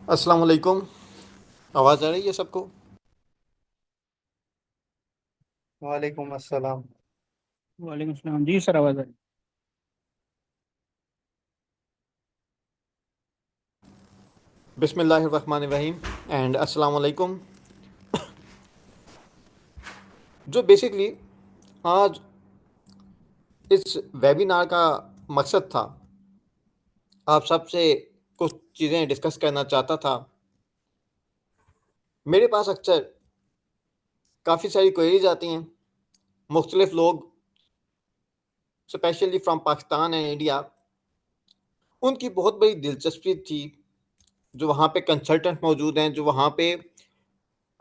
अस्सलाम वालेकुम। आवाज़ आ रही है सबको? वालेकुम अस्सलाम। वालेकुम सलाम जी सर, आवाज़ आ रही बिस्मिल्लाहिर्रहमानिर्रहीम एंड अस्सलाम वालेकुम। जो बेसिकली आज इस वेबिनार का मकसद था, आप सबसे कुछ चीज़ें डिस्कस करना चाहता था। मेरे पास अक्सर काफ़ी सारी क्वेरीज आती हैं। मुख्तलिफ लोग specially from Pakistan and India, उनकी बहुत बड़ी दिलचस्पी थी। जो वहाँ पे कंसल्टेंट मौजूद हैं, जो वहाँ पे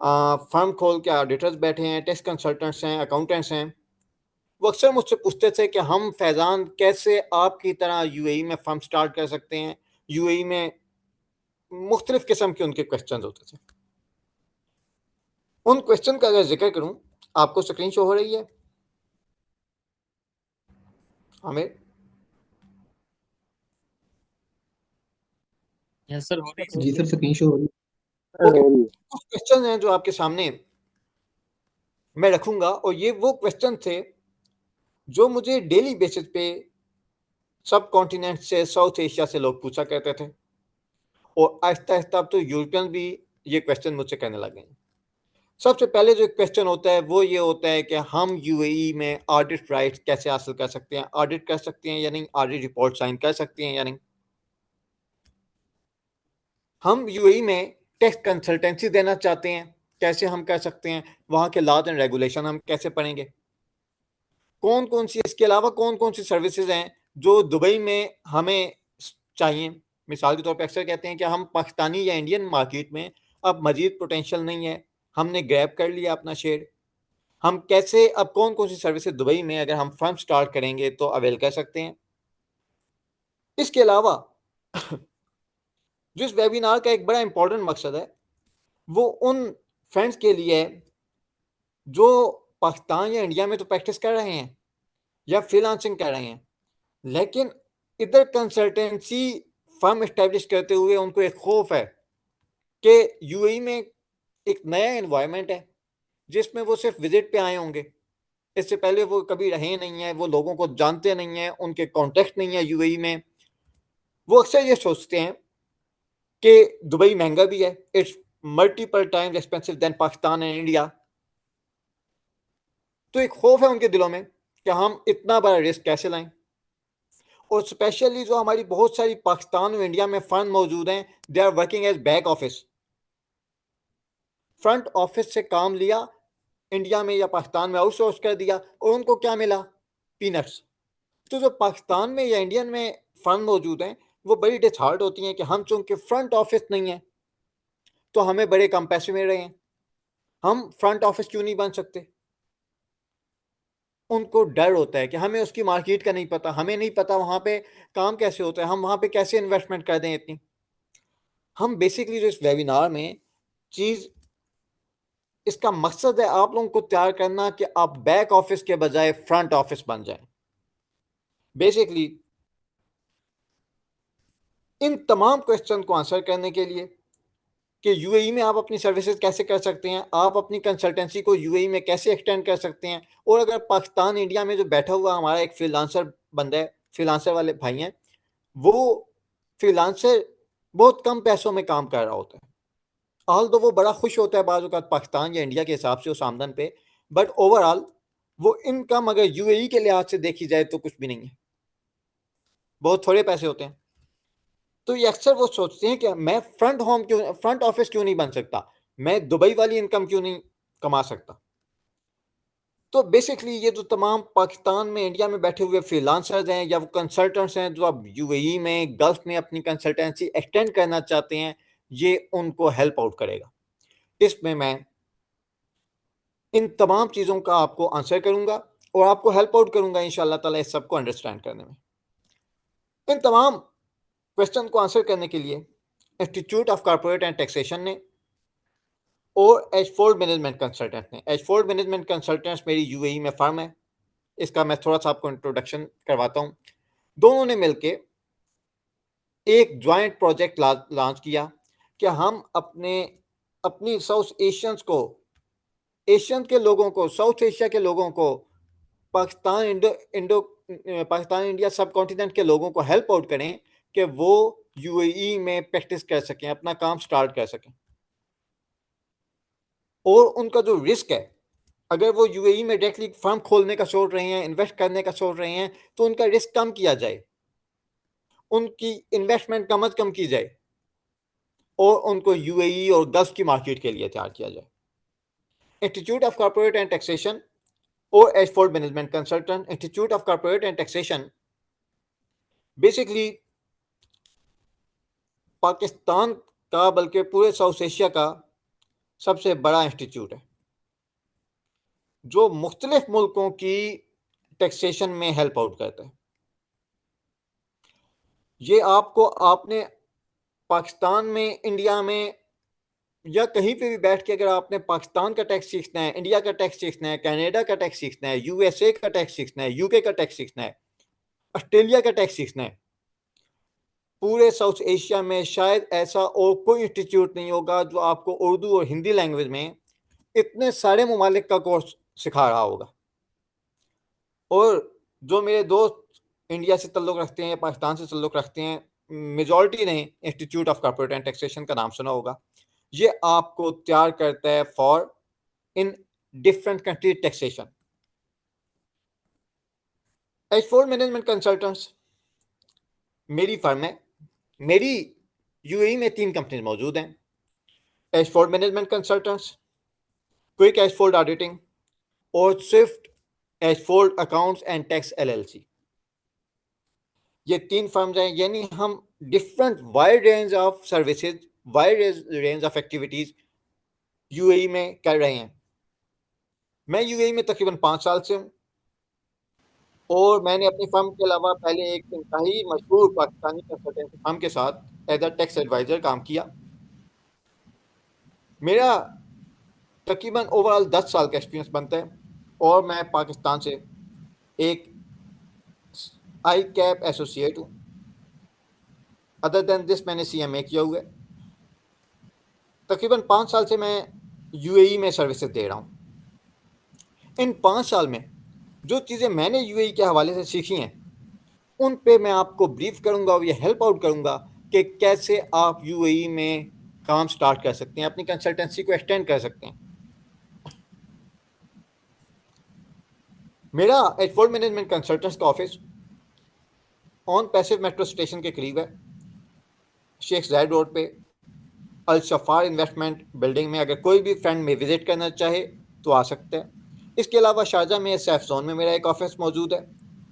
फर्म खोल के ऑडिटर्स बैठे हैं, टेस्ट कंसल्टेंट्स हैं, अकाउंटेंट्स हैं, वो अक्सर मुझसे पूछते थे कि हम फैज़ान कैसे आपकी तरह यूएई में फ़र्म स्टार्ट कर सकते हैं। यूएई में मुख्तलिफ़ किस्म के उनके क्वेश्चन होते थे। उन क्वेश्चन का अगर जिक्र करूँ, आपको स्क्रीन शो हो रही है हमें? है। यस सर, हो रही है जी सर। सर, स्क्रीन शो हो रही ओके, कुछ क्वेश्चन हैं जो आपके सामने मैं रखूंगा, और ये वो क्वेश्चन थे जो मुझे डेली बेसिस पे सब कॉन्टिनेंट से, साउथ एशिया से लोग पूछा करते थे, और आहिस्ता आहिस्ता अब तो यूरोपियन भी ये क्वेश्चन मुझसे कहने लगे हैं। सबसे पहले जो क्वेश्चन होता है वो ये होता है कि हम यूएई में ऑडिट राइट्स कैसे हासिल कर सकते हैं, ऑडिट कर सकते हैं या नहीं, ऑडिट रिपोर्ट साइन कर सकते हैं या नहीं। हम यूएई में टैक्स कंसल्टेंसी देना चाहते हैं, कैसे हम कर सकते हैं, वहाँ के लॉज एंड रेगुलेशन हम कैसे पढ़ेंगे, कौन कौन सी, इसके अलावा कौन कौन सी सर्विसेज हैं जो दुबई में हमें चाहिए। मिसाल के तौर पे अक्सर कहते हैं कि हम पाकिस्तानी या इंडियन मार्केट में अब मजीद पोटेंशियल नहीं है, हमने ग्रैब कर लिया अपना शेयर। हम कैसे, अब कौन कौन सी सर्विसेज दुबई में अगर हम फर्म स्टार्ट करेंगे तो अवेल कर सकते हैं। इसके अलावा जिस वेबिनार का एक बड़ा इंपॉर्टेंट मकसद है वो उन फ्रेंड्स के लिए है जो पाकिस्तान या इंडिया में तो प्रैक्टिस कर रहे हैं या फ्रीलांसिंग कर रहे हैं, लेकिन इधर कंसल्टेंसी फर्म इस्टेब्लिश करते हुए उनको एक खौफ है कि यूएई में एक नया एनवायरनमेंट है जिसमें वो सिर्फ विजिट पे आए होंगे, इससे पहले वो कभी रहे नहीं है, वो लोगों को जानते नहीं है, उनके कॉन्टेक्ट नहीं है यूएई में। वो अक्सर ये सोचते हैं कि दुबई महंगा भी है, it's multiple times expensive than Pakistan and India. तो एक खौफ है उनके दिलों में कि हम इतना बड़ा रिस्क कैसे लाएं। और स्पेशली जो हमारी बहुत सारी पाकिस्तान और इंडिया में फंड मौजूद हैं, they are working as back office, front office से काम लिया, इंडिया में या पाकिस्तान में आउटसोर्स कर दिया, और उनको क्या मिला? पीनट्स। तो जो पाकिस्तान में या इंडियन में फंड मौजूद हैं वो बड़ी डिसहार्ट होती हैं कि हम चूंकि फ्रंट ऑफिस नहीं है तो हमें बड़े कम पैसे मिल रहे हैं, हम फ्रंट ऑफिस क्यों नहीं बन सकते। उनको डर होता है कि हमें उसकी मार्केट का नहीं पता, हमें नहीं पता वहाँ पे काम कैसे होता है, हम वहाँ पे कैसे इन्वेस्टमेंट कर दें इतनी। हम बेसिकली जो इस वेबिनार में चीज़, इसका मकसद है आप लोगों को तैयार करना कि आप बैक ऑफिस के बजाय फ्रंट ऑफिस बन जाएं। बेसिकली इन तमाम क्वेश्चन को आंसर करने के लिए कि यूएई में आप अपनी सर्विसेज कैसे कर सकते हैं, आप अपनी कंसल्टेंसी को यूएई में कैसे एक्सटेंड कर सकते हैं, और अगर पाकिस्तान इंडिया में जो बैठा हुआ हमारा एक फ्रीलांसर बंदा है, फ्रीलांसर वाले भाई हैं, वो फ्रीलांसर बहुत कम पैसों में काम कर रहा होता है, ऑल तो वो बड़ा खुश होता है बाज़ औक़ात पाकिस्तान या इंडिया के हिसाब से उस आमदन पे, बट ओवरऑल वो इनकम अगर यूएई के लिहाज से देखी जाए तो कुछ भी नहीं है, बहुत थोड़े पैसे होते हैं। तो ये अक्सर वो सोचते हैं कि मैं फ्रंट ऑफिस क्यों नहीं बन सकता, मैं दुबई वाली इनकम क्यों नहीं कमा सकता। तो बेसिकली ये जो तमाम पाकिस्तान में, इंडिया में बैठे हुए फ्रीलांसर्स हैं या वो कंसल्टेंट्स हैं जो अब यूएई में, गल्फ में अपनी कंसल्टेंसी एक्सटेंड करना चाहते हैं, ये उनको हेल्प आउट करेगा। इसमें मैं इन तमाम चीज़ों का आपको आंसर करूंगा और आपको हेल्प आउट करूंगा इंशाल्लाह ताला इस सबको अंडरस्टैंड करने में। इन तमाम क्वेश्चन को आंसर करने के लिए institute of corporate and taxation ने और एचफोर्ड मैनेजमेंट कंसल्टेंट ने, एचफोर्ड मैनेजमेंट कंसल्टेंट्स मेरी यूएई में फर्म है, इसका मैं थोड़ा सा आपको इंट्रोडक्शन करवाता हूँ। दोनों ने मिलके एक जॉइंट प्रोजेक्ट लॉन्च किया कि हम अपनी साउथ एशियंस को, एशियन के लोगों को, साउथ एशिया के लोगों को, पाकिस्तान पाकिस्तान इंडिया सब कॉन्टिनेंट के लोगों को हेल्प आउट करें कि वो यूएई में प्रैक्टिस कर सकें, अपना काम स्टार्ट कर सकें। और उनका जो रिस्क है, अगर वो यूएई में डायरेक्टली फर्म खोलने का सोच रहे हैं, इन्वेस्ट करने का सोच रहे हैं, तो उनका रिस्क कम किया जाए, उनकी इन्वेस्टमेंट कम से कम की जाए और उनको यूएई और गल्फ की मार्केट के लिए तैयार किया जाए। Institute of corporate and taxation और Ashford management consultant, institute of corporate and taxation basically Pakistan का, बल्कि पूरे साउथ एशिया का सबसे बड़ा इंस्टीट्यूट है जो मुख्तलिफ मुल्कों की टैक्सेशन में हेल्प आउट करता है। ये आपने पाकिस्तान में, इंडिया में या कहीं पे भी बैठ के अगर आपने पाकिस्तान का टैक्स सीखना है, इंडिया का टैक्स सीखना है, कनाडा का टैक्स सीखना है, यूएसए का टैक्स सीखना है, यूके का टैक्स सीखना है, ऑस्ट्रेलिया का टैक्स सीखना है, पूरे साउथ एशिया में शायद ऐसा और कोई इंस्टीट्यूट नहीं होगा जो आपको उर्दू और हिंदी लैंग्वेज में इतने सारे ममालिक का कोर्स सिखा रहा होगा। और जो मेरे दोस्त इंडिया से ताल्लुक़ रखते हैं या पाकिस्तान से ताल्लुक़ रखते हैं, मेजॉरिटी ने institute of corporate and taxation का नाम सुना होगा। ये आपको तैयार करता है for in different country taxation. Ashford management consultants मेरी फर्म है। मेरी यूएई में 3 कंपनीज मौजूद हैं, Ashford management consultants, quick Ashford auditing और swift Ashford accounts and tax LLC. ये 3 फर्म्स हैं, यानी हम different wide range of services, wide range of activities UAE में कर रहे हैं। मैं यूएई में तकरीबन 5 साल से हूँ और मैंने अपनी फर्म के अलावा पहले एक इंतहाई मशहूर पाकिस्तानी कंसल्टेंसी फर्म के साथ एज अ टैक्स एडवाइज़र काम किया। मेरा तकरीबन ओवरऑल 10 साल का एक्सपीरियंस बनता है और मैं पाकिस्तान से एक आई कैप एसोसिएट हूँ। अदर देन दिस मैंने सीएमए किया हुआ है। तकरीबन 5 साल से मैं यूएई में सर्विसेज दे रहा हूँ। इन 5 साल में जो चीज़ें मैंने यूएई के हवाले से सीखी हैं उन पे मैं आपको ब्रीफ करूँगा और ये हेल्प आउट करूँगा कि कैसे आप यूएई में काम स्टार्ट कर सकते हैं, अपनी कंसल्टेंसी को एक्सटेंड कर सकते हैं। मेरा एशफोर्ड मैनेजमेंट कंसल्टेंट्स का office on passive metro station के करीब है, शेख जायद रोड पे, अल सफार इन्वेस्टमेंट बिल्डिंग में। अगर कोई भी फ्रेंड में विजिट करना चाहे तो आ सकते हैं। इसके अलावा शारजा में सैफ जोन में मेरा एक ऑफिस मौजूद है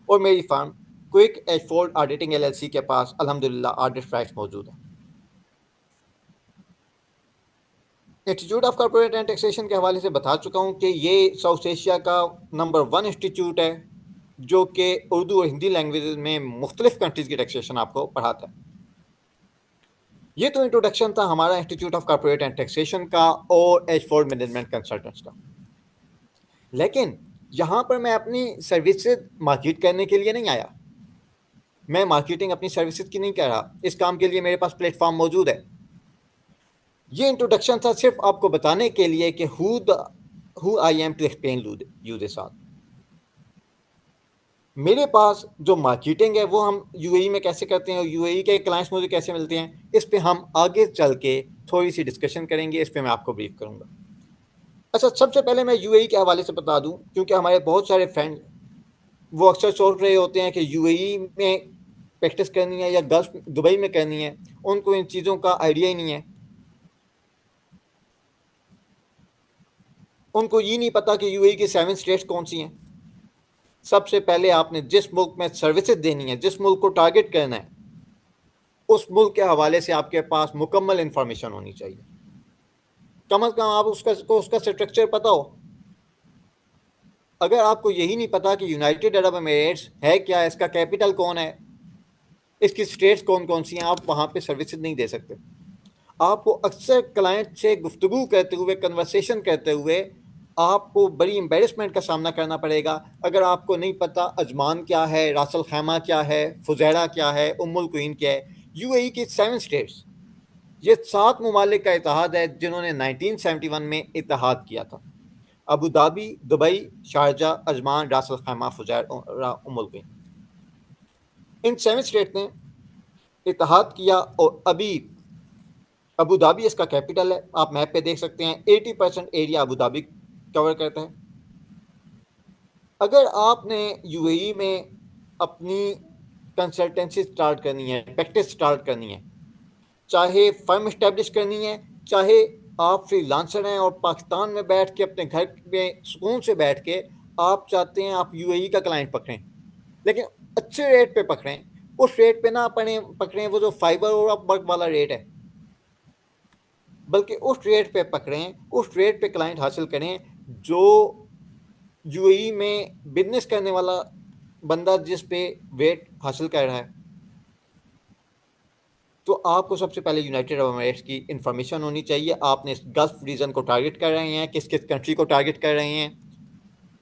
और मेरी firm Quick Ashford auditing LLC के पास अल्हम्दुलिल्लाह ऑडिट राइट्स मौजूद है। Institute of corporate and taxation के हवाले से बता चुका हूँ कि ये साउथ एशिया का नंबर 1 इंस्टीट्यूट है जो कि उर्दू और हिंदी लैंग्वेज में मुख्तलिफ कंट्रीज़ की टैक्सेशन आपको पढ़ाता है। ये तो इंट्रोडक्शन था हमारा institute of corporate and taxation का और एशफोर्ड मैनेजमेंट कंसल्टेंट्स का। लेकिन यहाँ पर मैं अपनी सर्विसेज मार्केट करने के लिए नहीं आया। मैं मार्केटिंग अपनी सर्विसेज की नहीं कर रहा। इस काम के लिए मेरे पास प्लेटफॉर्म मौजूद है। ये इंट्रोडक्शन था सिर्फ आपको बताने के लिए कि who I am to explain you this all. मेरे पास जो मार्केटिंग है वो हम यूएई में कैसे करते हैं और यूएई के क्लाइंट्स मुझे कैसे मिलते हैं, इस पे हम आगे चल के थोड़ी सी डिस्कशन करेंगे। इस पे मैं आपको ब्रीफ करूंगा। अच्छा, सबसे पहले मैं यूएई के हवाले से बता दूं, क्योंकि हमारे बहुत सारे फ्रेंड वो अक्सर सोच रहे होते हैं कि यूएई में प्रैक्टिस करनी है या गल्फ दुबई में करनी है, उनको इन चीज़ों का आइडिया ही नहीं है। उनको ये नहीं पता कि यूएई की 7 स्टेट्स कौन सी हैं। सबसे पहले आपने जिस मुल्क में सर्विसेज देनी है, जिस मुल्क को टारगेट करना है, उस मुल्क के हवाले से आपके पास मुकम्मल इंफॉर्मेशन होनी चाहिए। कम से कम आप उसका स्ट्रक्चर पता हो। अगर आपको यही नहीं पता कि यूनाइटेड अरब एमिरेट्स है क्या, इसका कैपिटल कौन है, इसकी स्टेट्स कौन कौन सी हैं, आप वहाँ पे सर्विसेज नहीं दे सकते। आपको अक्सर क्लाइंट से गुफ्तगू करते हुए, कन्वर्सेशन करते हुए आपको बड़ी एम्बेरसमेंट का सामना करना पड़ेगा अगर आपको नहीं पता अजमान क्या है, रासल खैमा क्या है, फुजैरा क्या है, उम्मुल क्वीन क्या है। यूएई की 7 स्टेट्स, ये 7 ममालिक का इत्तेहाद है जिन्होंने 1971 में इत्तेहाद किया था। Abu Dhabi, Dubai, Sharjah, Ajman, रास अल खैमा, फुजैर और उम अल क्वैन। इन 7 स्टेट ने इत्तेहाद किया और अभी अबू धाबी इसका कैपिटल है। आप मैप पे देख सकते हैं 80% एरिया अबू धाबी कवर करता है। अगर आपने यूएई में अपनी कंसल्टेंसी स्टार्ट करनी है, प्रैक्टिस स्टार्ट करनी है, चाहे फर्म इस्टेब्लिश करनी है, चाहे आप फ्रीलांसर हैं और पाकिस्तान में बैठ के अपने घर में सुकून से बैठ के आप चाहते हैं आप यूएई का क्लाइंट पकड़ें, लेकिन अच्छे रेट पे पकड़ें, उस रेट पे ना पकड़ें वो जो फाइबर और अपवर्क वाला रेट है, बल्कि उस रेट पे पकड़ें, उस रेट पे क्लाइंट हासिल करें जो यूएई में बिजनेस करने वाला बंदा जिस पे रेट हासिल कर रहा है। तो आपको सबसे पहले यूनाइटेड अरब एमिरेट्स की इंफॉर्मेशन होनी चाहिए। आपने इस गल्फ रीजन को टारगेट कर रहे हैं, किस किस कंट्री को टारगेट कर रहे हैं,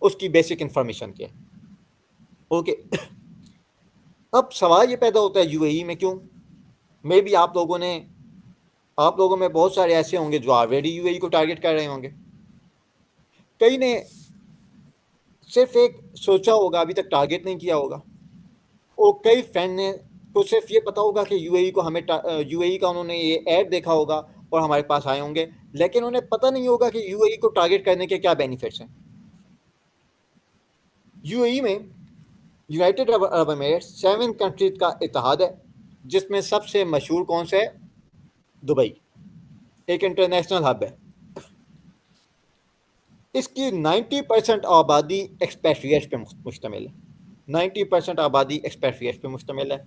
उसकी बेसिक इंफॉर्मेशन क्या है। ओके, अब सवाल ये पैदा होता है यूएई में क्यों। मे बी आप लोगों में बहुत सारे ऐसे होंगे जो ऑलरेडी यूएई को टारगेट कर रहे होंगे। कई ने सिर्फ एक सोचा होगा, अभी तक टारगेट नहीं किया होगा, और कई फ्रेंड ने तो सिर्फ ये पता होगा कि यूएई को हमें यूएई का उन्होंने ये ऐड देखा होगा और हमारे पास आए होंगे, लेकिन उन्हें पता नहीं होगा कि यूएई को टारगेट करने के क्या बेनिफिट्स हैं। यूएई में यूनाइटेड अरब एमिरेट्स 7 कंट्रीज का इत्तेहाद है, जिसमें सबसे मशहूर कौन सा है? दुबई, एक इंटरनेशनल हब है। इसकी 90% आबादी एक्सपेट्रिएट्स पे मुश्तमिल है। 90% आबादी एक्सपेट्रिएट्स पे मुश्तमिल है।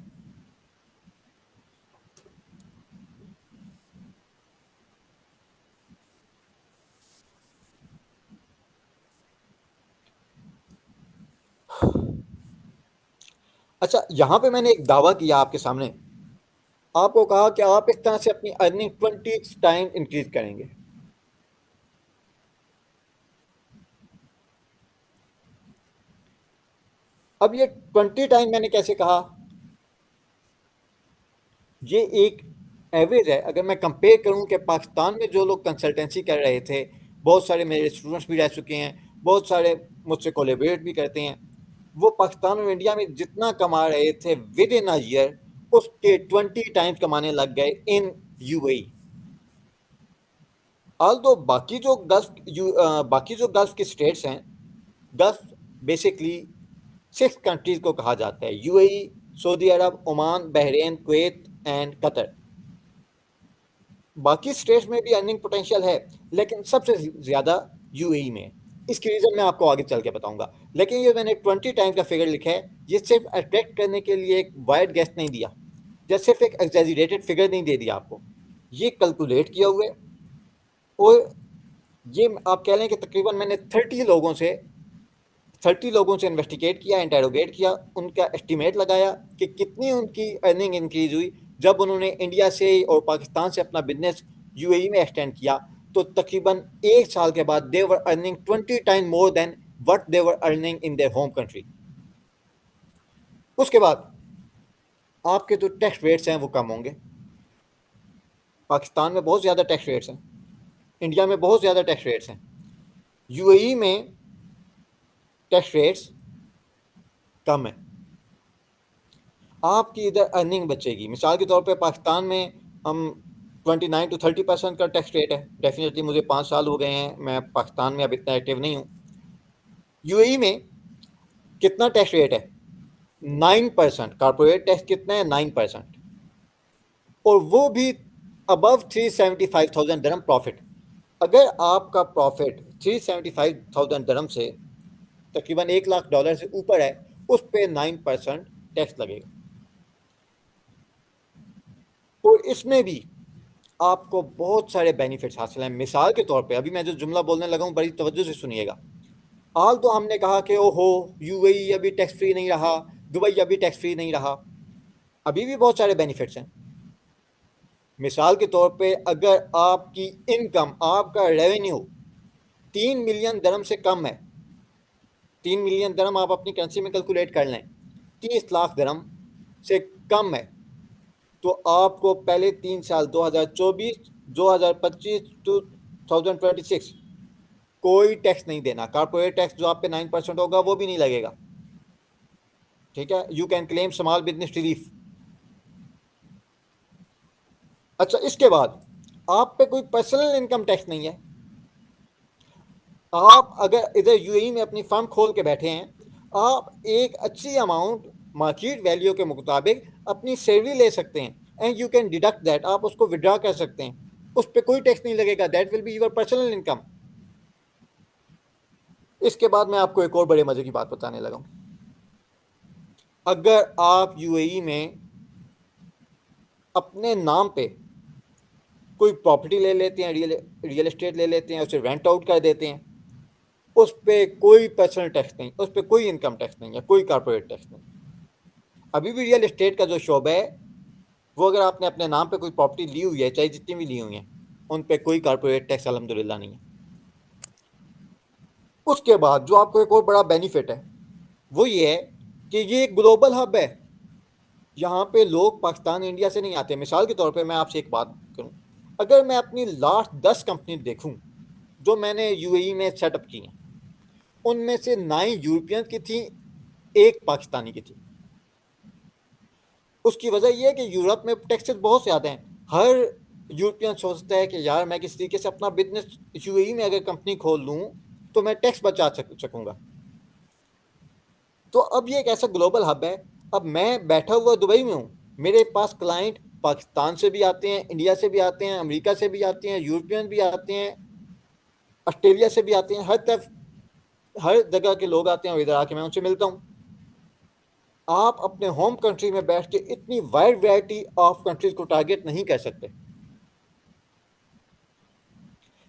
अच्छा, यहाँ पे मैंने एक दावा किया आपके सामने, आपको कहा कि आप इस तरह से अपनी अर्निंग 20 टाइम इंक्रीज करेंगे। अब ये 20 टाइम मैंने कैसे कहा? ये एक एवरेज है। अगर मैं कंपेयर करूं कि पाकिस्तान में जो लोग कंसल्टेंसी कर रहे थे, बहुत सारे मेरे स्टूडेंट्स भी रह चुके हैं, बहुत सारे मुझसे कोलेबरेट भी करते हैं, वो पाकिस्तान और इंडिया में जितना कमा रहे थे विद इन अ ईयर, उसके 20 टाइम्स कमाने लग गए इन यूएई। ऑल्दो बाकी जो गल्फ के स्टेट्स हैं, गल्फ बेसिकली 6 कंट्रीज को कहा जाता है: UAE, Saudi Arab, Oman, Bahrain, Kuwait and Qatar. बाकी स्टेट्स में भी अर्निंग पोटेंशियल है, लेकिन सबसे ज़्यादा यूएई में। इसकी रीज़न मैं आपको आगे चल के बताऊंगा, लेकिन ये मैंने 20 टाइम्स का फिगर लिखा है, ये सिर्फ अट्रैक्ट करने के लिए एक वाइड गेस नहीं दिया, या सिर्फ एक एग्जैजरेटेड फिगर नहीं दे दिया आपको, ये कैलकुलेट किया हुआ है। और ये आप कह लें कि तकरीबन मैंने 30 लोगों से इन्वेस्टिगेट किया, इंटेरोगेट किया, उनका एस्टिमेट लगाया कि कितनी उनकी अर्निंग इंक्रीज हुई जब उन्होंने इंडिया से और पाकिस्तान से अपना बिजनेस यूएई में एक्सटेंड किया। तो तकरीबन 1 साल के बाद they were earning 20 time more than what they were earning in their home country. उसके बाद आपके जो टैक्स रेट्स हैं वो कम होंगे। पाकिस्तान में बहुत ज़्यादा टैक्स रेट्स हैं, इंडिया में बहुत ज़्यादा टैक्स रेट्स हैं, यूएई में टैक्स रेट्स कम है। आपकी इधर अर्निंग बचेगी। मिसाल के तौर पे पाकिस्तान में हम 29 to 30% का टैक्स रेट है। डेफिनेटली मुझे 5 साल हो गए हैं, मैं पाकिस्तान में अब इतना एक्टिव नहीं हूँ। यूएई में कितना टैक्स रेट है? 9%। कॉर्पोरेट टैक्स कितना है? 9%, और वो भी अबव 375,000 दरम प्रॉफिट। अगर आपका प्रॉफिट 375,000 दरम से तकरीबन $1 लाख से ऊपर है, उस पर 9% टैक्स लगेगा। और इसमें भी आपको बहुत सारे बेनिफिट्स हासिल हैं। मिसाल के तौर पे अभी मैं जो जुमला बोलने लगा हूँ, बड़ी तवज्जो से सुनिएगा। हाल तो हमने कहा कि ओहो यूएई अभी टैक्स फ्री नहीं रहा, दुबई अभी टैक्स फ्री नहीं रहा, अभी भी बहुत सारे बेनिफिट्स हैं। मिसाल के तौर पे अगर आपकी इनकम, आपका रेवेन्यू 3 मिलियन दरम से कम है, 3 मिलियन दरम आप अपनी करेंसी में कैलकुलेट कर लें, 30 लाख दरम से कम है, तो आपको पहले 3 साल 2024, 2025 टू 2026 कोई टैक्स नहीं देना। कॉर्पोरेट टैक्स जो आप पे 9% होगा वो भी नहीं लगेगा, ठीक है। You can claim small business relief. अच्छा, इसके बाद आप पे कोई पर्सनल इनकम टैक्स नहीं है। आप अगर इधर यूएई में अपनी फर्म खोल के बैठे हैं, आप एक अच्छी अमाउंट मार्केट वैल्यू के मुताबिक अपनी सैलरी ले सकते हैं, and you can deduct that. आप उसको विड्रॉ कर सकते हैं, उस पर कोई टैक्स नहीं लगेगा। That will be your personal income. इसके बाद मैं आपको एक और बड़े मजे की बात बताने लगा हूं। अगर आप यूएई में अपने नाम पे कोई प्रॉपर्टी ले लेते हैं, रियल एस्टेट ले लेते हैं, उसे रेंट आउट कर देते हैं, उस पर कोई पर्सनल टैक्स नहीं, उस पर कोई इनकम टैक्स नहीं है, कोई कॉर्पोरेट टैक्स नहीं। अभी भी रियल एस्टेट का जो शोबा है, वो अगर आपने अपने नाम पे कोई प्रॉपर्टी ली हुई है, चाहे जितनी भी ली हुई है, उन पे कोई कॉर्पोरेट टैक्स अल्हम्दुलिल्लाह नहीं है। उसके बाद जो आपको एक और बड़ा बेनिफिट है वो ये है कि ये एक ग्लोबल हब है। यहाँ पे लोग पाकिस्तान इंडिया से नहीं आते। मिसाल के तौर पे मैं आपसे एक बात करूँ, अगर मैं अपनी लास्ट 10 कंपनी देखूँ जो मैंने यूएई में सेटअप की हैं, उनमें से 9 यूरोपियन की थी, एक पाकिस्तानी की थी। उसकी वजह यह है कि यूरोप में टैक्सेस बहुत ज़्यादा हैं। हर यूरोपियन सोचता है कि यार मैं किस तरीके से अपना बिजनेस यूएई में अगर कंपनी खोल लूँ तो मैं टैक्स बचा सकूँगा। तो अब ये एक ऐसा ग्लोबल हब है। अब मैं बैठा हुआ दुबई में हूँ, मेरे पास क्लाइंट पाकिस्तान से भी आते हैं, इंडिया से भी आते हैं, अमेरिका से भी आते हैं, यूरोपियन भी आते हैं, ऑस्ट्रेलिया से भी आते हैं, हर तरफ हर जगह के लोग आते हैं और इधर आके मैं उनसे मिलता हूँ। आप अपने होम कंट्री में बैठ के इतनी वाइड वैरायटी ऑफ कंट्रीज को टारगेट नहीं कर सकते।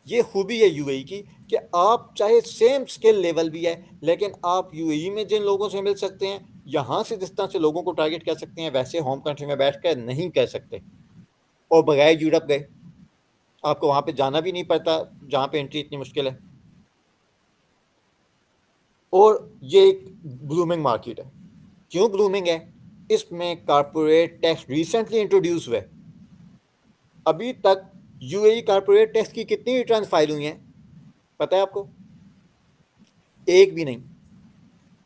ये खूबी है यूएई की कि आप चाहे सेम स्किल लेवल भी है, लेकिन आप यूएई में जिन लोगों से मिल सकते हैं, यहाँ से जिस तरह से लोगों को टारगेट कर सकते हैं, वैसे होम कंट्री में बैठ कर नहीं कर सकते। और बगैर यूरोप गए आपको वहाँ पे जाना भी नहीं पड़ता, जहाँ पे एंट्री इतनी मुश्किल है। और ये एक ब्लूमिंग मार्केट है। क्यों ब्लूमिंग है? इसमें कॉर्पोरेट टैक्स रिसेंटली इंट्रोड्यूस हुए। अभी तक यूएई कॉर्पोरेट टैक्स की कितनी रिटर्न फाइल हुई हैं पता है आपको? एक भी नहीं।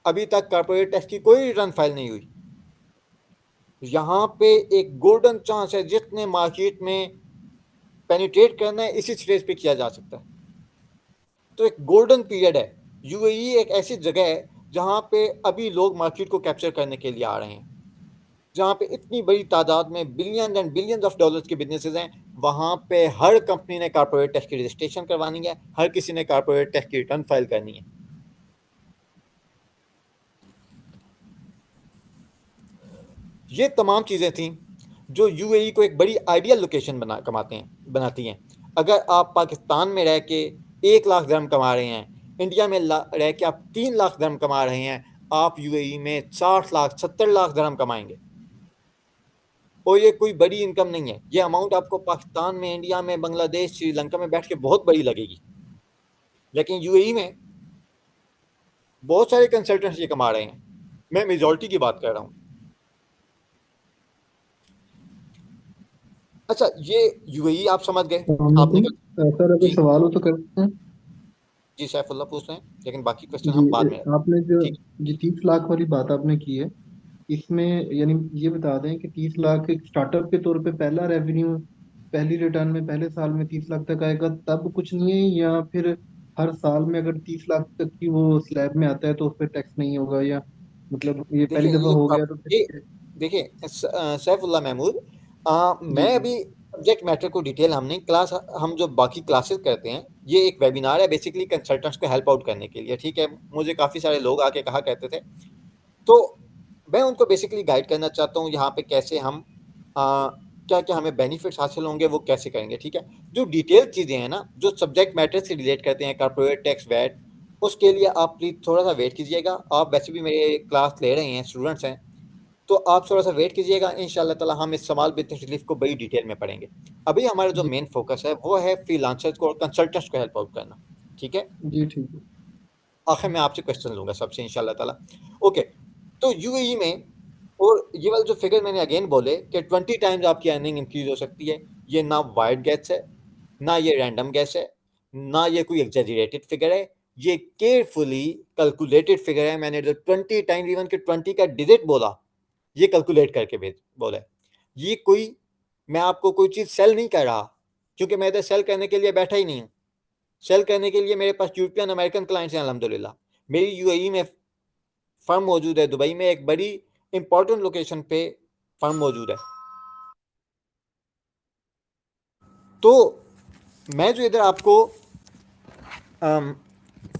अभी तक कॉर्पोरेट टैक्स की कोई रिटर्न फाइल नहीं हुई। यहाँ पे एक गोल्डन चांस है, जितने मार्केट में पेनिट्रेट करना है इसी स्टेज पे किया जा सकता है। तो एक गोल्डन पीरियड है। यूएई एक ऐसी जगह है जहाँ पे अभी लोग मार्केट को कैप्चर करने के लिए आ रहे हैं, जहाँ पे इतनी बड़ी तादाद में billion and billions of dollars के बिजनेसेस हैं। वहाँ पे हर कंपनी ने कॉर्पोरेट टैक्स की रजिस्ट्रेशन करवानी है, हर किसी ने कॉर्पोरेट टैक्स की रिटर्न फाइल करनी है। ये तमाम चीज़ें थी जो यूएई को एक बड़ी आइडियल लोकेशन बनाती हैं। अगर आप पाकिस्तान में रह के 1 लाख दिरहम कमा रहे हैं, इंडिया में रह के आप 3 लाख दिरहम कमा रहे हैं, आप यूएई में 60 लाख 70 लाख दिरहम कमाएंगे। और ये कोई बड़ी इनकम नहीं है। ये अमाउंट आपको पाकिस्तान में, इंडिया में, बांग्लादेश, श्रीलंका में बैठ के बहुत बड़ी लगेगी, लेकिन यूएई में बहुत सारे कंसल्टेंट्स ये कमा रहे हैं। मैं मेजॉरिटी की बात कर रहा हूँ। अच्छा, ये यूएई आप समझ गए। आपने सर अगर जी सवाल हो तो कर सकते हैं। जी सैफुल्ला पूछ रहे हैं, लेकिन बाकी क्वेश्चन जी हम बाद में। आपने जो ठीक। जी 30 लाख वाली बात आपने की है, इसमें यानी ये बता दें कि 30 लाख एक स्टार्टअप के तौर पे पहला रेवेन्यू, पहली रिटर्न में पहले साल में 30 लाख तक आएगा, तब कुछ नहीं है, या फिर हर साल में अगर 30 लाख तक की वो स्लैब में आता है तो उस पर टैक्स नहीं होगा, या मतलब ये पहली देखिए दफा हो गया तो ये फिर? देखिए सैफुल्ला महमूद, जी मैं जी अभी सब्जेक्ट मैटर को डिटेल हमने क्लास, हम जो बाकी क्लासेस करते हैं, ये एक वेबिनार है बेसिकली कंसल्टेंट्स को हेल्प आउट करने के लिए, ठीक है। मुझे काफ़ी सारे लोग आके कहा करते थे, तो मैं उनको बेसिकली गाइड करना चाहता हूँ यहाँ पे कैसे हम क्या क्या हमें बेनिफिट्स हासिल होंगे, वो कैसे करेंगे, ठीक है। जो डिटेल चीज़ें हैं ना, जो सब्जेक्ट मैटर से रिलेट करते हैं, कॉर्पोरेट टैक्स, वैट, उसके लिए आप प्लीज़ थोड़ा सा वेट कीजिएगा। आप वैसे भी मेरे क्लास ले रहे हैं, स्टूडेंट्स हैं, तो आप थोड़ा सा वेट कीजिएगा। इंशाल्लाह ताला हम इस स्मॉल बिजनेस रिलीफ को बड़ी डिटेल में पढ़ेंगे। अभी हमारा जो जी मेन फोकस है वो है फ्रीलांसर्स को और कंसल्टेंट्स को हेल्प आउट करना, ठीक है। जी ठीक है। आखिर में आपसे क्वेश्चन लूंगा सबसे इंशाल्लाह ताला। ओके, तो यूएई में और ये वाले जो फिगर मैंने अगेन बोले कि 20 टाइम्स आपकी अर्निंग इंक्रीज हो सकती है, ये ना वाइड गैस है, ना ये रैंडम गैस है, ना ये कोई एग्जैजरेटेड फिगर है, ये केयरफुली कैलकुलेटेड फिगर है। मैंने जो 20 टाइम्स इवन के 20 का डिजिट बोला, ये कैलकुलेट करके बोला है। ये कोई, मैं आपको कोई चीज़ सेल नहीं कर रहा, क्योंकि मैं इधर सेल करने के लिए बैठा ही नहीं हूँ। सेल करने के लिए मेरे पास यूरोपियन अमेरिकन क्लाइंट्स हैं अल्हम्दुलिल्लाह। मेरी यूएई में फर्म मौजूद है, दुबई में एक बड़ी इंपॉर्टेंट लोकेशन पे फर्म मौजूद है। तो मैं जो इधर आपको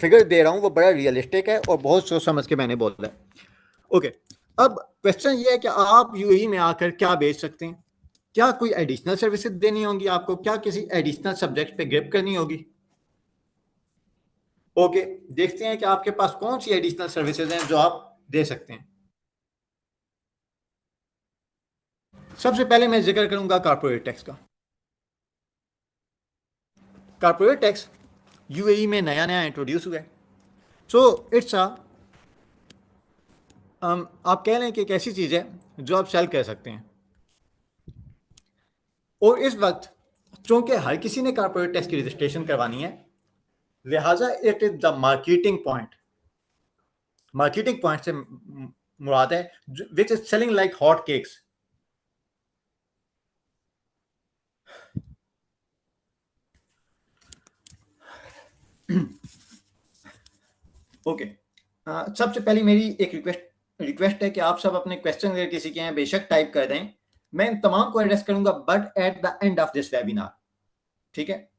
फिगर दे रहा हूँ वो बड़ा रियलिस्टिक है और बहुत सोच समझ के मैंने बोला है। ओके, अब क्वेश्चन ये है कि आप यूएई में आकर क्या बेच सकते हैं? क्या कोई एडिशनल सर्विसेज देनी होंगी आपको? क्या किसी एडिशनल सब्जेक्ट पे ग्रिप करनी होगी? ओके, देखते हैं कि आपके पास कौन सी एडिशनल सर्विसेज हैं जो आप दे सकते हैं। सबसे पहले मैं जिक्र करूंगा कारपोरेट टैक्स का। कारपोरेट टैक्स यूएई में नया नया इंट्रोड्यूस हुआ है। सो इट्स आप कह लें कि एक ऐसी चीज़ है जो आप सेल कर सकते हैं। और इस वक्त चूंकि हर किसी ने कारपोरेट टैक्स की रजिस्ट्रेशन करवानी है, लिहाजा it is the marketing point. Marketing point से मुराद है which is selling like hot cakes. Okay, सबसे पहले मेरी एक रिक्वेस्ट है कि आप सब अपने क्वेश्चन अगर किसी के हैं बेशक टाइप कर दें, मैं इन तमाम को एड्रेस करूंगा but at the end of this webinar. ठीक है,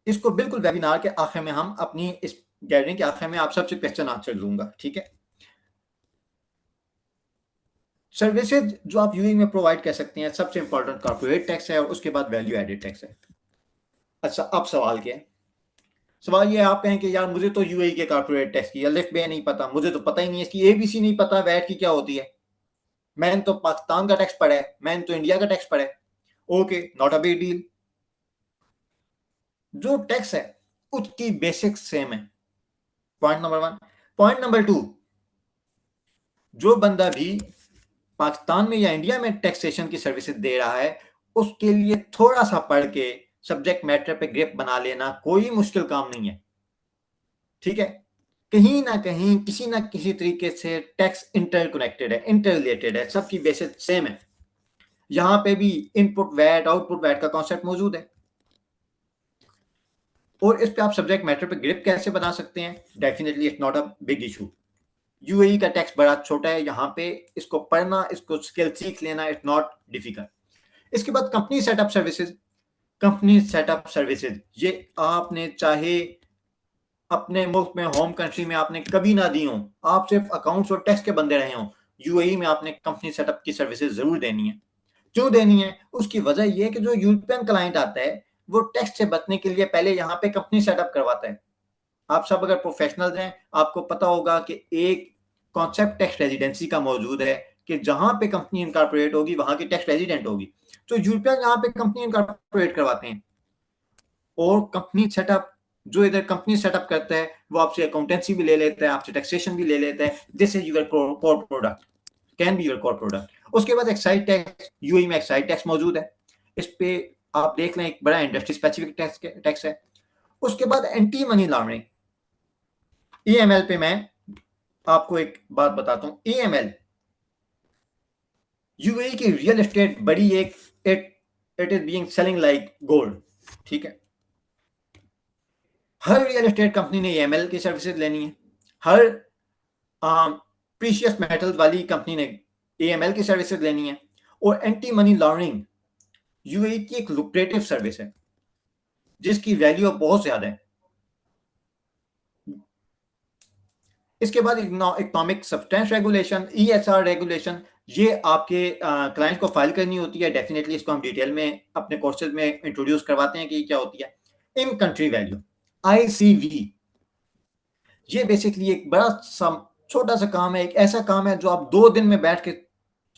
इसको बिल्कुल वेबिनार के आखिर में हम अपनी इस गैदरिंग के आखिर में आप सबसे क्वेश्चन आंसर लूंगा। ठीक है, सर्विसेज जो आप यूएई में प्रोवाइड कर सकते हैं, सबसे इंपॉर्टेंट कॉर्पोरेट टैक्स है और उसके बाद वैल्यू एडेड टैक्स है। अच्छा, अब सवाल क्या है? सवाल ये आप कहें कि यार मुझे तो यूएई के कॉर्पोरेट टैक्स की अलिफ बे नहीं पता, मुझे तो पता ही नहीं है, इसकी एबीसी नहीं पता वैट की क्या होती है। मैंने तो पाकिस्तान का टैक्स पढ़ा है, मैंने तो इंडिया का टैक्स पढ़ा है। Okay, not a big deal. जो टैक्स है उसकी बेसिक सेम है, पॉइंट नंबर 1। पॉइंट नंबर 2, जो बंदा भी पाकिस्तान में या इंडिया में टैक्सेशन की सर्विसेज दे रहा है, उसके लिए थोड़ा सा पढ़ के सब्जेक्ट मैटर पे ग्रिप बना लेना कोई मुश्किल काम नहीं है। ठीक है, कहीं ना कहीं किसी ना किसी तरीके से टैक्स इंटरकनेक्टेड है, इंटर रिलेटेड है, सबकी बेसिस सेम है। यहां पे भी इनपुट वैट आउटपुट वैट का कॉन्सेप्ट मौजूद है। और इस पे आप सब्जेक्ट मैटर पे ग्रिप कैसे बना सकते हैं? Definitely it's not a big issue. UAE का टैक्स बड़ा छोटा है, यहाँ पे इसको पढ़ना, इसको स्किल सीख लेना इट्स नॉट डिफिकल्ट। इसके बाद company setup services. Company setup services ये आपने चाहे अपने मुल्क में होम कंट्री में आपने कभी ना दी हो, आप सिर्फ अकाउंट्स और टैक्स के बंदे रहे हो, यूएई में आपने कंपनी सेटअप की सर्विसेज जरूर देनी है। क्यों देनी है? उसकी वजह यह है कि जो यूरोपियन क्लाइंट आता है वो टैक्स से बचने के लिए पहले यहाँ पे कंपनी सेटअप करवाता है। आप सब अगर प्रोफेशनल्स हैं, आपको पता होगा कि एक कॉन्सेप्ट टैक्स रेजिडेंसी का मौजूद है कि जहां पे कंपनी इनकॉर्पोरेट होगी वहां की टैक्स रेजिडेंट होगी। तो यूरोपियन यहाँ पे कंपनी इनकॉर्पोरेट करवाते हैं और कंपनी सेटअप, जो इधर कंपनी सेटअप करता है वो आपसे अकाउंटेंसी भी ले लेता है, आपसे टैक्सेशन भी ले लेता है। This is your core product, can be your core product. उसके बाद एक्साइज टैक्स, यूएई में एक्साइज टैक्स मौजूद है, इस पे आप देख लें, एक बड़ा इंडस्ट्री स्पेसिफिक टैक्स है। उसके बाद एंटी मनी लॉन्ड्रिंग, ईएमएल पे मैं आपको एक बात बताता हूं। ईएमएल यूएई की रियल एस्टेट बड़ी एक it is being selling like gold. ठीक है, हर रियल एस्टेट कंपनी ने ईएमएल की सर्विसेज लेनी है, हर प्रीशियस मेटल वाली कंपनी ने ईएमएल की सर्विसेज लेनी है। और एंटी मनी लॉन्ड्रिंग यूएई की एक लुक्रेटिव सर्विस है जिसकी वैल्यू बहुत ज्यादा है। इसके बाद economic substance regulation, ESR regulation, ये आपके क्लाइंट को फाइल करनी होती है। डेफिनेटली इसको हम डिटेल में अपने कोर्सेज में इंट्रोड्यूस करवाते हैं कि ये क्या होती है। इन कंट्री वैल्यू, आईसीवी, ये बेसिकली एक बड़ा सा छोटा सा काम है, एक ऐसा काम है जो आप 2 दिन में बैठ के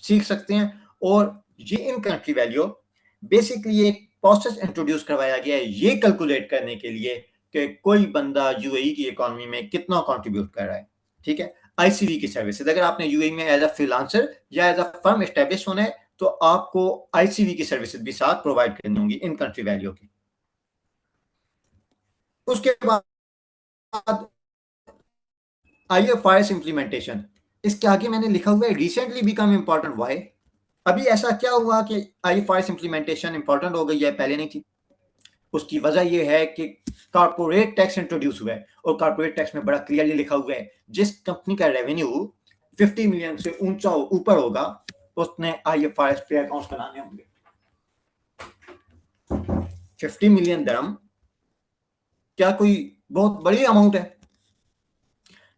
सीख सकते हैं। और ये इन कंट्री वैल्यू बेसिकली एक प्रोसेस इंट्रोड्यूस करवाया गया है ये कैलकुलेट करने के लिए कि कोई बंदा यूएई की इकोनॉमी में कितना कंट्रीब्यूट कर रहा है। ठीक है, आईसीवी की सर्विसेज। अगर आपने यूएई में एज अ फ्रीलांसर या एज अ फर्म एस्टेब्लिश होना है तो आपको आईसीवी की सर्विसेज भी साथ प्रोवाइड करनी होंगी इन कंट्री वैल्यू की। उसके बाद आईएफआरएस इंप्लीमेंटेशन, इसके आगे मैंने लिखा हुआ है रिसेंटली बिकम इंपॉर्टेंट। व्हाई? अभी ऐसा क्या हुआ कि आईएफआरएस इंप्लीमेंटेशन इंपॉर्टेंट हो गई है, पहले नहीं थी? उसकी वजह यह है कि कॉर्पोरेट टैक्स इंट्रोड्यूस हुआ है, और कॉर्पोरेट टैक्स में बड़ा क्लियरली लिखा हुआ है जिस कंपनी का रेवेन्यू 50 मिलियन से ऊपर होगा उसने आईएफआरएस पे अकाउंट्स बनाने होंगे। 50 मिलियन दरम क्या कोई बहुत बड़ी अमाउंट है?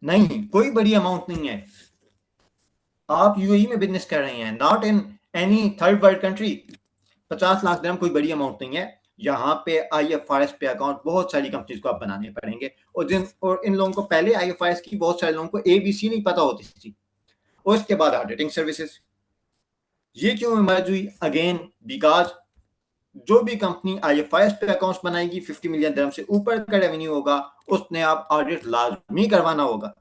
नहीं, कोई बड़ी अमाउंट नहीं है। आप यूएई में बिजनेस कर रहे हैं, not in any third world country. 50 lakh दरम कोई बड़ी अमाउंट नहीं है। यहाँ पे आईएफआरएस पे अकाउंट बहुत सारी कंपनीज को आप बनाने पड़ेंगे, और इन लोगों को पहले आईएफआरएस की बहुत सारे लोगों को एबीसी नहीं पता होती थी। और इसके बाद ऑडिटिंग सर्विसेज, ये क्यों इमर्ज हुई? अगेन बिकॉज जो भी कंपनी आईएफआरएस पे अकाउंट्स बनाएगी 50 मिलियन दरम से ऊपर का रेवेन्यू होगा उसने आप ऑडिट लाजमी करवाना होगा।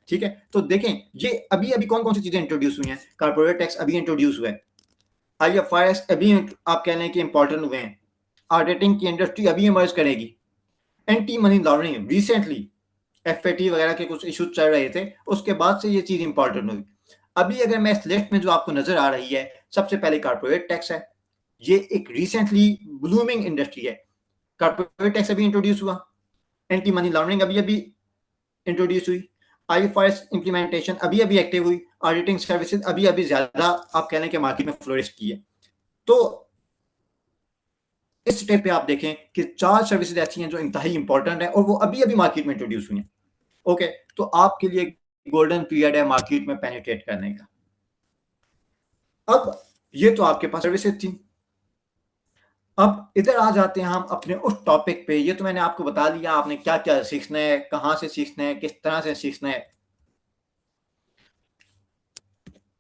ठीक है, तो देखें ये अभी अभी कौन कौन सी चीजें इंट्रोड्यूस हुई हैं। कॉर्पोरेट टैक्स अभी इंट्रोड्यूस हुआ है, आईएफआरएस अभी आप कह लें कि इंपॉर्टेंट हुए हैं, ऑडिटिंग की इंडस्ट्री अभी इमर्ज करेगी, anti money laundering recently FAT वगैरह के कुछ इश्यूज चल रहे थे, उसके बाद से ये चीज इंपॉर्टेंट हुई। अभी अगर मैं इस लिस्ट में जो आपको नजर आ रही है, सबसे पहले कॉर्पोरेट टैक्स है, ये एक रिसेंटली ब्लूमिंग इंडस्ट्री है। कॉर्पोरेट टैक्स अभी इंट्रोड्यूस हुआ, एंटी मनी लॉन्ड्रिंग अभी अभी इंट्रोड्यूस हुई, आईएफआरएस इंप्लीमेंटेशन अभी अभी एक्टिव हुई, ऑडिटिंग सर्विसेज अभी अभी ज्यादा आप कह लें कि मार्केट में फ्लोरिश की है। तो इस स्टेप पे आप देखें कि 4 सर्विसेज ऐसी हैं जो इंतहाई इंपॉर्टेंट है और वो अभी अभी मार्केट में इंट्रोड्यूस हुई हैं। ओके, तो आपके लिए गोल्डन पीरियड है मार्केट में पेनिट्रेट करने का। अब ये तो आपके पास सर्विसेज थी। अब इधर आ जाते हैं हम अपने उस टॉपिक पे। ये तो मैंने आपको बता दिया आपने क्या क्या सीखना है, कहां से सीखना है, किस तरह से सीखना है,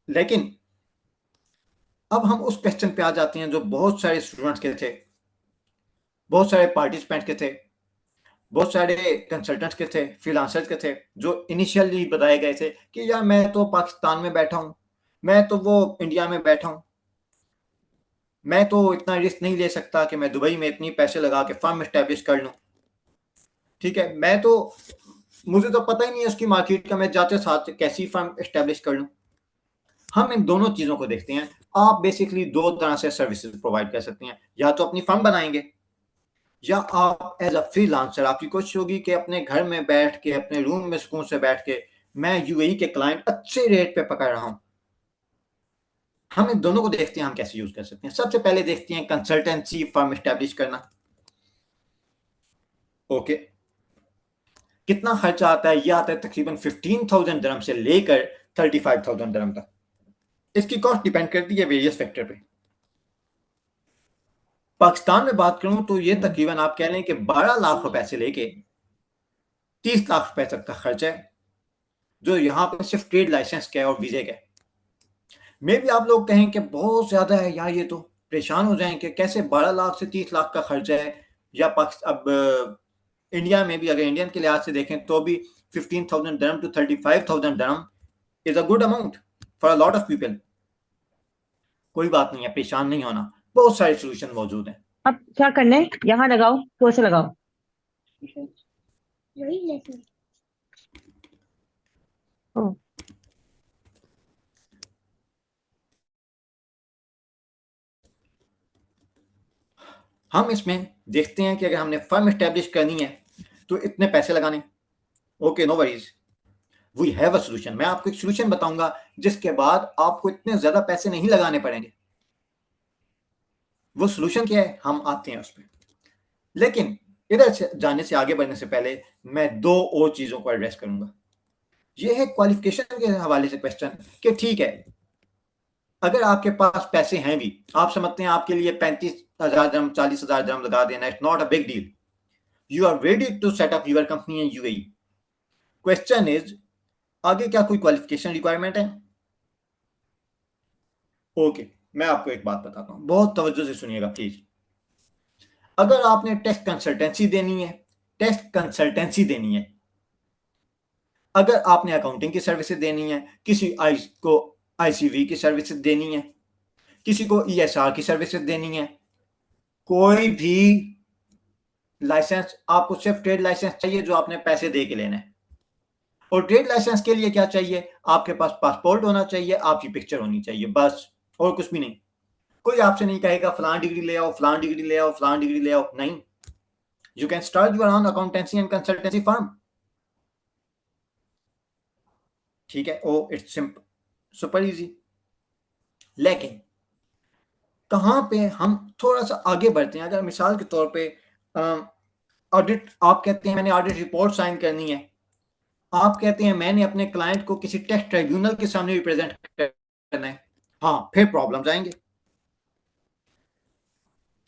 लेकिन अब हम उस क्वेश्चन पे आ जाते हैं जो बहुत सारे स्टूडेंट्स के थे, बहुत सारे पार्टिसिपेंट्स के थे, बहुत सारे कंसल्टेंट्स के थे, फ्रीलांसर्स के थे, जो इनिशियली बताए गए थे कि यार मैं तो पाकिस्तान में बैठा हूं, मैं तो वो इंडिया में बैठा हूं, मैं तो इतना रिस्क नहीं ले सकता कि मैं दुबई में इतनी पैसे लगा के फर्म एस्टेब्लिश कर लूं। ठीक है, मुझे तो पता ही नहीं है उसकी मार्केट का, मैं जाते साथ कैसी फर्म एस्टेब्लिश कर लूं। हम इन दोनों चीजों को देखते हैं। आप बेसिकली 2 तरह से सर्विसेज प्रोवाइड कर सकते हैं, या तो अपनी फर्म बनाएंगे या आप एज अ फ्रीलांसर आपकी कोशिश होगी कि अपने घर में बैठ के, अपने रूम में सुकून से बैठ के मैं यूएई के क्लाइंट अच्छे रेट पे पकड़ रहा हूं। हम इन दोनों को देखते हैं हम कैसे यूज कर सकते हैं। सबसे पहले देखते हैं कंसल्टेंसी फर्म एस्टेब्लिश करना। ओके, कितना खर्चा आता है? ये आता है तकरीबन 15,000 दरम से लेकर 35,000 दरम तक। इसकी कॉस्ट डिपेंड करती है वेरियस फैक्टर पे। पाकिस्तान में बात करूं तो ये तकरीबन आप कह लें कि 12 लाख रुपए से लेके 30 लाख रुपए तक का खर्च है, जो यहाँ पे सिर्फ ट्रेड लाइसेंस का है और वीजे का है। मे भी आप लोग कहें कि बहुत ज्यादा है यार, ये तो परेशान हो जाएं कि कैसे 12 लाख से 30 लाख का खर्चा है। या अब इंडिया में भी अगर इंडियन के लिहाज से देखें तो भी 15,000 दरम टू 35,000 दरम is a good amount for a lot of people. कोई बात नहीं है, परेशान नहीं होना, बहुत सारे सोल्यूशन मौजूद हैं। अब क्या करना है? यहाँ लगाओ, तो से लगाओ। ओ, हम इसमें देखते हैं कि अगर हमने फर्म एस्टेब्लिश करनी है तो इतने पैसे लगाने। Okay, no worries, we have a solution. मैं आपको एक सोल्यूशन बताऊंगा जिसके बाद आपको इतने ज्यादा पैसे नहीं लगाने पड़ेंगे। वो सोल्यूशन क्या है, हम आते हैं उस पर। लेकिन इधर से जाने से, आगे बढ़ने से पहले मैं 2 और चीजों को एड्रेस करूंगा। ये है क्वालिफिकेशन के हवाले से क्वेश्चन कि ठीक है, अगर आपके पास पैसे हैं भी, आप समझते हैं आपके लिए 35,000 दरम 40,000 दरम लगा देना, it's not a big deal, you are ready to set up your company in UAE. Question is, आगे क्या कोई क्वालिफिकेशन रिक्वायरमेंट है? ओके, मैं आपको एक बात बताता हूं, बहुत तवज्जो से सुनिएगा प्लीज। अगर आपने टेस्ट कंसल्टेंसी देनी है अगर आपने अकाउंटिंग की सर्विसेज देनी है, किसी को ICV की सर्विसेज देनी है, किसी को ESR की सर्विसेज देनी है, कोई भी लाइसेंस, आपको सिर्फ ट्रेड लाइसेंस चाहिए जो आपने पैसे दे के लेना है। और ट्रेड लाइसेंस के लिए क्या चाहिए? आपके पास पासपोर्ट होना चाहिए, आपकी पिक्चर होनी चाहिए, बस, और कुछ भी नहीं। कोई आपसे नहीं कहेगा फलां डिग्री ले आओ, फलां डिग्री ले आओ, फलां डिग्री ले आओ, नहीं। You can start your own accountancy and consultancy firm, ठीक है। Oh it's simple, super easy. लेकिन कहां पे हम थोड़ा सा आगे बढ़ते हैं, अगर मिसाल के तौर पे ऑडिट, आप कहते हैं मैंने ऑडिट रिपोर्ट साइन करनी है, आप कहते हैं मैंने अपने क्लाइंट को किसी टैक्स ट्राइब्यूनल के सामने रिप्रेजेंट करना है, हाँ, फिर प्रॉब्लम्स आएंगे।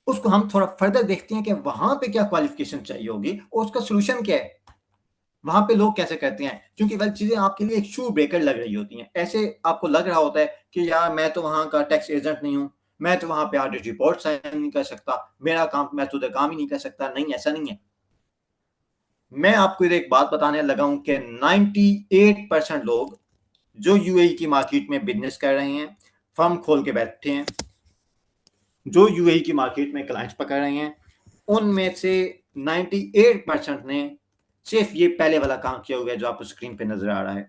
उसको हम थोड़ा फर्दर देखते हैं कि वहां पे क्या क्वालिफिकेशन चाहिए होगी और उसका सोल्यूशन क्या है। वहां पे लोग कैसे करते हैं, क्योंकि वह चीजें आपके लिए एक शू ब्रेकर लग रही होती हैं। ऐसे आपको लग रहा होता है कि यार मैं तो वहां का टैक्स एजेंट नहीं हूं, मैं तो वहां पे ऑडिट रिपोर्ट साइन नहीं कर सकता, मेरा काम, मैं तो काम ही नहीं कर सकता। नहीं, ऐसा नहीं है। मैं आपको एक बात बताने लगा हूं कि 98% लोग जो UAE की मार्केट में बिजनेस कर रहे हैं, फर्म खोल के बैठे हैं, जो UAE की मार्केट में क्लाइंट्स पकड़ रहे हैं, उनमें से 98% ने सिर्फ ये पहले वाला काम किया हुआ है जो आपको स्क्रीन पे नजर आ रहा है।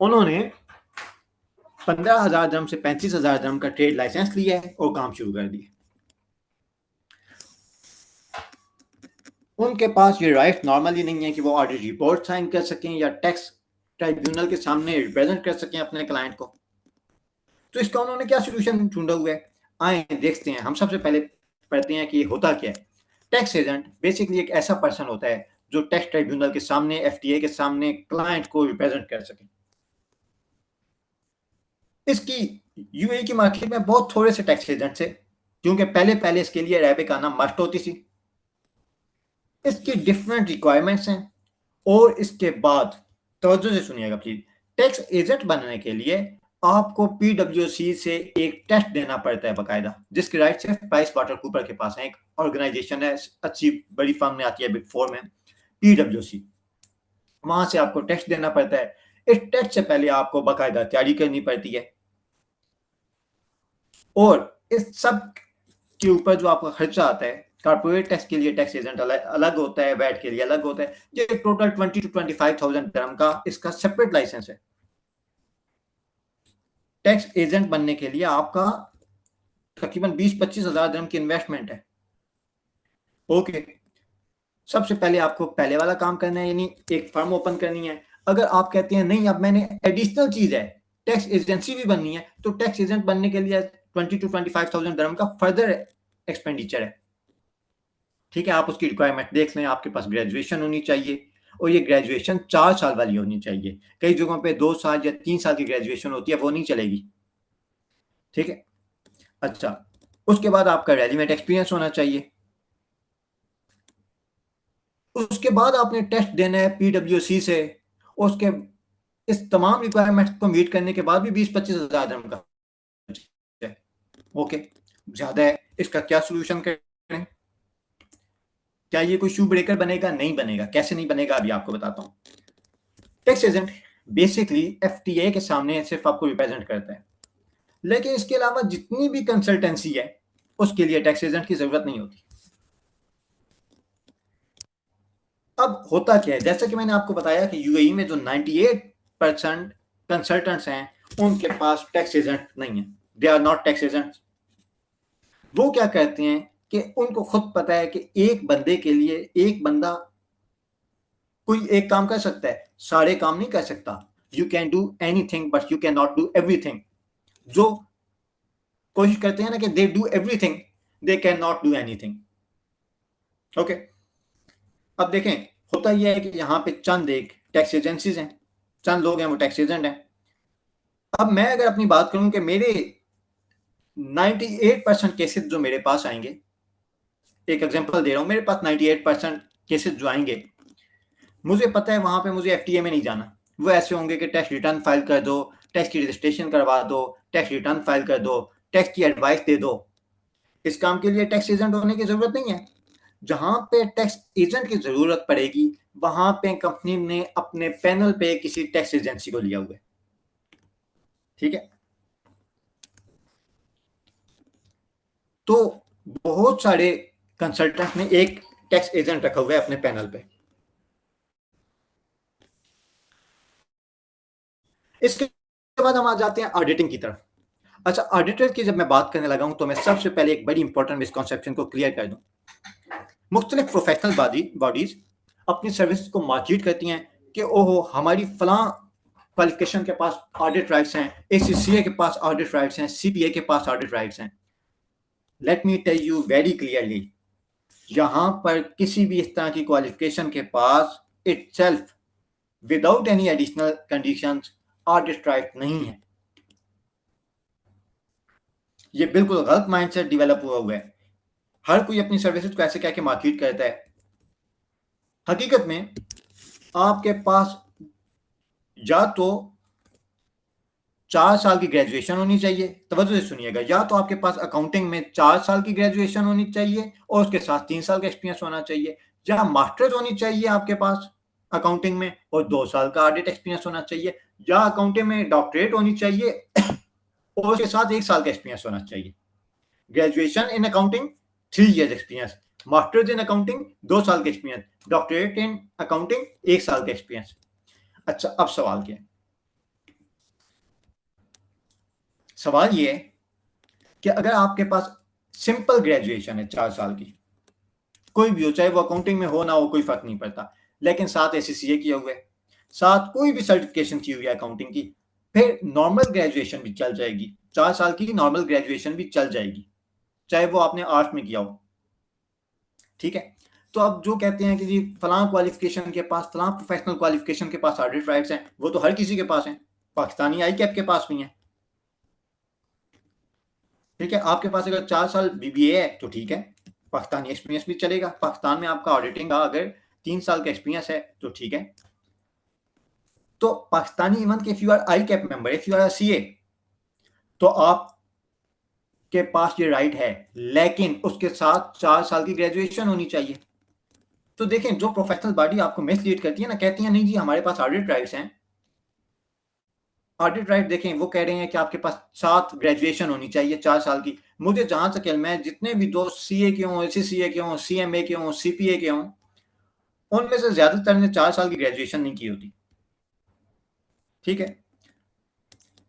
उन्होंने 15,000 dirham से 35,000 dirham का ट्रेड लाइसेंस लिया है और काम शुरू कर दिया। उनके पास ये राइट नॉर्मली नहीं है कि वो ऑडिट रिपोर्ट साइन कर सकें या टैक्स ट्राइब्यूनल के सामने रिप्रेजेंट कर सकें अपने क्लाइंट को। तो इसका उन्होंने क्या सोल्यूशन ढूंढा हुआ है, आए देखते हैं। हम सबसे पहले पढ़ते हैं कि होता क्या है। टैक्स एजेंट बेसिकली एक ऐसा पर्सन होता है जो टैक्स ट्राइब्यूनल के सामने, FTA के सामने क्लाइंट को रिप्रेजेंट कर सके। इसकी UAE की मार्केट में बहुत थोड़े से टैक्स एजेंट थे, क्योंकि पहले इसके लिए अरेबिक आना मस्ट होती थी। इसकी डिफरेंट रिक्वायरमेंट्स हैं। और इसके बाद तवज्जो से सुनिएगा प्लीज, टैक्स एजेंट बनने के लिए आपको PwC से एक टेस्ट देना पड़ता है बाकायदा, जिसके राइट सिर्फ प्राइस वाटर कूपर के पास है। एक ऑर्गेनाइजेशन है, अच्छी बड़ी फर्म में आती है, बिग 4 में, PwC। वहां से आपको टेस्ट देना पड़ता है। इस टेस्ट से पहले आपको बाकायदा तैयारी करनी पड़ती है, और इस सब के ऊपर जो आपका खर्चा आता है, कॉर्पोरेट टैक्स के लिए टैक्स एजेंट अलग होता है, वैट के लिए अलग होता है। ये टोटल 20 to 25,000 dirham का इसका सेपरेट लाइसेंस है। टैक्स एजेंट बनने के लिए आपका तकरीबन 20-25,000 dirham की इन्वेस्टमेंट है। ओके, सबसे पहले आपको पहले वाला काम करना है, यानी एक फर्म ओपन करनी है। अगर आप कहते हैं नहीं, अब मैंने एडिशनल चीज है, टैक्स एजेंसी भी बननी है, तो टैक्स एजेंट बनने के लिए 20 to 25,000 dirham का फर्दर एक्सपेंडिचर है, ठीक है। आप उसकी रिक्वायरमेंट देख लें। आपके पास ग्रेजुएशन होनी चाहिए, और ये ग्रेजुएशन 4 साल वाली होनी चाहिए। कई जगहों पे 2 साल या 3 साल की ग्रेजुएशन होती है, वो नहीं चलेगी, ठीक है। अच्छा, उसके बाद आपका रेलिवेंट एक्सपीरियंस होना चाहिए। उसके बाद आपने टेस्ट देना है PwC से। उसके इस तमाम रिक्वायरमेंट्स को मीट करने के बाद भी 20-25,000 dirham का, ओके, ज्यादा है। इसका क्या सोल्यूशन करें? क्या ये कोई शू ब्रेकर बनेगा? नहीं बनेगा। कैसे नहीं बनेगा, अभी आपको बताता हूं। टैक्स एजेंट बेसिकली FTA के सामने सिर्फ आपको रिप्रेजेंट करता है, लेकिन इसके अलावा जितनी भी कंसल्टेंसी है उसके लिए टैक्स एजेंट की जरूरत नहीं होती। अब होता क्या है, जैसा कि मैंने आपको बताया कि UAE में जो 98% कंसल्टेंट्स हैं उनके पास टैक्स एजेंट नहीं है, they are not tax agents. वो क्या कहते हैं कि उनको खुद पता है कि एक बंदे के लिए एक बंदा कोई एक काम कर सकता है, सारे काम नहीं कर सकता। You can do anything but you can not do everything. जो कोशिश करते हैं ना कि they do everything, they can not do anything, okay. अब देखें, होता यह है कि यहाँ पे चंद एक टैक्स एजेंसीज हैं, चंद लोग हैं वो टैक्स एजेंट हैं। अब मैं अगर अपनी बात करूं कि मेरे 98% केसेस जो मेरे पास आएंगे, एक एग्जांपल दे रहा हूं, मेरे पास 98% केसेस जो आएंगे, मुझे पता है वहां पे मुझे FTA में नहीं जाना। वो ऐसे होंगे कि टैक्स रिटर्न फाइल कर दो, टैक्स की रजिस्ट्रेशन करवा दो, टैक्स रिटर्न फाइल कर दो, टैक्स की एडवाइस दे दो। इस काम के लिए टैक्स एजेंट होने की जरूरत नहीं है। जहां पे टैक्स एजेंट की जरूरत पड़ेगी वहां पे कंपनी ने अपने पैनल पे किसी टैक्स एजेंसी को लिया हुआ है। ठीक है, तो बहुत सारे कंसल्टेंट ने एक टैक्स एजेंट रखा हुआ है अपने पैनल पे। इसके बाद हम आ जाते हैं ऑडिटिंग की तरफ। अच्छा, ऑडिटर की जब मैं बात करने लगा हूं तो मैं सबसे पहले एक बड़ी इंपॉर्टेंट मिसकॉन्सेप्शन को क्लियर कर दूं। मुख्तलिफ प्रोफेशनल बॉडीज अपनी सर्विस को मार्केट करती हैं कि ओहो हमारी फलां क्वालिफिकेशन के पास ऑडिट राइट्स हैं, ACCA के पास ऑडिट राइट्स हैं, CPA के पास ऑडिट राइट्स हैं। Let me tell you very clearly, यहां पर किसी भी इस तरह की क्वालिफिकेशन के पास itself without any additional conditions audit right नहीं है। ये बिल्कुल गलत माइंडसेट डेवलप हुआ है। हर कोई अपनी सर्विसेज को ऐसे कह के मार्केट करता है। हकीकत में आपके पास या तो 4 साल की ग्रेजुएशन होनी चाहिए, तवज्जो से सुनिएगा, या तो आपके पास अकाउंटिंग में 4 साल की ग्रेजुएशन होनी चाहिए और उसके साथ 3 साल का एक्सपीरियंस होना चाहिए, या मास्टर्स होनी चाहिए आपके पास अकाउंटिंग में और 2 साल का ऑडिट एक्सपीरियंस होना चाहिए, या अकाउंटिंग में डॉक्टरेट होनी चाहिए और उसके साथ 1 साल का एक्सपीरियंस होना चाहिए। Graduation in accounting 3 years experience, masters in accounting 2 साल का एक्सपीरियंस, डॉक्टरेट इन अकाउंटिंग 1 साल का एक्सपीरियंस। अच्छा, अब सवाल क्या है? सवाल ये है कि अगर आपके पास सिंपल ग्रेजुएशन है 4 साल की, कोई भी हो, चाहे वो अकाउंटिंग में हो ना हो, कोई फर्क नहीं पड़ता, लेकिन साथ ACCA किया हुआ है, साथ कोई भी सर्टिफिकेशन की हुई है अकाउंटिंग की, फिर नॉर्मल ग्रेजुएशन भी चल जाएगी। 4 साल की नॉर्मल ग्रेजुएशन भी चल जाएगी, चाहे वो आपने आर्ट्स में किया हो। ठीक है, तो अब जो कहते हैं कि जी फलां क्वालिफिकेशन के पास, फलां प्रोफेशनल क्वालिफिकेशन के पास ऑडिट राइट्स हैं, वो तो हर किसी के पास हैं, पाकिस्तानी ICAP के पास भी हैं। ठीक है, आपके पास अगर 4 साल BBA है तो ठीक है, पाकिस्तानी एक्सपीरियंस भी चलेगा। पाकिस्तान में आपका ऑडिटिंग का अगर 3 साल का एक्सपीरियंस है तो ठीक है। तो पाकिस्तानी इवन के if you are ICAP member, if you are CA, तो आप के पास ये राइट है, लेकिन उसके साथ 4 साल की ग्रेजुएशन होनी चाहिए। तो देखें, जो प्रोफेशनल बॉडी आपको मिसलीड करती है ना, कहती है नहीं जी हमारे पास ऑडिट राइट्स हैं, ऑडिट राइट देखें, वो कह रहे हैं कि आपके पास 7 ग्रेजुएशन होनी चाहिए 4 साल की। मुझे जहां तक इल्म है, जितने भी दोस्त CA के हों, ACCA के हों, CMA के हों, CPA के हों, उनमें से ज्यादातर ने 4 साल की ग्रेजुएशन नहीं की होती। ठीक है,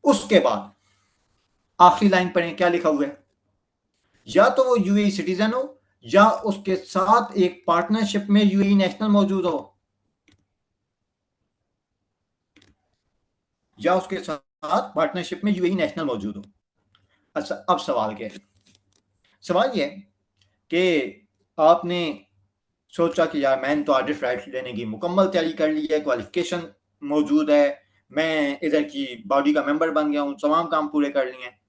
उसके बाद आखिरी लाइन पढ़ें, क्या लिखा हुआ है? या तो वो UAE सिटीजन हो, या उसके साथ एक पार्टनरशिप में UAE नेशनल मौजूद हो, या उसके साथ पार्टनरशिप में UAE नेशनल मौजूद हो। अच्छा, अब सवाल क्या है? सवाल ये है कि आपने सोचा कि यार मैंने तो ऑडिट राइट लेने की मुकम्मल तैयारी कर ली है, क्वालिफिकेशन मौजूद है, मैं इधर की बॉडी का मेंबर बन गया हूँ, तमाम काम पूरे कर लिए हैं।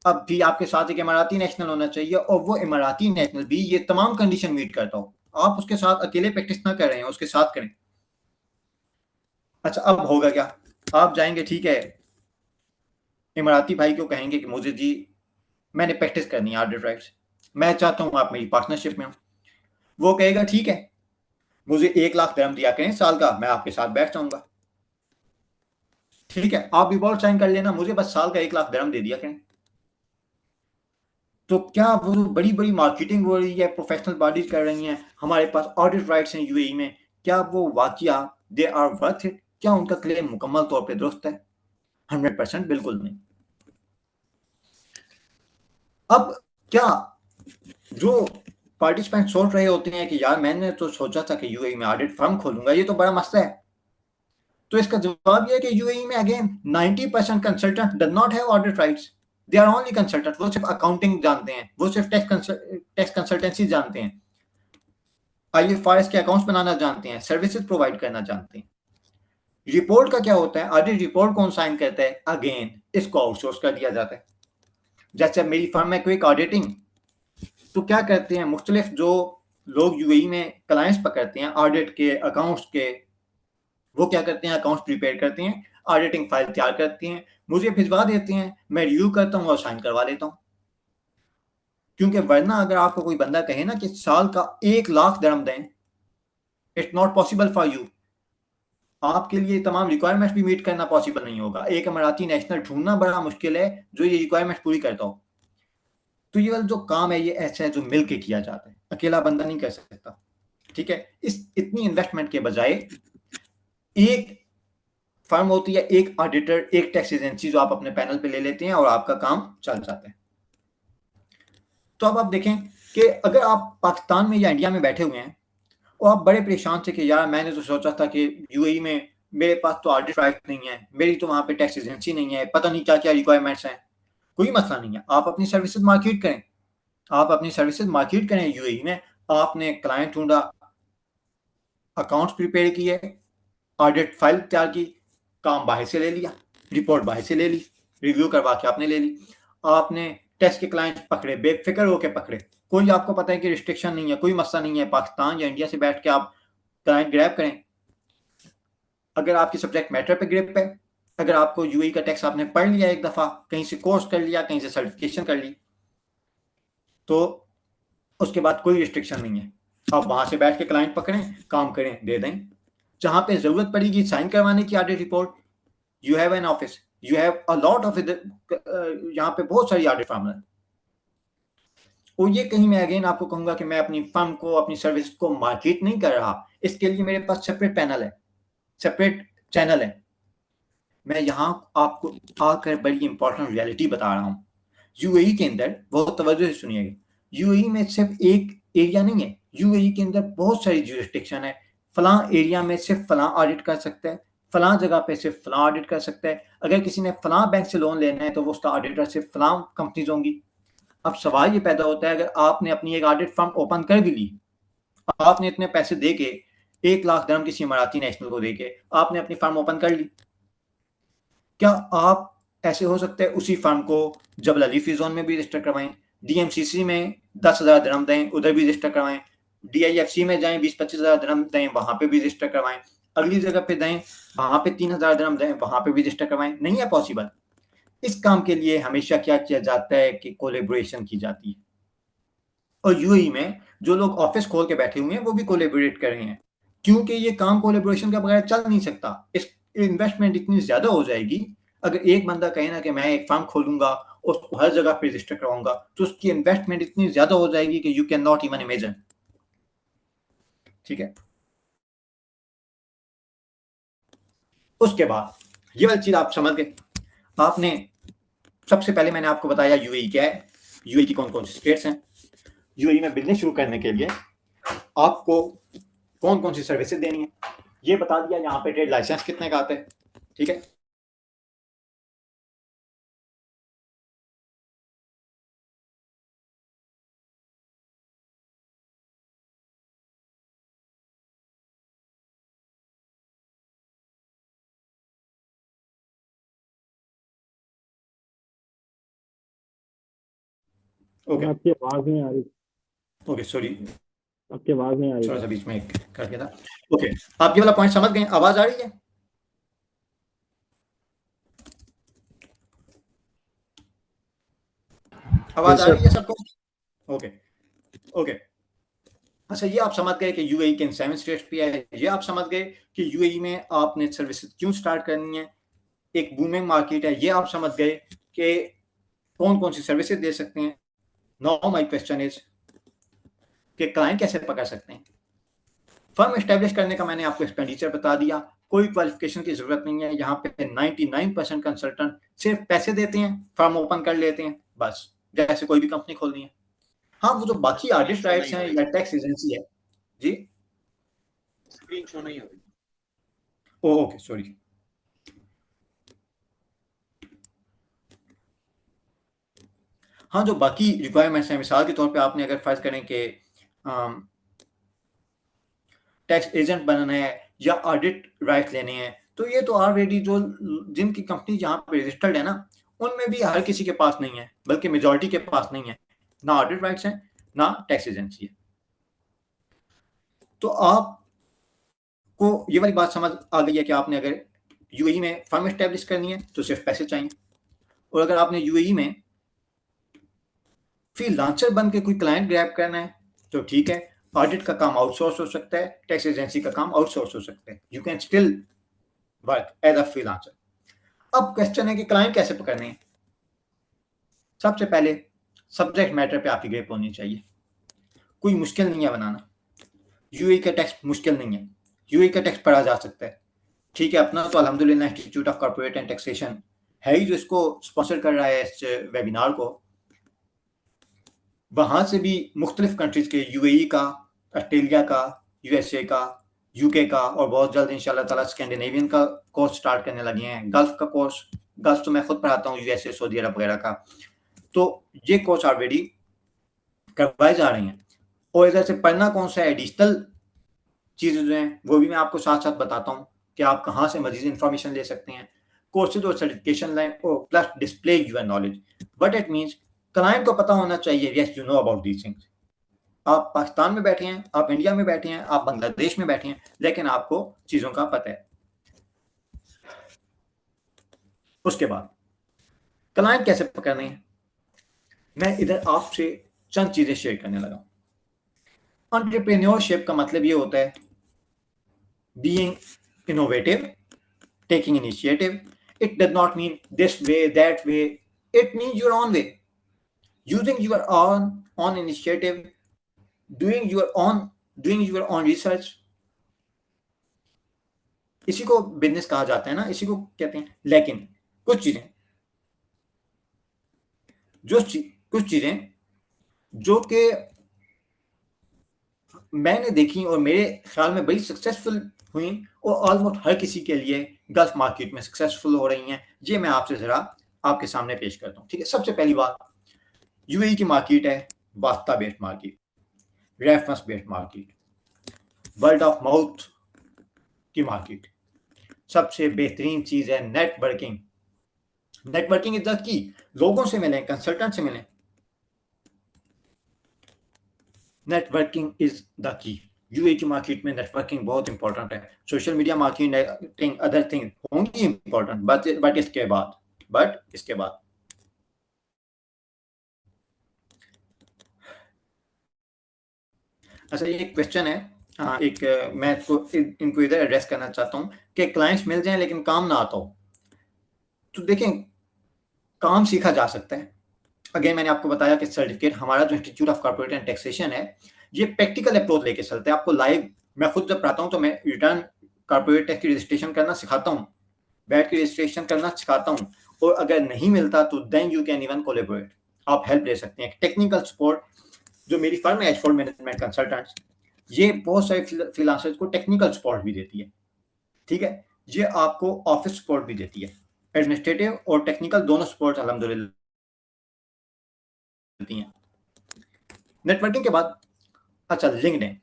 अब भी आपके साथ एक इमाराती नेशनल होना चाहिए और वो इमाराती नेशनल भी ये तमाम कंडीशन मीट करता हो। आप उसके साथ अकेले प्रैक्टिस ना कर रहे हैं, उसके साथ करें। अच्छा, अब होगा क्या? आप जाएंगे, ठीक है, इमाराती भाई को कहेंगे कि मुझे जी मैंने प्रैक्टिस करनी है ऑडिट राइट्स, मैं चाहता हूँ आप मेरी पार्टनरशिप में हो। वो कहेगा ठीक है, मुझे 1 लाख दिरहम दिया करें साल का, मैं आपके साथ बैठ जाऊंगा। ठीक है, आप भी बॉल साइन कर लेना, मुझे बस साल का 1 लाख दिरहम दे दिया करें। तो क्या वो बड़ी बड़ी मार्केटिंग हो रही है, प्रोफेशनल बॉडीज कर रही हैं, हमारे पास ऑडिट राइट्स हैं UAE में, क्या वो वाकया दे आर वर्थ इट? क्या उनका क्लेम मुकम्मल तौर पे दुरुस्त है? 100% बिल्कुल नहीं। अब क्या जो पार्टिसिपेंट सोच रहे होते हैं कि यार मैंने तो सोचा था कि UAE में ऑडिट फर्म खोलूंगा, ये तो बड़ा मसला है, तो इसका जवाब ये है कि UAE में again 90% consultant does not have audit rights, they are only consultant. वो सिर्फ अकाउंटिंग जानते हैं, वो सिर्फ टैक्स कंसल्टेंसी जानते हैं, IFRS के अकाउंट्स बनाना जानते हैं, सर्विसेज प्रोवाइड करना जानते हैं। रिपोर्ट का क्या होता है? ऑडिट रिपोर्ट कौन साइन करता है? अगेन इसको आउटसोर्स कर दिया जाता है। जैसे मेरी फर्म में क्विक ऑडिटिंग, तो क्या करते हैं, मुख्तलिफ जो लोग UAE में क्लाइंट्स पकड़ते हैं ऑडिट के, अकाउंट्स के, वो क्या करते हैं, अकाउंट्स प्रिपेयर करते हैं, ऑडिटिंग फाइल तैयार करते हैं, मुझे भिजवा देते हैं, मैं रिव्यू करता हूँ और साइन करवा लेता हूँ। क्योंकि वरना अगर आपको कोई बंदा कहे ना कि साल का 1 लाख दिरहम दें, it's not possible for you. आपके लिए तमाम रिक्वायरमेंट्स भी मीट करना पॉसिबल नहीं होगा। एक अमाराती नेशनल ढूंढना बड़ा मुश्किल है जो ये रिक्वायरमेंट्स पूरी करता हो। तो ये वाला जो काम है ये ऐसा है जो मिल के किया जाता है, अकेला बंदा नहीं कर सकता। ठीक है, इस इतनी इन्वेस्टमेंट के बजाय एक फर्म होती है, एक ऑडिटर, एक टैक्स एजेंसी जो आप अपने पैनल पे ले लेते हैं और आपका काम चल जाता है। तो अब आप देखें कि अगर आप पाकिस्तान में या इंडिया में बैठे हुए हैं और आप बड़े परेशान थे कि यार मैंने तो सोचा था कि यूएई में मेरे पास तो ऑडिट राइट नहीं है, मेरी तो वहां पे टैक्स एजेंसी नहीं है, पता नहीं क्या क्या रिक्वायरमेंट्स हैं। कोई मसला नहीं है, आप अपनी सर्विसेज मार्केट करें, आप अपनी सर्विसेज मार्केट करें यूएई में। आपने क्लाइंट ढूंढा, अकाउंट्स प्रिपेयर किए, ऑडिट फाइल तैयार की, काम बाहर से ले लिया, रिपोर्ट बाहर से ले ली, रिव्यू करवा के आपने ले ली। आपने टेस्ट के क्लाइंट पकड़े, बेफिक्र होके पकड़े, कोई आपको पता है कि रिस्ट्रिक्शन नहीं है, कोई मसला नहीं है, पाकिस्तान या इंडिया से बैठ के आप क्लाइंट ग्रैब करें। अगर आपकी सब्जेक्ट मैटर पे ग्रिप है, अगर आपको यूएई का टैक्स आपने पढ़ लिया एक दफा, कहीं से कोर्स कर लिया, कहीं से सर्टिफिकेशन कर ली, तो उसके बाद कोई रिस्ट्रिक्शन नहीं है। आप वहां से बैठ के क्लाइंट पकड़ें, काम करें, दे दें। जहां पे जरूरत पड़ेगी साइन करवाने की audit report, you have an office, you have a lot of, यहाँ पे बहुत सारी ऑडिट फर्म है। और ये कहीं मैं अगेन आपको कहूंगा कि मैं अपनी फर्म को, अपनी सर्विस को मार्केट नहीं कर रहा, इसके लिए मेरे पास सेपरेट पैनल है, सेपरेट चैनल है। मैं यहाँ आपको आकर बड़ी इंपॉर्टेंट रियलिटी बता रहा हूँ। यूएई के अंदर बहुत तवज्जो से सुनिएगा, यूएई में सिर्फ एक एरिया नहीं है, यूएई के अंदर बहुत सारी ज्यूरिस्डिक्शन है। फलां एरिया में सिर्फ फलां ऑडिट कर सकता है, फलां जगह पे सिर्फ फलां ऑडिट कर सकता है। अगर किसी ने फलां बैंक से लोन लेना है तो वो उसका ऑडिटर सिर्फ फलां कंपनीज होंगी। अब सवाल ये पैदा होता है, अगर आपने अपनी एक ऑडिट फर्म ओपन कर भी ली, आपने इतने पैसे दे के 1 लाख दिरहम किसी इमाराती नेशनल को दे के आपने अपनी फर्म ओपन कर ली, क्या आप ऐसे हो सकता है उसी फर्म को जबल अली फ्री जोन में भी रजिस्टर करवाएं, डीएमसीसी में 10,000 दिरहम दें, उधर भी रजिस्टर करवाएं, डीआईएफसी में जाएं 20-25,000 दिरहम दें, वहां पे भी रजिस्टर करवाएं, अगली जगह पे दें वहां पे 3,000 दिरहम दें, वहां पे भी रजिस्टर करवाएं? नहीं है पॉसिबल। इस काम के लिए हमेशा क्या किया जाता है कि कोलेबोरेशन की जाती है। और यूएई में जो लोग ऑफिस खोल के बैठे हुए हैं वो भी कोलेबोरेट कर रहे हैं, क्योंकि ये काम कोलेबोरेशन के बगैर चल नहीं सकता। इस इन्वेस्टमेंट इतनी ज्यादा हो जाएगी, अगर एक बंदा कहे ना कि मैं एक फर्म खोलूंगा और उसको हर जगह पे रजिस्टर करवाऊंगा, तो उसकी इन्वेस्टमेंट इतनी ज्यादा हो जाएगी कि you can not even imagine. ठीक है, उसके बाद ये वाली चीज आप समझ गए। आपने सबसे पहले मैंने आपको बताया यूएई क्या है, यूएई की कौन कौन सी स्टेट्स हैं। यूएई में बिजनेस शुरू करने के लिए आपको कौन कौन सी सर्विसेज देनी है ये बता दिया। यहाँ पे ट्रेड लाइसेंस कितने का आता है, ठीक है। ओके आपकी आवाज नहीं आ रही, ओके सॉरी, आपकी आवाज नहीं आ रही। थोड़ा सा बीच में कर दिया था। ओके, आप ये वाला पॉइंट समझ गए? आवाज आ रही है? आवाज आ रही है सबको? ओके ओके, अच्छा ये आप समझ गए कि यूएई के 7 स्टेट्स पे है। ये आप समझ गए कि यूएई में आपने सर्विसेज क्यों स्टार्ट करनी है, एक बूमिंग मार्केट है। ये आप समझ गए कि कौन कौन सी सर्विसेज दे सकते हैं। नाउ माय क्वेश्चन इज कि क्लाइंट कैसे पकड़ सकते हैं। फर्म एस्टेब्लिश करने का मैंने आपको एक्सपेंडिचर बता दिया, कोई क्वालिफिकेशन की जरूरत नहीं है। यहाँ पे 99% कंसल्टेंट सिर्फ पैसे देते हैं, फर्म ओपन कर लेते हैं, बस जैसे कोई भी कंपनी खोलनी है। हाँ, वो जो बाकी ऑडिट राइट्स हैं या टैक्स एजेंसी है जी, स्क्रीन शो नहीं हो रही। Okay sorry. हाँ, जो बाकी रिक्वायरमेंट्स हैं, मिसाल के तौर पे आपने अगर फर्ज करें कि टैक्स एजेंट बनना है या ऑडिट राइट लेने हैं, तो ये तो ऑलरेडी जो जिनकी कंपनी जहाँ पे रजिस्टर्ड है ना, उनमें भी हर किसी के पास नहीं है, बल्कि मेजॉरिटी के पास नहीं है, ना ऑडिट राइट्स हैं ना टैक्स एजेंसी है। तो आपको ये वाली बात समझ आ गई है कि आपने अगर यूएई में फर्म एस्टेब्लिश करनी है तो सिर्फ पैसे चाहिए, और अगर आपने यूएई में फ्रीलांसर बन के कोई क्लाइंट ग्रैब करना है तो ठीक है, ऑडिट का काम आउटसोर्स हो सकता है, टैक्स एजेंसी का काम आउटसोर्स हो सकता है, you can still work as a freelancer. अब क्वेश्चन है कि क्लाइंट कैसे पकड़ने हैं। सबसे पहले सब्जेक्ट मैटर पे आपकी ग्रिप होनी चाहिए, कोई मुश्किल नहीं है बनाना। यूएई का टैक्स मुश्किल नहीं है, यूएई का टैक्स पढ़ा जा सकता है, ठीक है। अपना तो अल्हम्दुलिल्लाह institute of corporate and taxation है ही जो इसको स्पॉन्सर कर रहा है इस वेबिनार को। वहां से भी मुख्तलिफ कंट्रीज के, यूएई का, ऑस्ट्रेलिया का, यूएसए का, यूके का, और बहुत जल्द इंशाल्लाह ताला स्कैंडिनेवियन का कोर्स स्टार्ट करने लगे हैं। गल्फ का कोर्स, गल्फ तो मैं खुद पढ़ाता हूँ, यूएसए, सऊदी अरब वगैरह का, तो ये कोर्स ऑलरेडी करवाए जा रहे हैं। और इधर से पढ़ना कौन सा है, एडिशनल चीज़ें जो हैं वो भी मैं आपको साथ साथ बताता हूँ कि आप कहाँ से मजीद इंफॉर्मेशन ले सकते हैं, कोर्सेज और सर्टिफिकेशन लें, और plus display your knowledge. But it means client को पता होना चाहिए, yes you know about these things. आप पाकिस्तान में बैठे हैं, आप इंडिया में बैठे हैं, आप बांग्लादेश में बैठे हैं, लेकिन आपको चीज़ों का पता है। उसके बाद क्लाइंट कैसे पकड़ने हैं, मैं इधर आपसे चंद चीज़ें शेयर करने लगा हूँ। एंटरप्रेन्योरशिप का मतलब ये होता है being innovative, taking initiative. It does not mean this way, that way. It means your own way. Using your own initiative, doing your own research. इसी को बिजनेस कहा जाता है ना, इसी को कहते हैं। लेकिन कुछ चीजें जो कि मैंने देखी और मेरे ख्याल में बड़ी सक्सेसफुल हुई और ऑलमोस्ट हर किसी के लिए गल्फ मार्केट में सक्सेसफुल हो रही हैं, ये मैं आपसे जरा आपके सामने पेश करता हूँ, ठीक है। सबसे पहली बात, यूएई की मार्केट है वास्ता based market, reference based market, word of mouth की मार्केट। सबसे बेहतरीन चीज है networking. Networking is the key. लोगों से मिलें, कंसल्टेंट से मिलें, networking is the key. UAE की मार्केट में नेटवर्किंग बहुत इंपॉर्टेंट है। Social media marketing, other thing होंगी इंपॉर्टेंट, बट इसके बाद अच्छा, ये एक क्वेश्चन है, हाँ, मैं इनको इधर एड्रेस करना चाहता हूँ कि क्लाइंट्स मिल जाएं लेकिन काम ना आता हो। तो देखें, काम सीखा जा सकता है। अगेन मैंने आपको बताया कि सर्टिफिकेट, हमारा जो institute of corporate and taxation है, ये प्रैक्टिकल अप्रोच लेके चलते हैं। आपको लाइव, मैं खुद जब पढ़ाता हूँ तो मैं रिटर्न कॉर्पोरेट टैक्स की रजिस्ट्रेशन करना सिखाता हूँ, वैट की रजिस्ट्रेशन करना सिखाता हूँ, और अगर नहीं मिलता तो then you can even collaborate, आप हेल्प ले सकते हैं। टेक्निकल सपोर्ट जो मेरी फर्म है एच4 मैनेजमेंट कंसल्टेंट्स, ये बहुत सारे फ्रीलांसर्स को टेक्निकल सपोर्ट भी देती है, ठीक है। ये आपको ऑफिस सपोर्ट भी देती है, एडमिनिस्ट्रेटिव और टेक्निकल दोनों सपोर्ट अल्हम्दुलिल्लाह देती हैं। नेटवर्किंग के बाद अच्छा, लिंक्डइन,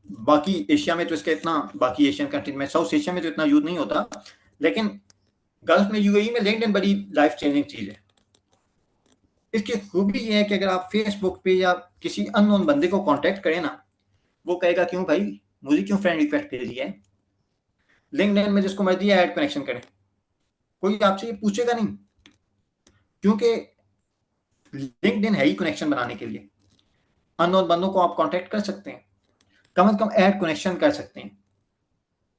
बाकी एशिया में तो इसका इतना, बाकी एशियन कंट्रीज में, साउथ एशिया में तो इतना यूज नहीं होता, लेकिन गल्फ में, यूएई में लिंक्डइन बड़ी लाइफ चेंजिंग चीज है। इसकी खूबी ये है कि अगर आप फेसबुक पे या किसी अननोन बंदे को कांटेक्ट करें ना, वो कहेगा क्यों भाई, मुझे क्यों फ्रेंड रिक्वेस्ट भेजी है। लिंक्डइन में जिसको मर्जी ऐड कनेक्शन करें, कोई आपसे ये पूछेगा नहीं, क्योंकि लिंक्डइन है ही कनेक्शन बनाने के लिए। अननोन बंदों को आप कांटेक्ट कर सकते हैं, कम से कम ऐड कनेक्शन कर सकते हैं।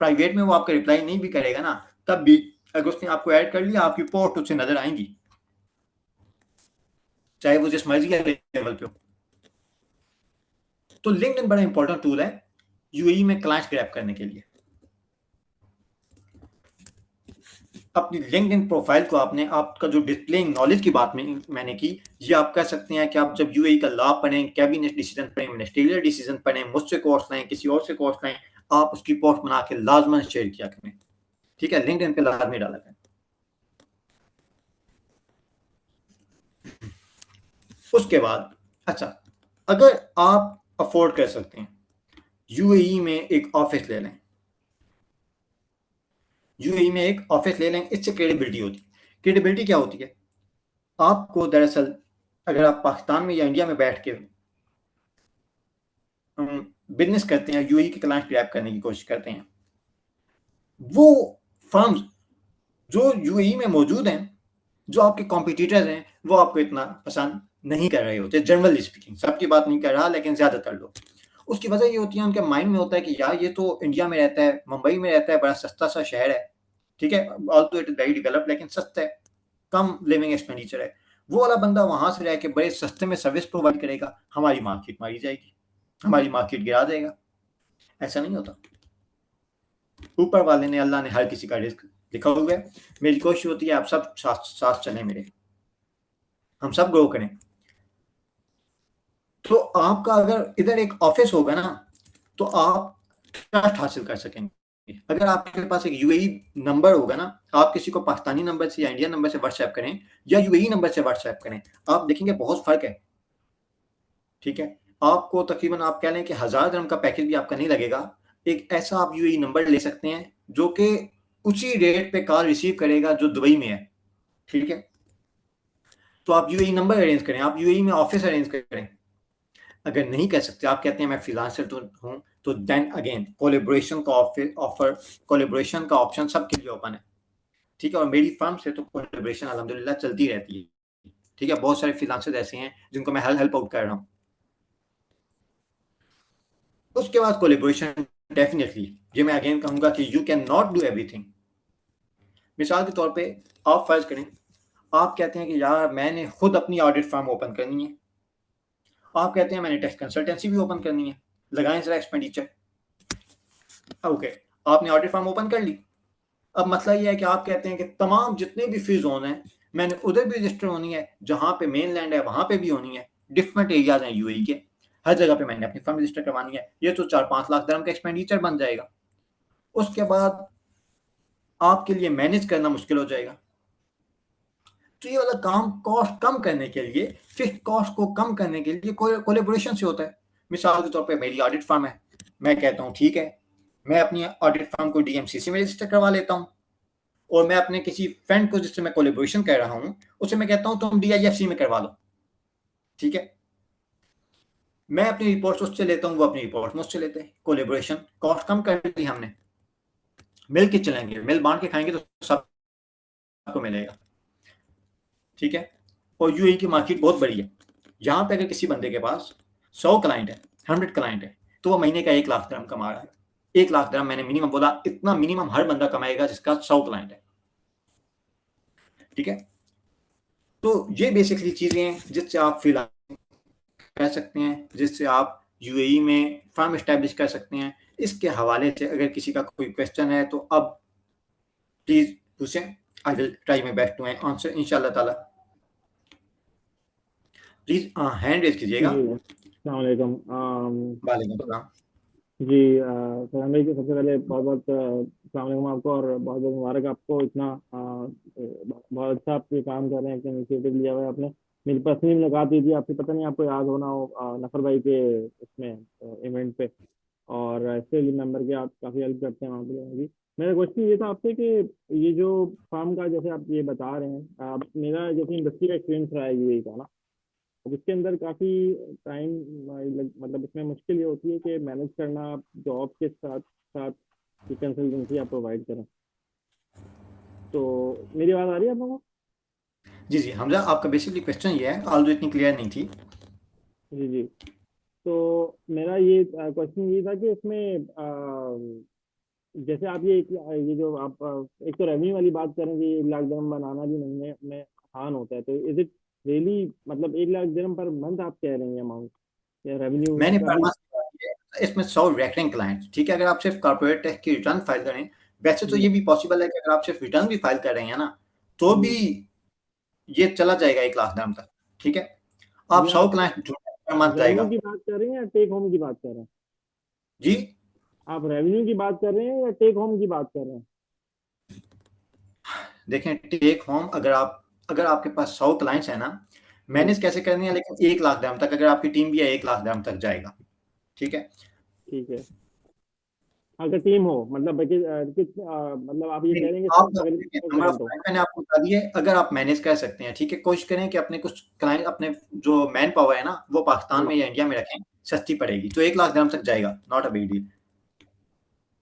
प्राइवेट में वो आपका रिप्लाई नहीं भी करेगा ना, तब भी अगर उसने आपको ऐड कर लिया, आपकी पोस्ट उससे नजर आएंगी, चाहे वो जिस मर्जी लेवल पे हो। तो लिंक्डइन बड़ा इंपॉर्टेंट टूल है यूएई में क्लाइंट्स ग्रैब करने के लिए। अपनी लिंक्डइन प्रोफाइल को आपने, आपका जो डिस्प्लेइंग नॉलेज की बात मैंने की, ये आप कर सकते हैं कि आप जब यूएई का लॉ पढ़ें, कैबिनेट डिसीजन पढ़ें, मिनिस्ट्रियल डिसीजन पढ़ें, मुझसे कोर्स लें, किसी और से कोर्स लें, आप उसकी पोस्ट बना के लाजमन शेयर किया करें, ठीक है। लिंक्डइन पे लाजमी डाला करें। उसके बाद अच्छा, अगर आप अफोर्ड कर सकते हैं, यूएई में एक ऑफिस ले लें, यूएई में एक ऑफिस ले लें, इससे क्रेडिबिलिटी होती है। क्रेडिबिलिटी क्या होती है, आपको दरअसल अगर आप पाकिस्तान में या इंडिया में बैठ के बिजनेस करते हैं, यूएई के क्लाइंट ग्रैब करने की कोशिश करते हैं, वो फर्म्स जो यूएई में मौजूद हैं, जो आपके कॉम्पिटिटर्स हैं, वो आपको इतना पसंद नहीं कर रहे होते, जनरली स्पीकिंग, सबकी बात नहीं कर रहा लेकिन ज्यादातर लोग। उसकी वजह ये होती है, उनके माइंड में होता है कि यार ये तो इंडिया में रहता है, मुंबई में रहता है, बड़ा सस्ता सा शहर है, ठीक है, although it is very developed, लेकिन सस्ता है, कम लिविंग एक्सपेंडिचर है। वो वाला बंदा वहां से रह के बड़े सस्ते में सर्विस प्रोवाइड करेगा, हमारी मार्केट मारी जाएगी, हमारी मार्केट गिरा देगा। ऐसा नहीं होता। ऊपर वाले ने, अल्लाह ने हर किसी का रिस्क लिखा हुआ है। मेरी कोशिश होती है आप सब साथ साथ चलें मेरे, हम सब ग्रो करें। तो आपका अगर इधर एक ऑफिस होगा ना, तो आप ट्रस्ट हासिल कर सकेंगे। अगर आपके पास एक यूएई नंबर होगा ना, आप किसी को पाकिस्तानी नंबर से या इंडियन नंबर से व्हाट्सएप करें या यूएई नंबर से व्हाट्सएप करें, आप देखेंगे बहुत फर्क है, ठीक है। आपको तकरीबन आप कह लें कि 1000 दिरहम का पैकेज भी आपका नहीं लगेगा। एक ऐसा आप यूएई नंबर ले सकते हैं जो कि उसी रेट पे कॉल रिसीव करेगा जो दुबई में है, ठीक है। तो आप यूएई नंबर अरेंज करें, आप यूएई में ऑफिस अरेंज करें। अगर नहीं कर सकते, आप कहते हैं मैं फ्रीलांसर तो हूँ, तो देन अगेन कोलैबोरेशन का ऑफर, कोलैबोरेशन का ऑप्शन सबके लिए ओपन है, ठीक है। और मेरी फर्म से तो कोलैबोरेशन अल्हम्दुलिल्लाह चलती रहती है, ठीक है। बहुत सारे फ्रीलांसर्स ऐसे हैं जिनको मैं हेल्प आउट कर रहा हूँ। उसके बाद कोलैबोरेशन डेफिनेटली, ये मैं अगेन कहूंगा कि you can not do everything. मिसाल के तौर पे आप फर्ज करें, आप कहते हैं कि यार मैंने खुद अपनी ऑडिट फर्म ओपन करनी है, आप कहते हैं मैंने टैक्स कंसल्टेंसी भी ओपन करनी है, लगाएं जरा एक्सपेंडिचर। ओके, आपने ऑडिट फर्म ओपन कर ली। अब मसला ये है कि आप कहते हैं कि तमाम जितने भी फी जोन हैं मैंने उधर भी रजिस्टर होनी है, जहां पे मेन लैंड है वहां पे भी होनी है, डिफरेंट एरियाज हैं यूएई के, हर जगह पे मैंने अपनी फर्म रजिस्टर करवानी है। ये तो 4-5 लाख दिरहम का एक्सपेंडिचर बन जाएगा। उसके बाद आपके लिए मैनेज करना मुश्किल हो जाएगा। तो ये वाला काम कॉस्ट कम करने के लिए, फिक्स कॉस्ट को कम करने के लिए कोलैबोरेशन से होता है। मिसाल के तौर पे मेरी ऑडिट फर्म है, मैं कहता हूँ ठीक है, मैं अपनी ऑडिट फर्म को डीएमसीसी में रजिस्टर करवा लेता हूँ, और मैं अपने किसी फ्रेंड को जिससे मैं कोलैबोरेशन कर रहा हूँ उसे मैं कहता हूँ तुम डीआईएफसी में करवा लो, ठीक है। मैं अपनी रिपोर्ट्स उससे लेता हूँ, वो अपनी रिपोर्ट्स मुझसे लेते हैं। कोलैबोरेशन, कॉस्ट कम कर दी हमने। मिल के चलेंगे, मिल बांट के खाएंगे तो सबको मिलेगा, ठीक है। और यूएई की मार्केट बहुत बड़ी है। यहाँ पे अगर किसी बंदे के पास 100 क्लाइंट है, 100 क्लाइंट है, तो वो महीने का 1 लाख दिरहम कमा रहा है। 1 लाख दिरहम मैंने मिनिमम बोला, इतना मिनिमम हर बंदा कमाएगा जिसका 100 क्लाइंट है, ठीक है। तो ये बेसिकली चीजें हैं जिससे आप फ्रीलांसिंग कर सकते हैं, जिससे आप यूएई में फर्म एस्टेब्लिश कर सकते हैं। इसके हवाले से अगर किसी का कोई क्वेश्चन है तो अब प्लीज पूछें, I will try my best to answer इंशाल्लाह ताला। प्लीज हैंड रेज कीजिएगा। जी अस्सलाम वालेकुम। वालेकुम सलाम। जी सलाम भाई, सबसे पहले बहुत बहुत अस्सलाम वालेकुम आपको, और बहुत बहुत मुबारक आपको। इतना बहुत अच्छा आप ये काम कर रहे हैं, एक इनिशिएटिव लिया हुआ है आपने। मेरी पर्सनली मुलाकात हुई थी आपसे, पता नहीं आपको याद होना हो, नफर भाई के इसमें इवेंट पे, और ऐसे मेंबर के आप काफ़ी हेल्प करते हैं वहाँ पे लोगों की। मेरा क्वेश्चन ये था आपसे कि ये जो फार्म का जैसे आप ये बता रहे हैं, मेरा जैसे इंडस्ट्री का एक्सपीरियंस रहा है यूएई का ना, अब इसके अंदर काफ़ी टाइम, मतलब इसमें मुश्किल ये होती है कि मैनेज करना आप जॉब के साथ साथ ये कंसल्टेंसी आप प्रोवाइड करें। तो मेरी बात आ रही है आप लोगों को? जी जी हमजा, आपका बेसिकली क्वेश्चन ये है, ऑल्दो इतनी क्लियर नहीं थी। जी जी। तो मेरा ये क्वेश्चन ये था कि इसमें जैसे आप ये जो आप एक तो रेवेन्यू वाली बात करें कि 1 लाख दिरहम बनाना भी महीने में आसान होता है, तो इज इट रियली, मतलब 1 लाख दिरहम पर मंथ आप कह रहे हैं अमाउंट, या रेवेन्यू मैंने का पर भी? मंथ किया है, इसमें 100 रेकरिंग क्लाइंट, ठीक है। अगर आप सिर्फ कॉर्पोरेट टैक्स की रिटर्न फाइल करें, वैसे तो जी ये भी पॉसिबल है कि अगर आप सिर्फ रिटर्न भी फाइल कर रहे हैं ना, तो भी जी। ये चला जाएगा 1 लाख दिरहम तक, ठीक है। आप ये 100 आप क्लाइंट ढूंढें पर मंथ रेवेन्यू जाएगा। की बात कर रहे हैं या टेक होम की बात कर रहे हैं? जी आप रेवेन्यू की बात कर रहे हैं या टेक होम की बात कर रहे हैं? देखें, टेक होम अगर आपके पास 100 क्लाइंट्स है ना, जी मैनेज कैसे करनी है, लेकिन 1 लाख दिरहम तक अगर आपकी टीम भी है 1 लाख दिरहम तक जाएगा, ठीक है। ठीक है। अगर टीम हो, मतलब मतलब आप ये कह नहीं, रहे हैं कि आप अगर नंबर ऑफ क्लाइंट हो। क्लाइंट मैंने आपको बता दिए, अगर आप मैनेज कर सकते हैं, ठीक है। कोशिश करें कि अपने कुछ क्लाइंट, अपने जो मैन पावर है ना, वो पाकिस्तान जी। में या इंडिया में रखें, सस्ती पड़ेगी, तो 1 लाख दिरहम तक जाएगा, नॉट अ बिग डील।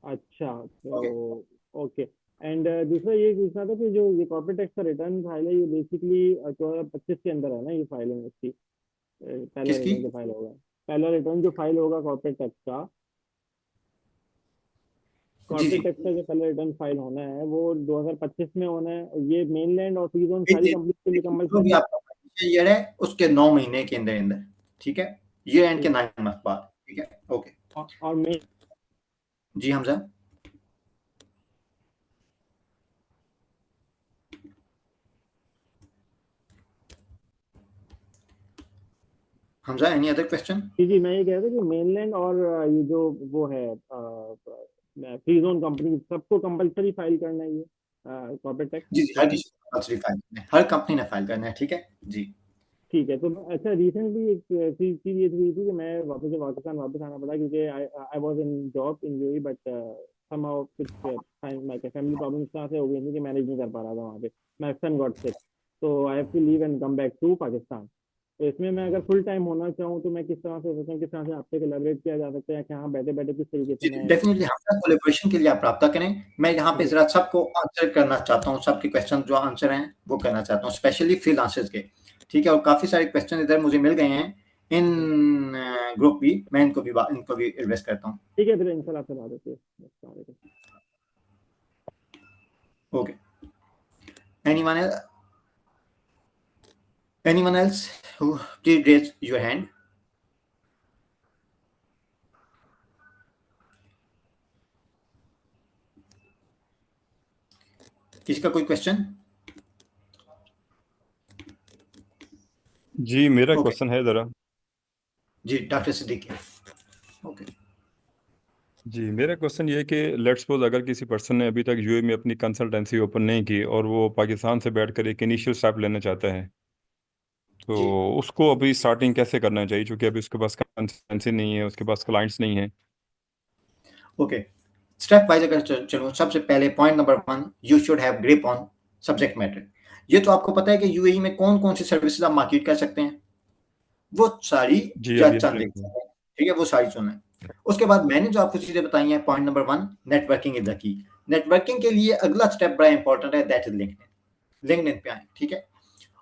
अच्छा, ओके। तो ओके। एंड दूसरा ये पूछना था कि जो ये कॉर्पोरेट टैक्स का रिटर्न फाइल है, ये बेसिकली 2025 के अंदर है ना, ये फाइलिंग इसकी पहला किसकी? रिटर्न जो फाइल होगा, पहला रिटर्न जो फाइल होगा कॉर्पोरेट टैक्स का, जी जी कॉर्पोरेट टैक्स का जो पहला रिटर्न फाइल होना है वो 2025 में होना है। ये मेनलैंड और फ्री जोन सारी कंपनी के लिए जो भी कंपलसरी है? आपका फाइनेंशियल ईयर है उसके 9 महीने के अंदर अंदर, ठीक है, ईयर एंड के ठीक 9 मंथ बाद, ठीक है, ओके। और मेन जी Hamza, Hamza, any other question? जी जी, मैं ये कह रहा था कि मेनलैंड और ये जो वो है फ्री जोन कंपनी, सबको कंपलसरी फाइल करना है ये कॉर्पोरेट टैक्स जी जी, हर रिटर्न? किसी को कंपल्सरी फाइल करना है, हर कंपनी ने फाइल करना है, ठीक है जी। ठीक है। तो अच्छा, रिसेंटली एक चीज ये हुई थी कि मैं वापस से पाकिस्तान वापस आना पड़ा, क्योंकि I was in job in UAE, but somehow कुछ फैमिली प्रॉब्लम इस तरह से हो गई थी कि मैनेज नहीं कर पा रहा था वहाँ पे। माय सन गॉट सिक, तो I have to leave and come back to Pakistan. तो इसमें मैं अगर फुल टाइम होना चाहूँ तो मैं किस तरह से हो सकता हूँ, किस तरह से आपसे कोलैबोरेट किया जा सकता है, कि यहाँ बैठे बैठे किस तरीके से जी मैं? डेफिनेटली, हमारा कोलैबोरेशन के लिए आप रब्ता करें। मैं यहाँ पे जी जरा सबको आंसर करना चाहता हूँ, सबके क्वेश्चन जो आंसर हैं वो करना चाहता हूँ, स्पेशली फ्रीलांसर्स के, ठीक है। और काफी सारे क्वेश्चन इधर मुझे मिल गए हैं इन ग्रुप भी, मैं इनको भी एड्रेस करता हूँ, ठीक है, फिर इंशाल्लाह आपसे बात होती है। अस्सलाम वालेकुम। Okay. Anyone anyone else who please raise your hand? किसी का कोई क्वेश्चन? जी मेरा ओके क्वेश्चन है ज़रा। जी, डॉक्टर सिद्दीकी, ओके। जी मेरा क्वेश्चन ये है कि लेट्स सपोज अगर किसी पर्सन ने अभी तक यूएई में अपनी कंसल्टेंसी ओपन नहीं की और वो पाकिस्तान से बैठकर एक इनिशियल स्टेप लेना चाहता है, तो जी उसको अभी स्टार्टिंग कैसे करना चाहिए, क्योंकि अभी उसके पास कंसल्टेंसी नहीं है, उसके पास क्लाइंट्स नहीं है। ओके, स्टेप वाइज अगर चलो, सबसे पहले point number 1, you should have grip on subject matter. ये तो आपको पता है कि यूएई में कौन कौन सी सर्विसेज आप मार्केट कर सकते हैं, वो सारी जी या अभी चंद एक्सप्लेन करें। एक, ठीक है, वो सारी चुनना है। उसके बाद मैंने जो आपको चीजें बताई हैं, point number 1, networking is the key. Networking के लिए अगला स्टेप बड़ा इंपॉर्टेंट है, दैट इज लिंक्डइन। लिंक्डइन पे आए, ठीक है।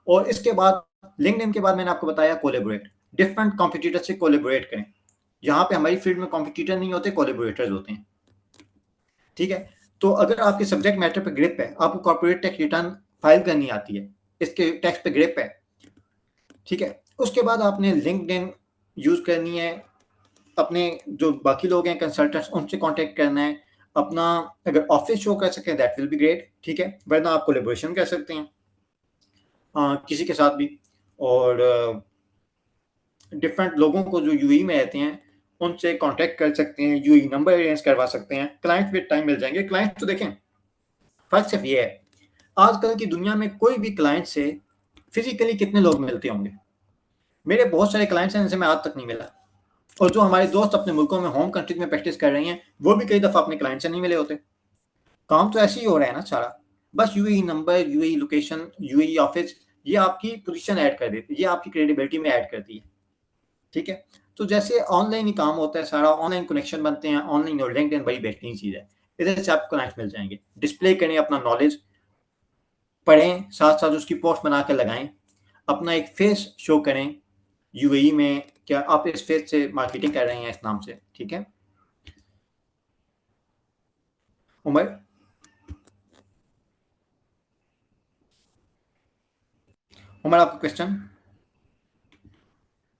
और इसके बाद लिंक्डइन के बाद मैंने आपको बताया कोलैबोरेट, डिफरेंट कॉम्पिटिटर से कोलैबोरेट करें। यहाँ पे हमारी फील्ड में कॉम्पिटिटर नहीं होते, कोलैबोरेटर्स होते हैं, ठीक है। तो अगर आपके सब्जेक्ट मैटर पे ग्रिप है, आपको कॉर्पोरेट टैक्स रिटर्न फाइल करनी आती है, इसके टैक्स पे ग्रिप है, ठीक है, उसके बाद आपने लिंक्डइन यूज करनी है, अपने जो बाकी लोग हैं कंसल्टेंट्स उनसे कांटेक्ट करना है, अपना अगर ऑफिस शो कर सकें दैट विल बी ग्रेट, ठीक है, वरना आप कोलैबोरेशन कर सकते हैं किसी के साथ भी। और डिफरेंट लोगों को जो यूएई में रहते हैं उनसे कांटेक्ट कर सकते हैं, यूएई नंबर अरेंज करवा सकते हैं, क्लाइंट विद टाइम मिल जाएंगे। क्लाइंट तो देखें, फर्क सिर्फ ये है, आजकल की दुनिया में कोई भी क्लाइंट से फिजिकली कितने लोग मिलते होंगे? मेरे बहुत सारे क्लाइंट्स हैं जिनसे मैं आज तक नहीं मिला, और जो हमारे दोस्त अपने मुल्कों में होम कंट्रीज में प्रैक्टिस कर रही हैं वो भी कई दफा अपने क्लाइंट से नहीं मिले होते। काम तो ऐसे ही हो रहा है ना सारा, बस UAE number, UAE location, UAE office, ये आपकी पोजीशन ऐड कर देती है, ये आपकी क्रेडिबिलिटी में ऐड करती है, ठीक है। तो जैसे ऑनलाइन ही काम होता है सारा, ऑनलाइन कनेक्शन बनते हैं ऑनलाइन, और लिंक्डइन बड़ी बेहतरीन चीज है, इधर से आपको कनेक्ट मिल जाएंगे। डिस्प्ले करें अपना नॉलेज, पढ़ें, साथ साथ उसकी पोस्ट बना कर लगाएं, अपना एक फेस शो करें यूएई में, क्या आप इस फेस से मार्केटिंग कर रहे हैं इस नाम से, ठीक है। उमर, उमर आपका क्वेश्चन?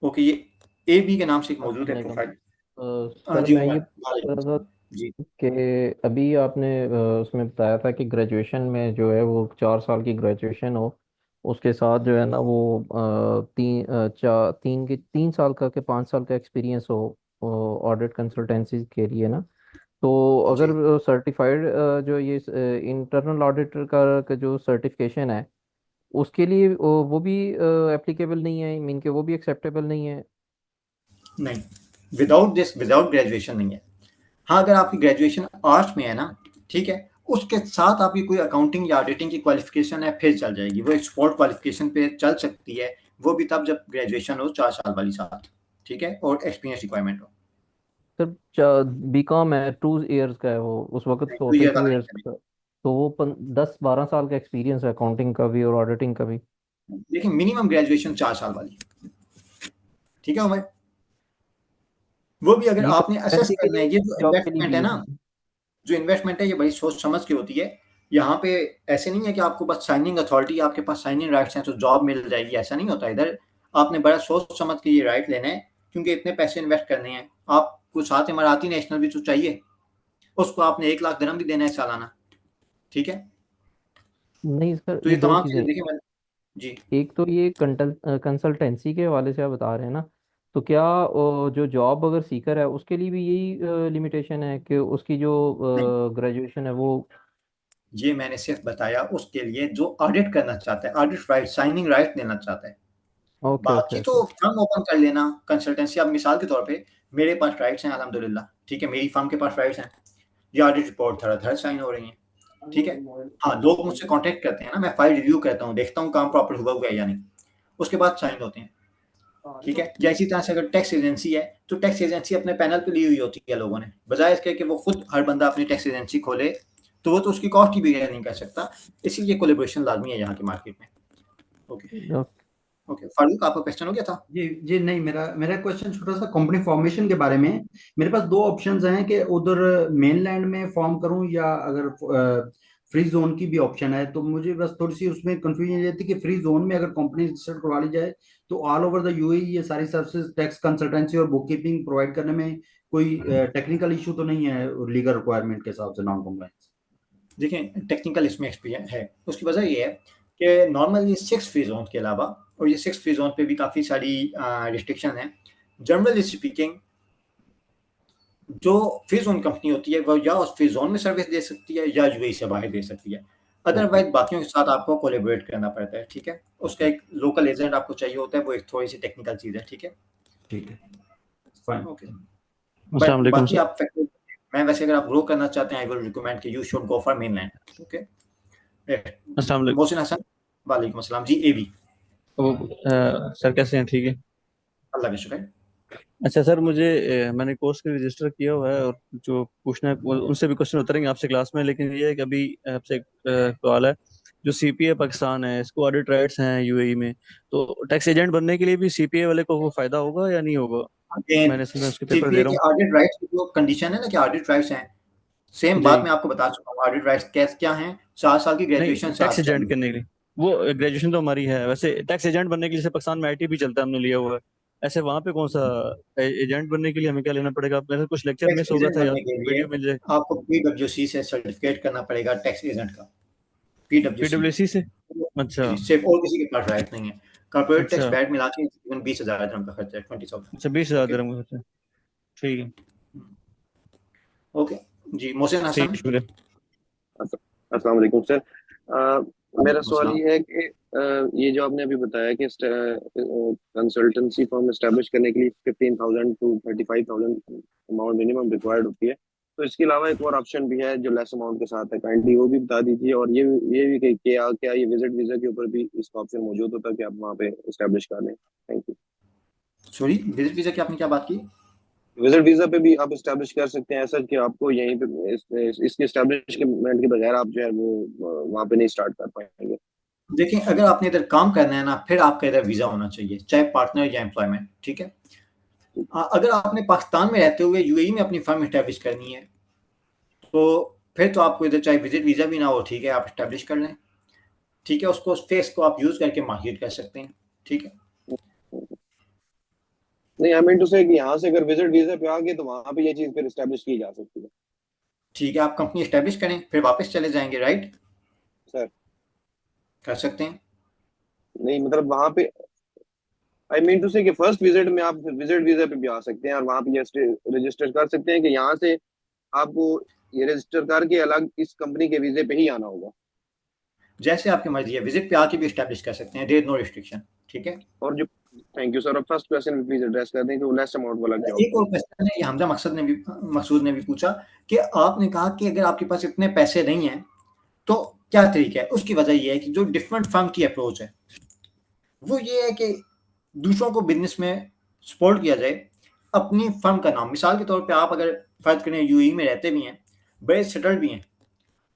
ओके, ये ए बी के नाम से एक मौजूद है अस्सलाम प्रोफाइल। सर जी मैं उमर, ये पूछ वालेकुम रहा था जी कि अभी आपने उसमें बताया था कि ग्रेजुएशन में जो है वो 4 साल की ग्रेजुएशन हो, उसके साथ जो है ना वो 3 साल का के 5 साल का एक्सपीरियंस हो ऑडिट कंसल्टेंसी के लिए ना। तो जी। अगर सर्टिफाइड जो ये इंटरनल ऑडिटर का जो सर्टिफिकेशन है उसके लिए वो भी एप्लीकेबल नहीं है, मीन के वो भी एक्सेप्टेबल नहीं है? नहीं, विदाउट दिस, विदाउट ग्रेजुएशन नहीं है। हाँ, अगर आपकी ग्रेजुएशन आर्ट्स में है ना, ठीक है, उसके साथ आपकी कोई अकाउंटिंग या ऑडिटिंग की क्वालिफिकेशन है फिर चल जाएगी, वो एक्सपोर्ट क्वालिफिकेशन पे चल सकती है, वो भी तब जब ग्रेजुएशन हो 4 साल वाली साथ, ठीक है, और एक्सपीरियंस रिक्वायरमेंट हो। सर बीकॉम है 2 इयर्स का है वो, उस वक्त नहीं, तो टू होते ईयर वाला 2 नहीं इयर्स चलेगा, का। तो वो 10-12 साल का एक्सपीरियंस है अकाउंटिंग का भी और ऑडिटिंग का भी। देखिए मिनिमम ग्रेजुएशन 4 साल वाली, ठीक है उमर। वो भी अगर ये आपने असेस कंसल्टेंसी के करना है, लिए ये जो जॉब के लिए इन्वेस्टमेंट भी है यूज ना, होती है। जो इन्वेस्टमेंट है ये बड़ी सोच समझ के होती है। यहाँ पे ऐसे नहीं है कि आपको बस साइनिंग अथॉरिटी, आपके पास साइनिंग राइट्स हैं तो जॉब मिल जाएगी, ऐसा नहीं होता इधर। आपने बड़ा सोच समझ के ये राइट लेना है, क्योंकि इतने पैसे इन्वेस्ट करने हैं। आपको साथ इमाराती नेशनल भी तो चाहिए, उसको आपने 1 लाख दिरहम भी देना है सालाना, ठीक है। नहीं सर, तो ये ये दो तमाम चीज़ें। चीज़ें देखिए मैंने जी। एक तो ये कंसल्टेंसी के हवाले से आप बता रहे हैं ना, तो क्या जो जॉब अगर सीकर है उसके लिए भी यही लिमिटेशन है कि उसकी जो नहीं, ग्रेजुएशन है वो। ये मैंने सिर्फ बताया उसके लिए जो ऑडिट करना चाहता है, ऑडिट राइट, साइनिंग राइट लेना चाहता है। ओके ओके बाकी ओके। तो फर्म ओपन कर लेना, कंसल्टेंसी। अब मिसाल के तौर पे मेरे पास राइट्स हैं अल्हम्दुलिल्लाह, ठीक है, मेरी फर्म के पास राइट्स हैं, ये ऑडिट रिपोर्ट धड़ाधड़ साइन हो रही हैं, ठीक है। हाँ, लोग मुझसे कॉन्टेक्ट करते हैं ना, मैं फाइल रिव्यू करता हूँ, देखता हूँ काम प्रॉपर हुआ हुआ है या नहीं, उसके बाद साइन होते हैं, ठीक है। या इसी तरह से अगर टैक्स एजेंसी है तो टैक्स एजेंसी अपने पैनल पे ली हुई होती है लोगों ने, बजाय इसके कि वो खुद हर बंदा अपनी टैक्स एजेंसी खोले, तो वो तो उसकी कॉस्ट की भी बेयर नहीं कर सकता। इसीलिए कोलेबोरेशन लाजमी है यहाँ की मार्केट में। ओके ओके, फारूक आपका क्वेश्चन हो गया था? जी नहीं, मेरा मेरा क्वेश्चन छोटा सा कंपनी फॉर्मेशन के बारे में है। मेरे पास दो ऑप्शंस हैं कि उधर मेनलैंड में फॉर्म करूं या अगर फ्री जोन की भी ऑप्शन है। तो मुझे बस थोड़ी सी उसमें कंफ्यूजन ये थी कि फ्री जोन में अगर कंपनी रजिस्टर्ड करवा ली जाए तो ऑल ओवर द यूएई ये सारी सर्विसेज, टैक्स कंसल्टेंसी और बुक कीपिंग प्रोवाइड करने में कोई टेक्निकल इशू तो नहीं है लीगल रिक्वायरमेंट के हिसाब से, नॉन कॉम्प्लायंस? देखिए टेक्निकल इसमें एक्सपीरियंस है, उसकी वजह ये है कि नॉर्मली 6 फ्री जोन के अलावा, और ये 6 फ्री जोन पे भी काफ़ी सारी रिस्ट्रिक्शन है। जनरली स्पीकिंग जो फ्री जोन कंपनी होती है वो या उस फ्री जोन में सर्विस दे सकती है या यूएई से बाहर दे सकती है। अदरवाइज बाकियों के साथ आपको कोलेबोरेट करना पड़ता है, ठीक है। उसका एक लोकल एजेंट आपको चाहिए होता है, वो एक थोड़ी सी टेक्निकल चीज़ है, ठीक है। ठीक है, फाइन। ओके, अस्सलाम बट वालेकुम बाकी सर। आप मैं वैसे अगर आप ग्रो करना चाहते हैं, आई विल रिकमेंड कि you should go for mainland, okay. अस्सलाम वालेकुम। मोहसिन हसन, वालेकुम अस्सलाम जी, एबी। सर कैसे हैं? ठीक है। अल्लाह का शुक्र। अच्छा सर, मुझे मैंने कोर्स के रजिस्टर किया हुआ है, और जो पूछना है उनसे भी क्वेश्चन उतरेंगे आपसे क्लास में, लेकिन ये है कि अभी आपसे एक सवाल है। जो सीपीए पाकिस्तान है, इसको ऑडिट राइट्स हैं यूएई में, तो टैक्स एजेंट बनने के लिए भी सीपीए वाले को वो फायदा होगा या नहीं होगा? अगेन मैंने असल में उसके पेपर दे सीपीए रहा के हूँ। ऑडिट राइट्स की जो कंडीशन है ना कि ऑडिट राइट्स हैं, सेम जी। बात मैं आपको बता चुका हूँ। ऑडिट राइट्स क्या हैं? 4 साल की ग्रेजुएशन नहीं, से टैक्स आप एजेंट चाहिए। करने के लिए वो ग्रेजुएशन तो हमारी है। वैसे टैक्स एजेंट बनने के लिए जैसे पाकिस्तान में आईटी भी चलता है, हमने लिया हुआ है। ऐसे वहां पे कौन सा एजेंट बनने के लिए हमें क्या लेना पड़ेगा? मेरे कुछ लेक्चर टैक्स मिस हो गया एजेंट था, या बनने के लिए वीडियो मिल जाए। आपको पीडब्ल्यूसी से सर्टिफिकेट करना पड़ेगा टैक्स एजेंट का, पीडब्ल्यूसी। पीडब्ल्यूसी से? अच्छा। जी, सिर्फ और किसी के पास राइट नहीं है। कॉर्पोरेट टैक्स अच्छा। वैट मिला के तकरीबन 20,000 दिरहम का खर्चा है, 20,000। अच्छा, 20,000 ओके दिरहम का खर्चा। ठीक है। ओके जी, मोहसिन ठीक हसन। है, शुक्रिया। अस्सलाम वालेकुम सर। मेरा वालेकुम सवाल अस्सलाम। ये है कि ये जो आपने अभी बताया कि कंसल्टेंसी फर्म एस्टेब्लिश करने के लिए 15,000 टू 35,000 अमाउंट मिनिमम रिक्वायर्ड होती है, तो इसके अलावा एक और ऑप्शन भी है जो लेस अमाउंट के साथ है, काइंडली वो भी बता दीजिए। और ये भी कि क्या ये विजिट वीजा के ऊपर भी इसका ऑप्शन मौजूद होता है कि आप वहाँ पे एस्टेब्लिश कर लें? Thank you. Sorry, visit visa की आपने क्या बात की? विजिट वीजा पे भी आप एस्टेब्लिश कर सकते हैं ऐसा कि आपको यहीं पे इसके एस्टेब्लिशमेंट के बगैर आप जो है वो वहाँ पे नहीं स्टार्ट कर पाएंगे। देखिए अगर आपने इधर काम करना है ना, फिर आपका इधर वीजा होना चाहिए, चाहे पार्टनर या एम्प्लॉयमेंट, ठीक है। अगर आपने पाकिस्तान में रहते हुए यूएई में अपनी फर्म एस्टेब्लिश करनी है, तो फिर तो आपको इधर चाहे विजिट वीजा भी ना हो, ठीक है, आप एस्टेब्लिश कर लें, ठीक है। उसको फेस को आप यूज करके मार्केट कर सकते हैं, ठीक है। नहीं, आई मीन टू से कि यहाँ से अगर विजिट वीजा पे आ गए तो वहाँ पे ये चीज फिर एस्टेब्लिश की जा सकती है। ठीक है, आप कंपनी एस्टेब्लिश करें फिर वापस चले जाएंगे, राइट? सर कर सकते हैं। नहीं, मतलब वहाँ पे आई मीन टू से कि फर्स्ट विजिट में आप विजिट वीजा पे भी आ सकते हैं और वहाँ पे ये रजिस्टर कर सकते हैं कि यहाँ से आपको ये रजिस्टर करके अलग इस कंपनी के वीजे पे ही आना होगा। जैसे आपकी मर्जी है, विजिट पे आके भी एस्टेब्लिश कर सकते हैं, देयर नो रिस्ट्रिक्शन, ठीक है। और जो थैंक यू सर, अब फर्स्ट क्वेश्चन प्लीज एड्रेस कर दें कि वो लेस अमाउंट वाला क्या एक होता और है। क्वेश्चन है, ये हमजा मकसूद ने भी पूछा कि आपने कहा कि अगर आपके पास इतने पैसे नहीं हैं तो क्या तरीका है। उसकी वजह ये है कि जो डिफरेंट फर्म की अप्रोच है वो ये है कि दूसरों को बिजनेस में सपोर्ट किया जाए। अपनी फर्म का नाम, मिसाल के तौर पे आप अगर फर्ज करें यूएई में रहते भी हैं, बड़े सेटल्ड भी हैं,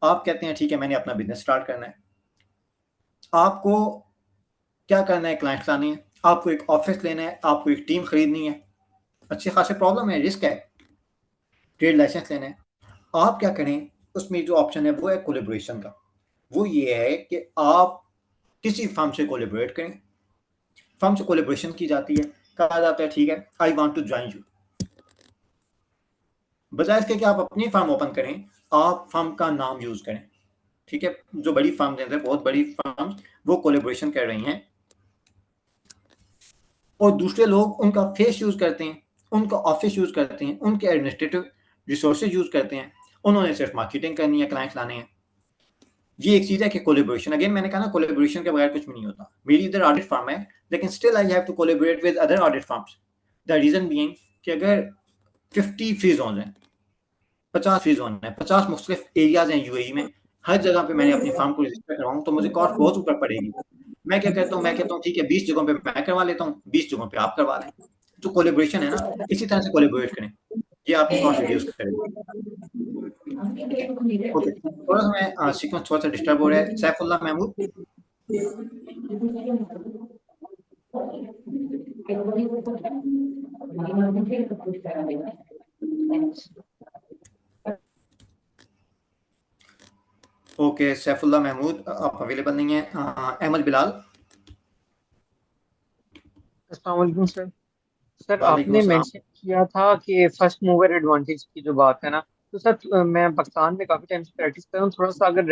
आप कहते हैं ठीक है मैंने अपना बिजनेस स्टार्ट करना है, आपको क्या करना है, क्लाइंट्स लाने हैं, आपको एक ऑफिस लेना है, आपको एक टीम खरीदनी है, अच्छे खासे प्रॉब्लम है, रिस्क है, ट्रेड लाइसेंस लेना है। आप क्या करें, उसमें जो ऑप्शन है वो है कोलेबोरेशन का। वो ये है कि आप किसी फर्म से कोलेबोरेट करें, फर्म से कोलेबोरेशन की जाती है, कहा जाता है ठीक है I want to join you, बजाय इसके कि आप अपनी फर्म ओपन करें, आप फर्म का नाम यूज करें। ठीक है, जो बड़ी फर्म हैं, बहुत बड़ी फर्म, वो कोलेबोरेशन कर रही हैं और दूसरे लोग उनका फेस यूज करते हैं, उनका ऑफिस यूज करते हैं, उनके एडमिनिस्ट्रेटिव रिसोर्सेज यूज करते हैं, उन्होंने सिर्फ मार्केटिंग करनी है, क्लाइंट्स लाने हैं। ये एक चीज है कि कोलेबोरेशन, अगेन मैंने कहा ना कोलेबोरेशन के बगैर कुछ भी नहीं होता। मेरी इधर ऑडिट फर्म है लेकिन still I have to collaborate with other audit firms. The reason being कि अगर 50 फ्री जोन है, 50 फ्री जोन है, 50 मुख्तलिफ एरियाज हैं यूएई में, हर जगह पे मैंने अपनी फर्म को रजिस्टर करवाऊं तो मुझे कॉस्ट बहुत ऊपर पड़ेगी। मैं क्या कहता हूँ, ठीक है 20 जगहों पे मैं करवा लेता हूँ, 20 जगहों पे आप करवा लें। जो कोलेबोरेशन है ना, इसी तरह से कोलेबोरेट करें, ये आपकी कॉस्ट रिड्यूस करेगा। ओके, थोड़ा सा मैं सीक्वेंस थोड़ा सा डिस्टर्ब हो रहा है। सैफुल्लाह महमूद, ओके सैफुल्लाह महमूद आप अवेलेबल नहीं है। अहमद बिलाल, अस्सलाम वालेकुम सर। सर वालेकुम आपने अस्सलाम। मेंशन किया था कि फर्स्ट मूवर एडवांटेज की जो बात है ना, तो सर मैं पाकिस्तान में काफी टाइम से प्रैक्टिस कर रहा हूँ। थोड़ा सा अगर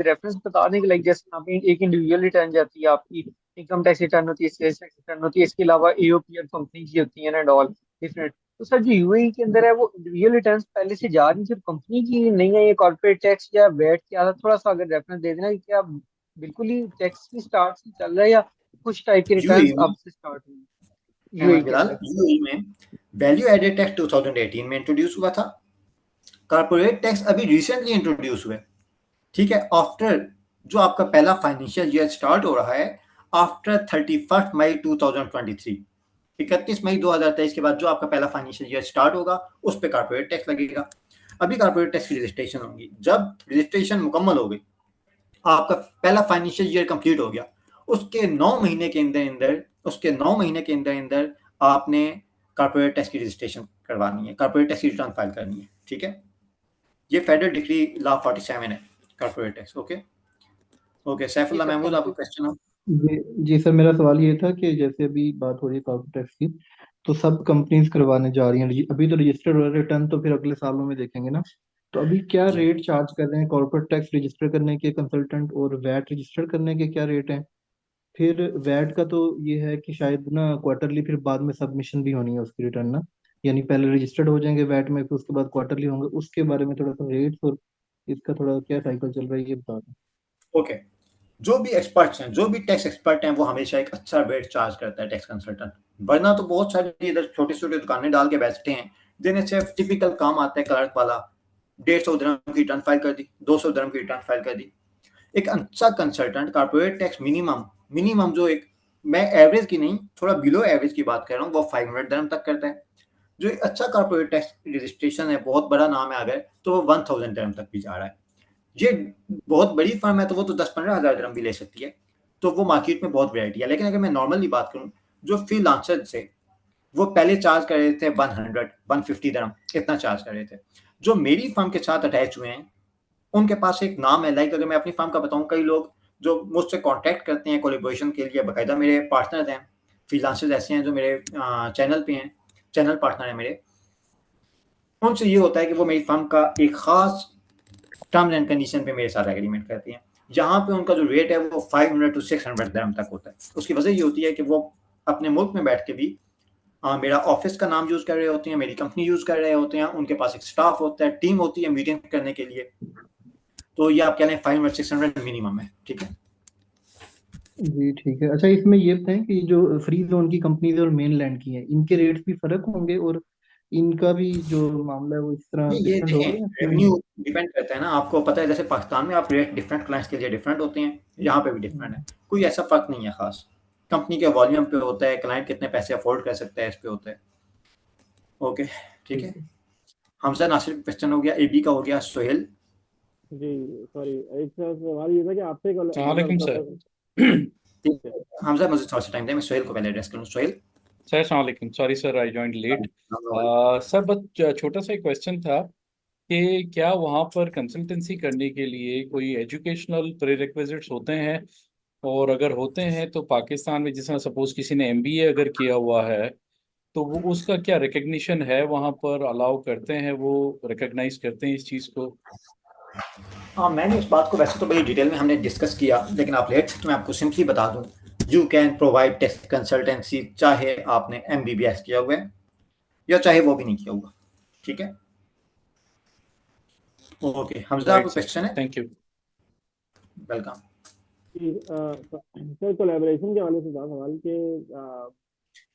रेफरेंस बता दें कि लाइक जैसे यहाँ पे एक इंडिविजुअल रिटर्न जाती है, आपकी इनकम टैक्स रिटर्न होती है, सेल्स टैक्स रिटर्न होती है, इसके अलावा एओपी और कंपनी की होती है एंड ऑल डिफरेंट। तो सर जो यूएई के अंदर है वो इंडिविजुअल रिटर्न पहले से जा रही है, सिर्फ कंपनी की नहीं है, ये कॉर्पोरेट टैक्स या वैट क्या था, थोड़ा सा अगर रेफरेंस दे देना कि क्या बिल्कुल ही टैक्स की स्टार्ट से चल रहा है या कुछ टाइप के रिटर्न यूएई में, अब से स्टार्ट हुए अहमद यूएई के बिलाल, अंदर? यूएई में वैल्यू एडेड टैक्स 2018 में इंट्रोड्यूस हुआ था, कॉर्पोरेट टैक्स अभी रिसेंटली इंट्रोड्यूस हुए। ठीक है, आफ्टर जो आपका पहला फाइनेंशियल ईयर स्टार्ट हो रहा है आफ्टर 31 मई 2023, 31 मई 2023 के बाद जो आपका पहला फाइनेंशियल ईयर स्टार्ट होगा उस पर कॉर्पोरेट टैक्स लगेगा। अभी कॉर्पोरेट टैक्स की रजिस्ट्रेशन होगी, जब रजिस्ट्रेशन मुकम्मल हो गई, आपका पहला फाइनेंशियल ईयर कंप्लीट हो गया, उसके 9 महीने के अंदर अंदर आपने कॉर्पोरेट टैक्स की रजिस्ट्रेशन करवानी है, कॉर्पोरेट टैक्स की रिटर्न फाइल करनी है। ठीक है, ये फेडरल डिक्री लॉ 47 है कॉर्पोरेट टैक्स। ओके ओके जी सैफुल्लाह सर, महमूद, थैंक आपका यू। क्वेश्चन हो? जी सर, मेरा सवाल ये था कि जैसे अभी बात हो रही है कॉर्पोरेट टैक्स की, तो सब कंपनीज करवाने जा रही हैं, अभी तो रजिस्टर्ड हो रहा है रिटर्न, तो फिर अगले सालों में देखेंगे ना। तो अभी क्या जी रेट चार्ज कर रहे हैं कॉर्पोरेट टैक्स रजिस्टर करने के कंसल्टेंट, और वैट रजिस्टर करने के क्या रेट हैं? फिर वैट का तो ये है कि शायद ना क्वार्टरली फिर बाद में सबमिशन भी होनी है उसकी रिटर्न ना, यानी पहले रजिस्टर्ड हो जाएंगे वैट में, फिर उसके बाद क्वार्टरली होंगे। उसके बारे में थोड़ा सा रेट्स और इसका थोड़ा क्या साइकिल चल रहा है ये बता दें। ओके, जो भी एक्सपर्ट्स हैं, जो भी टैक्स एक्सपर्ट हैं, वो हमेशा एक अच्छा रेट चार्ज करता है टैक्स कंसल्टेंट। वरना तो बहुत सारे इधर छोटी छोटी दुकानें डाल के बैठते हैं जिन्हें सिर्फ टिपिकल काम आता है क्लर्क वाला, 150 दिरहम की रिटर्न फाइल कर दी, 200 दिरहम की रिटर्न फाइल कर दी। एक अच्छा कंसल्टेंट कॉर्पोरेट टैक्स मिनिमम जो एक, मैं एवरेज की नहीं, थोड़ा बिलो एवरेज की बात कर रहा हूँ, वो 500 दिरहम तक करता है। जो एक अच्छा कॉर्पोरेट टैक्स रजिस्ट्रेशन है, बहुत बड़ा नाम है अगर, तो वो 1000 दिरहम तक भी जा रहा है। ये बहुत बड़ी फर्म है तो वो तो 10-15 हज़ार दिरहम भी ले सकती है, तो वो मार्केट में बहुत वैरायटी है। लेकिन अगर मैं नॉर्मली बात करूँ, जो फ्रीलांसर से, वो पहले चार्ज कर रहे थे 150 दिरहम, इतना चार्ज कर रहे थे। जो मेरी फर्म के साथ अटैच हुए हैं उनके पास एक नाम है, लाइक अगर मैं अपनी फर्म का बताऊं, कई लोग जो मुझसे कांटेक्ट करते हैं कोलैबोरेशन के लिए, बाकायदा मेरे पार्टनर हैं, फ्रीलांसर्स ऐसे हैं जो मेरे चैनल पे हैं, चैनल पार्टनर हैं मेरे, उनसे ये होता है कि वो मेरी फर्म का एक खास टर्म्स एंड कंडीशन पे मेरे साथ एग्रीमेंट करती हैं, जहाँ पे उनका जो रेट है वो 500 to 600 दिरहम तक होता है। उसकी वजह ये होती है कि वो अपने मुल्क में बैठ के भी मेरा ऑफिस का नाम यूज़ कर रहे होते हैं, मेरी कंपनी यूज़ कर रहे होते हैं, उनके पास एक स्टाफ होता है, टीम होती है मीटिंग करने के लिए। तो ये आप कह लें 500-600 मिनिमम है। ठीक है जी ठीक है। अच्छा, इसमें ये बताएं कि जो फ्री जोन की कंपनीज और मेन लैंड की हैं, इनके रेट्स भी फर्क होंगे, और इनका भी जो मामला है वो इस तरह ये डिफरेंट होगा देखें, या सेम रेवेन्यू होगा? डिपेंड करता है ना, आपको पता है जैसे पाकिस्तान में आप रेट डिफरेंट क्लाइंट्स के लिए डिफरेंट होते हैं, यहाँ पे भी डिफरेंट है, कोई ऐसा फर्क नहीं है खास, कंपनी के वॉल्यूम पे होता है, क्लाइंट कितने पैसे अफोर्ड कर सकता है इस पे होता है। ओके ठीक ठीक है, है। हमजा नासिर क्वेश्चन हो गया, एबी का हो गया, सोहेल। जी सॉरी, एक सवाल ये था कि आपसे सलामकुम सर। ठीक है। हमजा, मुझे थोड़ा सा टाइम दें, मैं सोहेल को पहले एड्रेस करूँ। सोहेल। सर सलामकुम, sorry sir I joined late. Sir बस छोटा सा एक क्वेश्चन था कि क्या वहाँ पर कंसल्टेंसी करने के लिए कोई एजुकेशनल प्रीरेक्विजिट्स होते हैं, और अगर होते हैं तो पाकिस्तान में जिस तरह सपोज किसी ने एमबीए अगर किया हुआ है तो वो उसका क्या रिकग्निशन है, वहाँ पर अलाउ करते हैं, वो रिकग्नाइज करते हैं इस चीज़ को? हाँ, मैंने इस बात को वैसे तो बड़ी डिटेल में हमने डिस्कस किया, लेकिन आप लेट तो मैं आपको सिंपली बता दूं, यू कैन प्रोवाइड टेस्ट कंसल्टेंसी चाहे आपने एमबीबीएस किया हुआ है या चाहे वो भी नहीं किया हुआ। ठीक है, ओके हमजा, आपको क्वेश्चन है? Thank you. Welcome. Sir collaboration के हवाले से था सवाल कि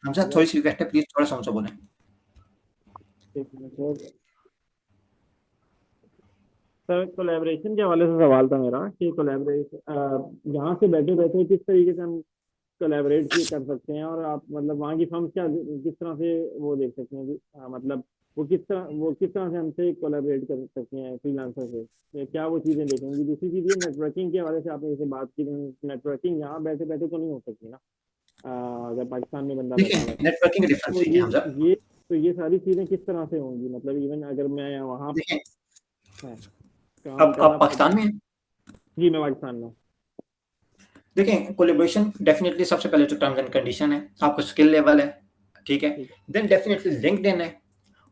हमजा, थोड़ी सी रिक्वेस्ट है, प्लीज थोड़ा सा ऊंचा बोलें। सर कोलैबोरेशन के हवाले से सवाल था मेरा कि कोलैबोरेशन यहाँ से बैठे बैठे किस तरीके से हम कोलैबोरेट कर सकते हैं, और आप मतलब वहाँ की फर्म्स क्या किस तरह से वो देख सकते हैं कि मतलब वो किस तरह से हमसे कोलैबोरेट कर सकते हैं फ्रीलांसर से, तो क्या वो चीज़ें देखेंगी। दूसरी चीज़ ये नेटवर्किंग के हवाले से आपने जैसे बात की, नेटवर्किंग यहाँ बैठे बैठे तो नहीं हो सकती ना, अगर पाकिस्तान में बंदा बैठा हुआ है नेटवर्किंग डिफरेंस तो है हमजा। ये सारी चीज़ें किस तरह से होंगी, मतलब इवन अगर मैं वहाँ आप पाकिस्तान में हैं? जी मैं पाकिस्तान में। देखें, कोलैबोरेशन डेफिनेटली सबसे पहले तो टर्म्स एंड कंडीशन है, आपको स्किल लेवल है, ठीक है, देन डेफिनेटली लिंक्डइन है,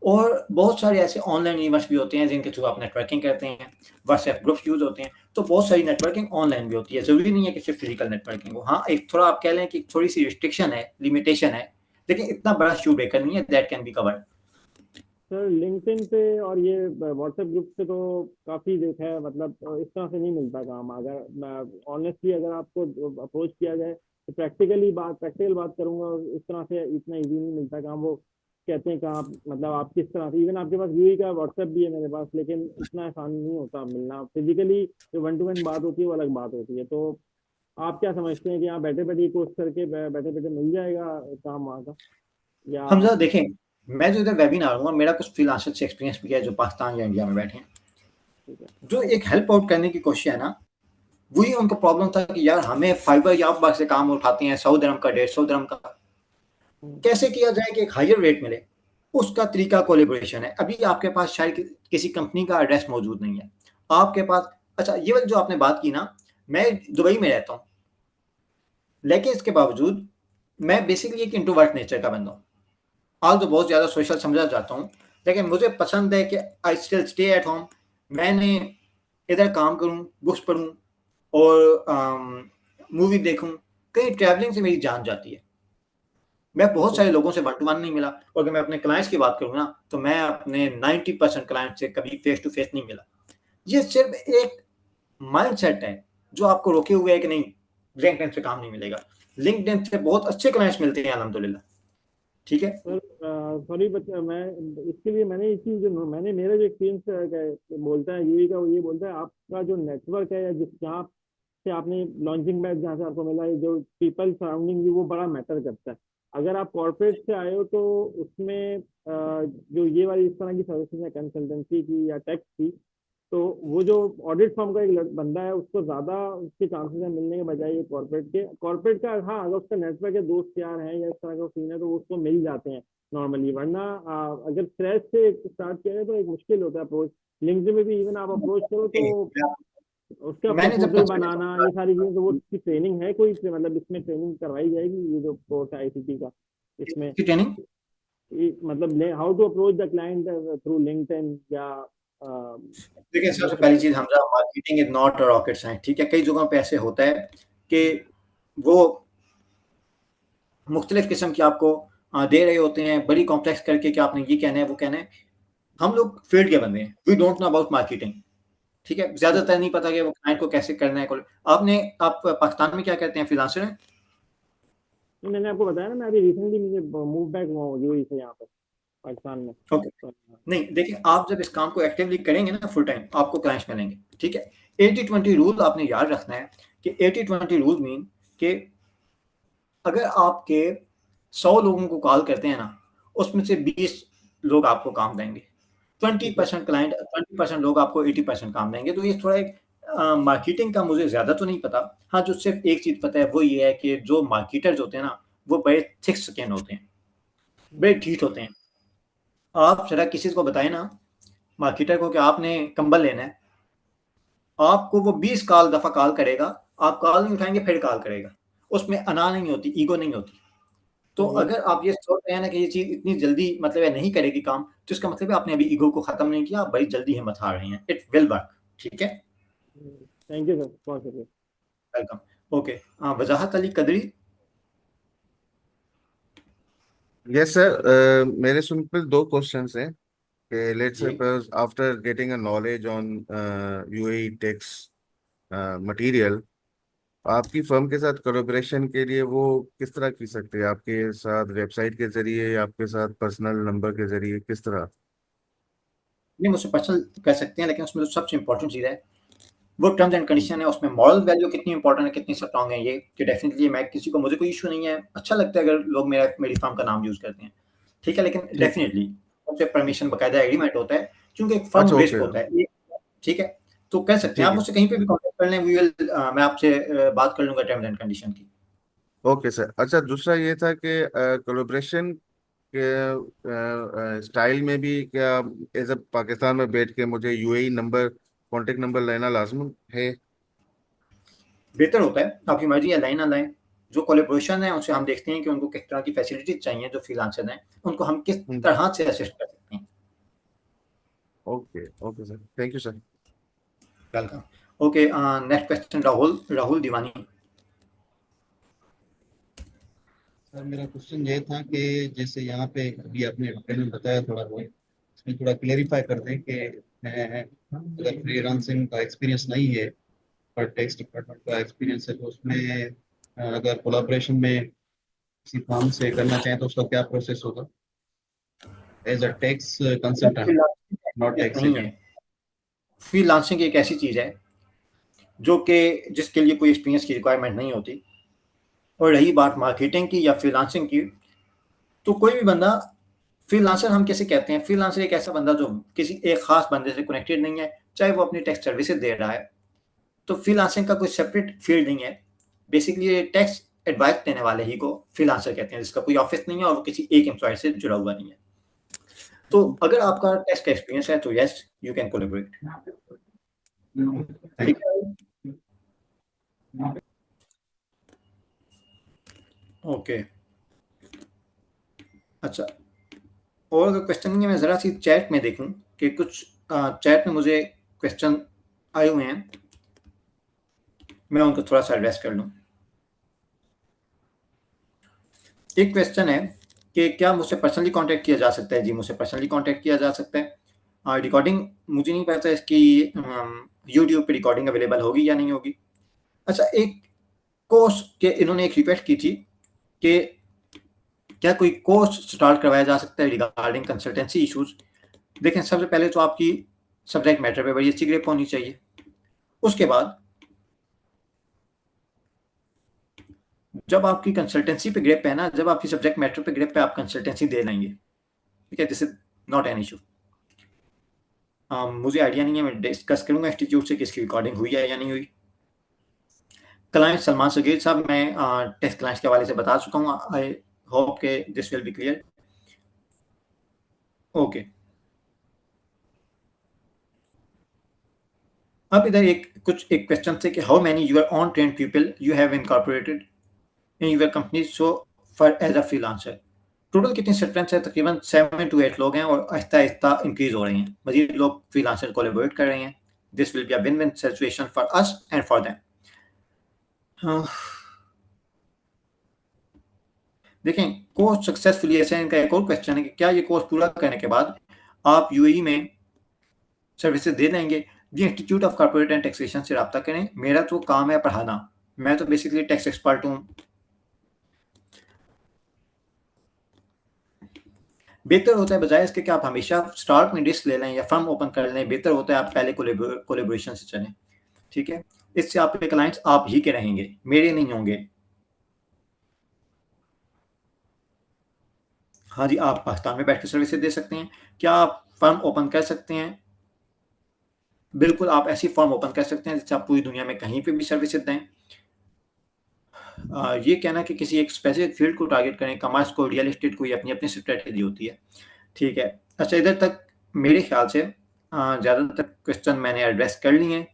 और बहुत सारे ऐसे ऑनलाइन इवेंट्स भी होते हैं जिनके थ्रू आप नेटवर्किंग करते हैं, व्हाट्सएप ग्रुप्स यूज होते हैं, तो बहुत सारी नेटवर्किंग ऑनलाइन भी होती है, जरूरी नहीं है कि सिर्फ फिजिकल नेटवर्किंग हो। हाँ, एक थोड़ा आप कह लें कि थोड़ी सी रिस्ट्रिक्शन है, लिमिटेशन है, लेकिन इतना बड़ा शू ब्रेकर नहीं है, that can be covered. Sir LinkedIn पे और ये व्हाट्सएप ग्रुप पे तो काफ़ी देखा है, मतलब इस तरह से नहीं मिलता काम। अगर ऑनेस्टली अगर आपको अप्रोच किया जाए तो प्रैक्टिकल बात करूंगा, इस तरह से इतना इजी नहीं मिलता काम। वो कहते हैं कि आप मतलब आप किस तरह से, इवन आपके पास यूई का व्हाट्सएप भी है मेरे पास, लेकिन इतना आसान नहीं होता मिलना। फिजिकली जो 1-to-1 बात होती है वो अलग बात होती है। तो आप क्या समझते हैं कि यहाँ बैठे बैठे कोर्स करके बैठे बैठे मिल जाएगा काम वहाँ का, या हमजा देखें, मैं जो इधर वेबिनार हूँ, मेरा कुछ फ्रीलांसर से एक्सपीरियंस भी है जो पाकिस्तान या इंडिया में बैठे हैं, जो एक हेल्प आउट करने की कोशिश है ना, वही उनका प्रॉब्लम था कि यार हमें फाइबर या बाग से काम उठाते हैं 100 दिरहम का 150 दिरहम का, कैसे किया जाए कि एक हायर रेट मिले, उसका तरीका कोलैबोरेशन है। अभी आपके पास शायद किसी कंपनी का एड्रेस मौजूद नहीं है आपके पास। अच्छा, ये वाली जो आपने बात की ना, मैं दुबई में रहता हूँ, लेकिन इसके बावजूद मैं बेसिकली एक इंट्रोवर्ट नेचर का बंदा हूँ। आज तो बहुत ज़्यादा सोशल समझा जाता हूँ, लेकिन मुझे पसंद है कि I still stay at home. मैंने इधर काम करूँ, बुक्स पढ़ूँ और मूवी देखूँ, कहीं ट्रैवलिंग से मेरी जान जाती है। मैं बहुत सारे लोगों से वन टू वन नहीं मिला, और अगर मैं अपने क्लाइंट्स की बात करूँ ना, तो मैं अपने 90% क्लाइंट से कभी फेस टू फेस नहीं मिला। ये सिर्फ एक माइंडसेट है जो आपको रोके हुए है कि नहीं, लिंक्डइन से काम नहीं मिलेगा। लिंक्डइन से बहुत अच्छे क्लाइंट्स मिलते हैं अल्हम्दुलिल्लाह, ठीक है। सर सॉरी बच्चा, मैं इसके लिए मैंने ये चीज़ जो मैंने मेरा जो एक्सपीरियंस बोलता है यूई का, वो ये बोलता है आपका जो नेटवर्क है या जिस जहाँ से आपने लॉन्चिंग बैच जहाँ से आपको मिला है, जो पीपल सराउंडिंग वो बड़ा मैटर करता है। अगर आप कॉर्पोरेट से आए हो तो उसमें जो ये वाली इस तरह की सर्विसेज है कंसल्टेंसी की या टैक्स की, तो वो जो ऑडिट फर्म का एक बंदा है उसको ज्यादा उसके चांसेस है मिलने के बजाय ये कॉर्पोरेट का। हाँ, अगर उसका नेटवर्क है, दोस्त यार हैं या इस तरह का सीन है, तो वो उसको मिल जाते हैं नॉर्मली। वरना अगर स्क्रैच से स्टार्ट किया जाए तो एक मुश्किल होता है अप्रोच। लिंक्डइन में भी इवन आप अप्रोच करो तो उसका प्रपोजल बनाना, ये सारी चीजें, तो वो उसकी ट्रेनिंग है कोई, मतलब इसमें ट्रेनिंग करवाई जाएगी, ये जो कोर्स है आईसीटी का, इसमें ट्रेनिंग मतलब how to approach the client through LinkedIn या देखिए, सबसे पहली चीज Hamza, marketing is not a rocket science, ठीक है। कई जगहों पे ऐसे होता है कि वो मुख्तलिफ किस्म की आपको दे रहे होते हैं बड़ी कॉम्प्लेक्स करके कि आपने ये कहना है वो कहना है। हम लोग फील्ड के बंदे हैं, we don't know about marketing, ठीक है। ज्यादातर नहीं पता कि वो क्लाइंट को कैसे करना है। आप पाकिस्तान में क्या करते हैं, फ्रीलांसर हैं? मैंने आपको बताया ना, मैं अभी रिसेंटली मुझे मूव बैक हुआ हूँ यूएई से यहाँ पे पाकिस्तान में। ओके, नहीं देखिए, आप जब इस काम को एक्टिवली करेंगे ना फुल टाइम, आपको क्लाइंट्स मिलेंगे, ठीक है। 80-20 रूल आपने याद रखना है कि 80-20 रूल मीन कि अगर आपके 100 लोगों को कॉल करते हैं ना, उसमें से 20 लोग आपको काम देंगे, 20% क्लाइंट, 20% लोग आपको 80% काम देंगे। तो ये थोड़ा एक मार्केटिंग का मुझे ज़्यादा तो नहीं पता। हाँ, जो सिर्फ़ एक चीज़ पता है वो ये है कि जो मार्केटर्स होते हैं ना, वो बड़े थिक स्किन होते हैं, बड़े ढीठ होते हैं। आप ज़रा किसी को बताएँ ना, मार्केटर को, कि आपने कंबल लेना है, आपको वो 20 दफ़ा कॉल करेगा, आप कॉल नहीं उठाएँगे फिर कॉल करेगा। उसमें अना नहीं होती, ईगो नहीं होती। तो अगर आप ये सोच रहे हैं ना कि ये चीज़ इतनी जल्दी मतलब है नहीं करेगी काम, तो इसका मतलब है आपने अभी ईगो को खत्म नहीं किया, आप बड़ी जल्दी हिम्मत हार रहे हैं। इट विल वर्क, ठीक है? थैंक यू सर, बहुत शुक्रिया। Welcome. Okay, Wajahat Ali Qadri. Yes sir, मेरे सिंपल दो क्वेश्चंस हैं कि लेट्स जी। Suppose after getting a knowledge on UAE tax material, आपकी फर्म के साथ कोलैबोरेशन के लिए वो किस तरह की सकते हैं? आपके साथ वेबसाइट के जरिए या आपके साथ पर्सनल नंबर के जरिए, किस तरह? नहीं, मुझसे पर्सनल कह सकते हैं, लेकिन उसमें जो सबसे इम्पोर्टेंट चीज़ है, वो टर्म्स एंड कंडीशन है। उसमें मॉरल वैल्यू कितनी इम्पोर्टेंट है, कितनी स्ट्रांग है, ये कि डेफिनिटली मैं किसी को, मुझे कोई इश्यू नहीं है। अच्छा लगता है अगर लोग मेरी फर्म का नाम यूज़ करते हैं, ठीक है? लेकिन ठीक। डेफिनिटली उससे परमिशन, बाकायदा एग्रीमेंट होता है, क्योंकि एक फर्म अच्छा, रिस्क ओके। होता है ये, ठीक है? तो कह सकते हैं, ठीक आप है। मुझसे कहीं पे भी कॉन्टैक्ट कर लें, मैं आपसे बात कर लूँगा टर्म्स एंड कंडीशन की। Okay sir. अच्छा, दूसरा ये था कि कोलैबोरेशन के स्टाइल में भी क्या एज अ पाकिस्तान में बैठ के मुझे यूएई नंबर, कांटेक्ट नंबर लेना लाजमी है? बेहतर होता है, आपकी मर्ज़ी है लाएँ ना लाएँ। जो कोलैबोरेशन है उनसे हम देखते हैं कि उनको किस तरह की फैसिलिटीज़ चाहिए, जो फ्रीलांसर हैं, उनको हम किस तरह से असिस्ट कर सकते हैं। Okay, okay sir, thank you sir. Welcome. Okay, next question Rahul Deewani. Sir मेरा क्वेश्चन ये था कि जैसे यहाँ पे अभी आपने डिटेल में बताया थोड़ा बहुत, इसमें थोड़ा क्लेरिफाई कर दें कि मैं अगर फ्रीलांसिंग का एक्सपीरियंस नहीं है पर टैक्स डिपार्टमेंट का एक्सपीरियंस है, तो उसमें अगर कोलाब्रेशन में किसी फर्म से करना चाहें तो उसका क्या प्रोसेस होगा as a tax consultant, not tax नहीं है, एजेंट? फ्रीलांसिंग एक ऐसी चीज़ है जो कि जिसके लिए कोई एक्सपीरियंस की रिक्वायरमेंट नहीं होती। और रही बात मार्केटिंग की या फ्रीलांसिंग की, तो कोई भी बंदा, फ्रीलांसर हम कैसे कहते हैं? फ्रीलांसर एक ऐसा बंदा जो किसी एक खास बंदे से कनेक्टेड नहीं है, चाहे वो अपनी टैक्स सर्विसेज दे रहा है। तो फ्रीलांसिंग का कोई सेपरेट फील्ड नहीं है। बेसिकली ये टैक्स एडवाइस देने वाले ही को फ्रीलांसर कहते हैं, जिसका कोई ऑफिस नहीं है और वो किसी एक एम्प्लॉयर से जुड़ा हुआ नहीं है। तो अगर आपका टैक्स का एक्सपीरियंस है तो यस, यू कैन कोलैबोरेट। ठीक है? ओके, अच्छा, और अगर क्वेश्चन नहीं है, मैं ज़रा सी चैट में देखूं कि कुछ चैट में मुझे क्वेश्चन आए हुए हैं, मैं उनको थोड़ा सा एड्रेस कर लूं। एक क्वेश्चन है कि क्या मुझसे पर्सनली कांटेक्ट किया जा सकता है? जी, मुझसे पर्सनली कांटेक्ट किया जा सकता है। रिकॉर्डिंग मुझे नहीं पता इसकी यूट्यूब पे रिकॉर्डिंग अवेलेबल होगी या नहीं होगी। अच्छा, एक कोर्स के इन्होंने एक रिक्वेस्ट की थी कि क्या कोई कोर्स स्टार्ट करवाया जा सकता है रिगार्डिंग कंसल्टेंसी इश्यूज। देखें, सबसे पहले तो आपकी सब्जेक्ट मैटर पे बड़ी अच्छी ग्रिप होनी चाहिए। उसके बाद जब आपकी कंसल्टेंसी पे ग्रिप है ना, जब आपकी सब्जेक्ट मैटर पे ग्रिप है, आप कंसल्टेंसी दे लेंगे, ठीक है? This is not an issue. मुझे आइडिया नहीं है, मैं डिस्कस करूंगा इंस्टीट्यूट से कि इसकी रिकॉर्डिंग हुई है या नहीं हुई। क्लाइंट सलमान सगीर साहब, मैं टेस्ट क्लाइंट्स के हवाले से बता चुका हूँ। आई होप के this will be clear. Okay, अब इधर एक क्वेश्चन थे कि how many your own trained people you have incorporated in your company so for as a freelancer. Total कितनी स्टूडेंट्स है? तकरीबन 7 to 8 लोग हैं और आहिस्ता आहिस्ता इंक्रीज हो रहे हैं, मजीद लोग फ्रीलांसर कोलैबोरेट कर रहे हैं। This will be a win win situation for us and for them. देखें, कोर्स सक्सेसफुली, ऐसे इनका एक और क्वेश्चन है कि क्या ये कोर्स पूरा करने के बाद आप यूएई में सर्विसेज दे देंगे? जी, institute of corporate and taxation से रब्ता करें। मेरा तो काम है पढ़ाना, मैं तो बेसिकली टैक्स एक्सपर्ट हूँ। बेहतर होता है बजाय इसके कि आप हमेशा स्टार्ट में रिस्क ले लें या फर्म ओपन कर लें, बेहतर होता है आप पहले कोलेबोरेशन से चलें, ठीक है? इससे आपके क्लाइंट्स आप ही के रहेंगे, मेरे नहीं होंगे। हाँ जी, आप पाकिस्तान में बैठ के सर्विसेज दे सकते हैं। क्या आप फर्म ओपन कर सकते हैं? बिल्कुल, आप ऐसी फर्म ओपन कर सकते हैं जिससे आप पूरी दुनिया में कहीं पे भी सर्विसेज दें। ये कहना कि किसी एक स्पेसिफिक फील्ड को टारगेट करें, कॉमर्स को, रियल एस्टेट को, ये अपनी-अपनी स्ट्रैटेजी होती है। ठीक है। अच्छा, इधर तक मेरे ख्याल से ज़्यादातर क्वेश्चन मैंने एड्रेस कर लिए हैं।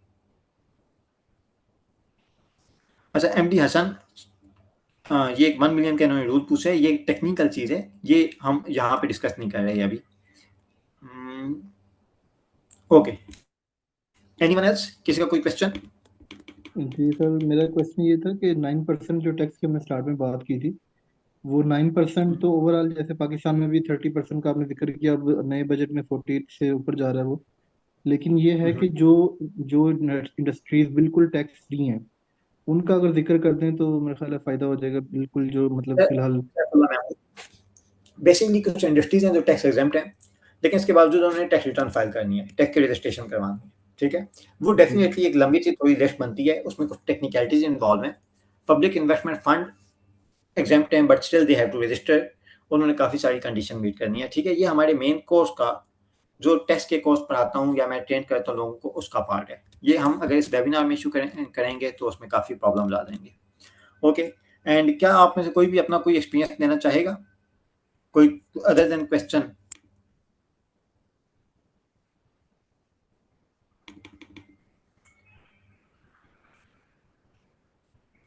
अच्छा, एमडी हसन, ये एक 1 मिलियन का इन्होंने रूल पूछा है, ये एक टेक्निकल चीज़ है, ये हम यहाँ पे डिस्कस नहीं कर रहे अभी। ओके, एनीवन एल्स, किसी का कोई क्वेश्चन? जी सर, मेरा क्वेश्चन ये था कि 9% जो टैक्स की हमने स्टार्ट में बात की थी, वो 9% तो ओवरऑल, जैसे पाकिस्तान में भी 30% का आपने जिक्र किया, अब नए बजट में 48 से ऊपर जा रहा है वो। लेकिन ये है कि जो जो इंडस्ट्रीज बिल्कुल टैक्स फ्री हैं, उनका अगर जिक्र करते हैं तो मेरा ख्याल है फायदा हो जाएगा, बिल्कुल जो मतलब फिलहाल। बेसिकली कुछ इंडस्ट्रीज हैं जो टैक्स एग्जेम्प्ट हैं, लेकिन इसके बावजूद उन्होंने टैक्स रिटर्न फाइल करनी है, टैक्स की रजिस्ट्रेशन करवानी है। ठीक है, वो डेफिनेटली एक लंबी सी थोड़ी लिस्ट बनती है, उसमें कुछ टेक्निकलिटीज इन्वॉल्व हैं। पब्लिक इन्वेस्टमेंट फंड एग्जेम्प्ट हैं, but still they have to register. उन्होंने काफ़ी सारी कंडीशन मीट करनी है। ठीक है, ये हमारे मेन कोर्स का, जो टेस्ट के कोर्स पढ़ाता हूँ या मैं ट्रेन करता हूँ लोगों को, उसका पार्ट है ये। हम अगर इस वेबिनार में इशू करेंगे तो उसमें काफ़ी प्रॉब्लम ला देंगे। ओके, एंड क्या आप में से कोई भी अपना कोई एक्सपीरियंस देना चाहेगा, कोई अदर देन क्वेश्चन?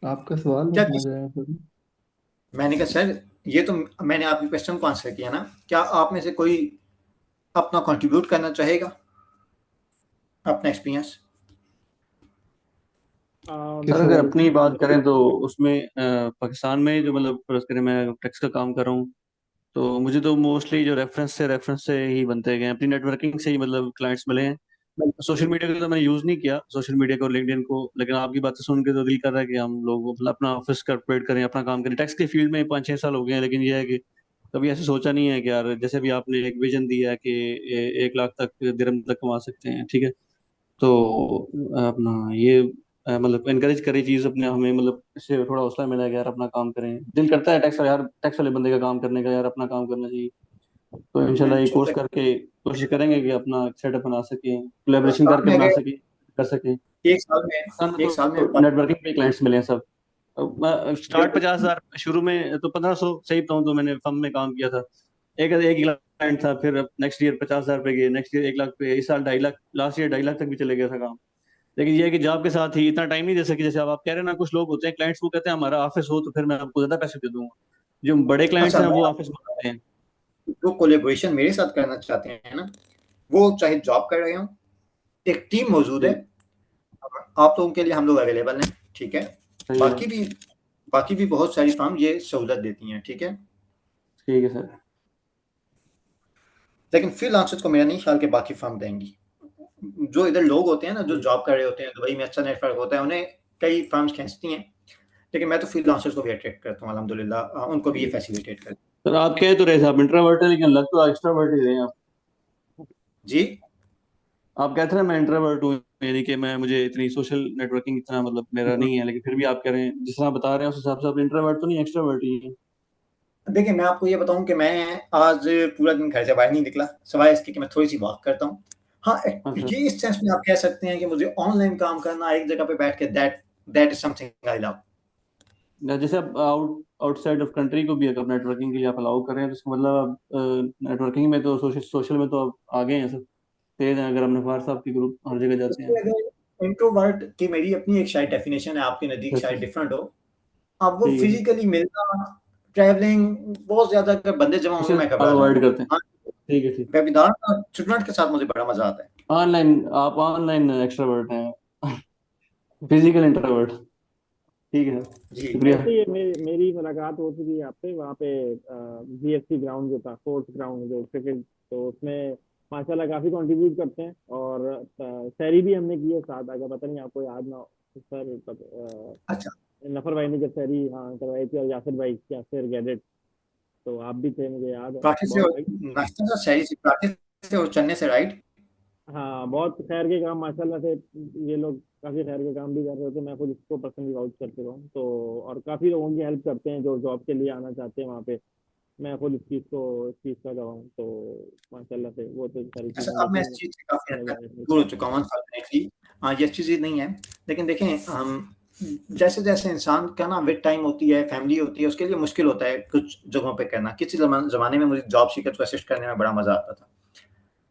आपका सवाल नहीं क्या समझ आया सर। मैंने कहा सर, ये तो मैंने आपके क्वेश्चन को आंसर किया ना। क्या आप में से कोई अपना कंट्रीब्यूट करना चाहेगा, अपना एक्सपीरियंस? किस सर अगर हवाले अपनी बात करें तो उसमें पाकिस्तान में जो मतलब फर्ज करें मैं टैक्स का काम कर रहा हूँ, तो मुझे तो मोस्टली जो रेफरेंस से ही बनते गए हैं, अपनी नेटवर्किंग से ही मतलब क्लाइंट्स मिले हैं। सोशल मीडिया को तो मैंने यूज़ नहीं किया, सोशल मीडिया को, लिंक्डइन को, लेकिन आपकी बातें सुन के तो दिल कर रहा है कि हम लोग मतलब अपना ऑफिस कॉर्पोरेट करें, अपना काम करें। टैक्स के फील्ड में 5-6 साल हो गए हैं, लेकिन ये है कि कभी ऐसे सोचा नहीं है कि यार, जैसे भी आपने एक विजन दिया है कि 1 लाख तक दिरहम तक कमा सकते हैं, ठीक है, तो अपना ये मतलब इनकरेज करी चीज अपने हमें, मतलब इससे थोड़ा हौसला मिला कि यार अपना काम करें। दिल करता है टैक्स वाले बंदे का काम करने का, यार अपना काम करना चाहिए। तो इंशाल्लाह ये कोर्स करके कोशिश करेंगे कि अपना सेटअप बना सके, कोलेबोरेशन साल करके में बना अगर सके, कर सके। एक साल में एक साल में नेटवर्किंग पे क्लाइंट्स मिले हैं सब। स्टार्ट 50,000 शुरू में, तो 1500 सही बताऊं तो मैंने फर्म में काम किया था। एक एक ही क्लाइंट था, फिर नेक्स्ट ईयर 50,000 पे गए, नेक्स्ट ईयर 1 लाख पे, इस साल 2.5 लाख, लास्ट ईयर 2.5 लाख तक भी चले गया था काम। लेकिन ये है कि जॉब के साथ ही इतना टाइम नहीं दे सके। जैसे अब आप कह रहे हैं ना, कुछ लोग होते हैं क्लाइंट्स को कहते हैं हमारा ऑफिस हो तो फिर मैं आपको ज्यादा पैसे दे दूंगा। जो बड़े क्लाइंट्स अच्छा, हैं वो मैं ऑफिस बनाते हैं। जो कोलेबोरेशन मेरे साथ करना चाहते हैं ना, वो चाहे जॉब कर रहे हो, एक टीम मौजूद है, जी, आप तो उनके लिए हम लोग अवेलेबल हैं। ठीक है, सही है। बाकी भी बाकी भी बहुत सारी फर्म ये सहूलत देती हैं। ठीक है, ठीक है सर। लेकिन फ्रीलांसर्स को मेरा नहीं ख्याल कि बाकी फर्म देंगी। जो इधर लोग होते हैं ना, जो जॉब कर रहे होते हैं, दुबई में अच्छा नेटवर्क होता है, उन्हें कई फर्म्स खींचती हैं। लेकिन मैं तो फ्रीलांसर्स को भी अट्रैक्ट करता हूँ, अल्हम्दुलिल्लाह, उनको भी ये फैसिलिटेट करता सर आप कह तो रहे थे आप इंट्रोवर्ट है, लेकिन लग तो एक्सट्रोवर्ट ही रहे हैं आप। हूँ। जी, आप कहते हैं मैं इंट्रोवर्ट हूँ, यानी कि मैं, मुझे इतनी सोशल नेटवर्किंग इतना मतलब मेरा नहीं है, लेकिन फिर भी आप कह रहे हैं, जिस तरह आप बता रहे हैं उस हिसाब से आप इंट्रोवर्ट तो नहीं, एक्सट्रोवर्ट ही हैं। देखिए, मैं आपको ये बताऊँ कि मैं आज पूरा दिन घर से बाहर नहीं निकला, सिवाय इसके कि मैं थोड़ी-सी वॉक करता हूँ। हाँ, अच्छा। ये इस सेंस में आप कह सकते हैं कि मुझे ऑनलाइन काम करना, एक जगह पे बैठ के, that that is something I love. या जैसे आप आउटसाइड ऑफ कंट्री को भी अगर नेटवर्किंग के लिए आप अलाउ कर रहे हैं, तो इसका मतलब आप नेटवर्किंग में तो, सोशल में तो आप आगे हैं सब, तेज हैं। अगर अपने फार साहब की ग्रुप हर जगह जाते हैं। देखिए, अगर इंट्रोवर्ट की मेरी अपनी एक शायद डेफिनेशन है, आपके नज़दीक अच्छा। शायद डिफरेंट हो। अब वो ठीक है सर। फिज़िकली मिलना, ट्रैवलिंग, बहुत ज़्यादा अगर बंदे जमा होंगे, उसे मैं आप घबरा अवॉइड जाऊँगा। करते हैं। हाँ, ठीक है, ठीक। वेबिनार और स्टूडेंट के साथ मुझे बड़ा मज़ा आता है। ऑनलाइन, आप ऑनलाइन एक्सट्रोवर्ट हैं, फिजिकल इंट्रोवर्ट। ठीक है सर, जी। शुक्रिया। वैसे ये मेरी मुलाकात हो चुकी है आपसे वहाँ पे, जीएफसी ग्राउंड जो था, फोर्थ ग्राउंड जो क्रिकेट, तो उसमें माशाल्लाह काफी कंट्रीब्यूट करते हैं। और सैरी भी हमने की है साथ, अगर पता नहीं आपको याद ना हो सर। अच्छा, नफर भाई ने जब सैरी हाँ करवाई थी, और यासिर गैडेट, तो आप भी थे, मुझे याद है प्राक्टिस से बहुत। नाश्ता से, शहरी से प्राक्टिस से और चलने से, राइट? हाँ, बहुत खैर के काम माशाल्लाह से, ये लोग काफी खैर के काम भी कर रहे होते हैं, मैं खुद इसको पर्सनली वाउच करते रहा हूँ। तो और काफी लोगों की हेल्प करते हैं जो जॉब के लिए आना चाहते हैं वहाँ पे। मैं खुद इस चीज़ का गवाह हूँ। तो माशाल्लाह से वो तो सारी अच्छा, चीज़ें अब मैं देखी इस चीज़ से काफ़ी हद समझ तक आई मुझे। दूर हो चुका हूँ अनफॉर्चुनेटली। ये अच्छी चीज़ नहीं है, लेकिन देखें हम जैसे-जैसे इंसान का ना विद टाइम होती है, फैमिली होती है, उसके लिए मुश्किल होता है कुछ जगहों पे करना। किसी ज़माने में मुझे जॉब सीकर को असिस्ट करने में बड़ा मज़ा आता था।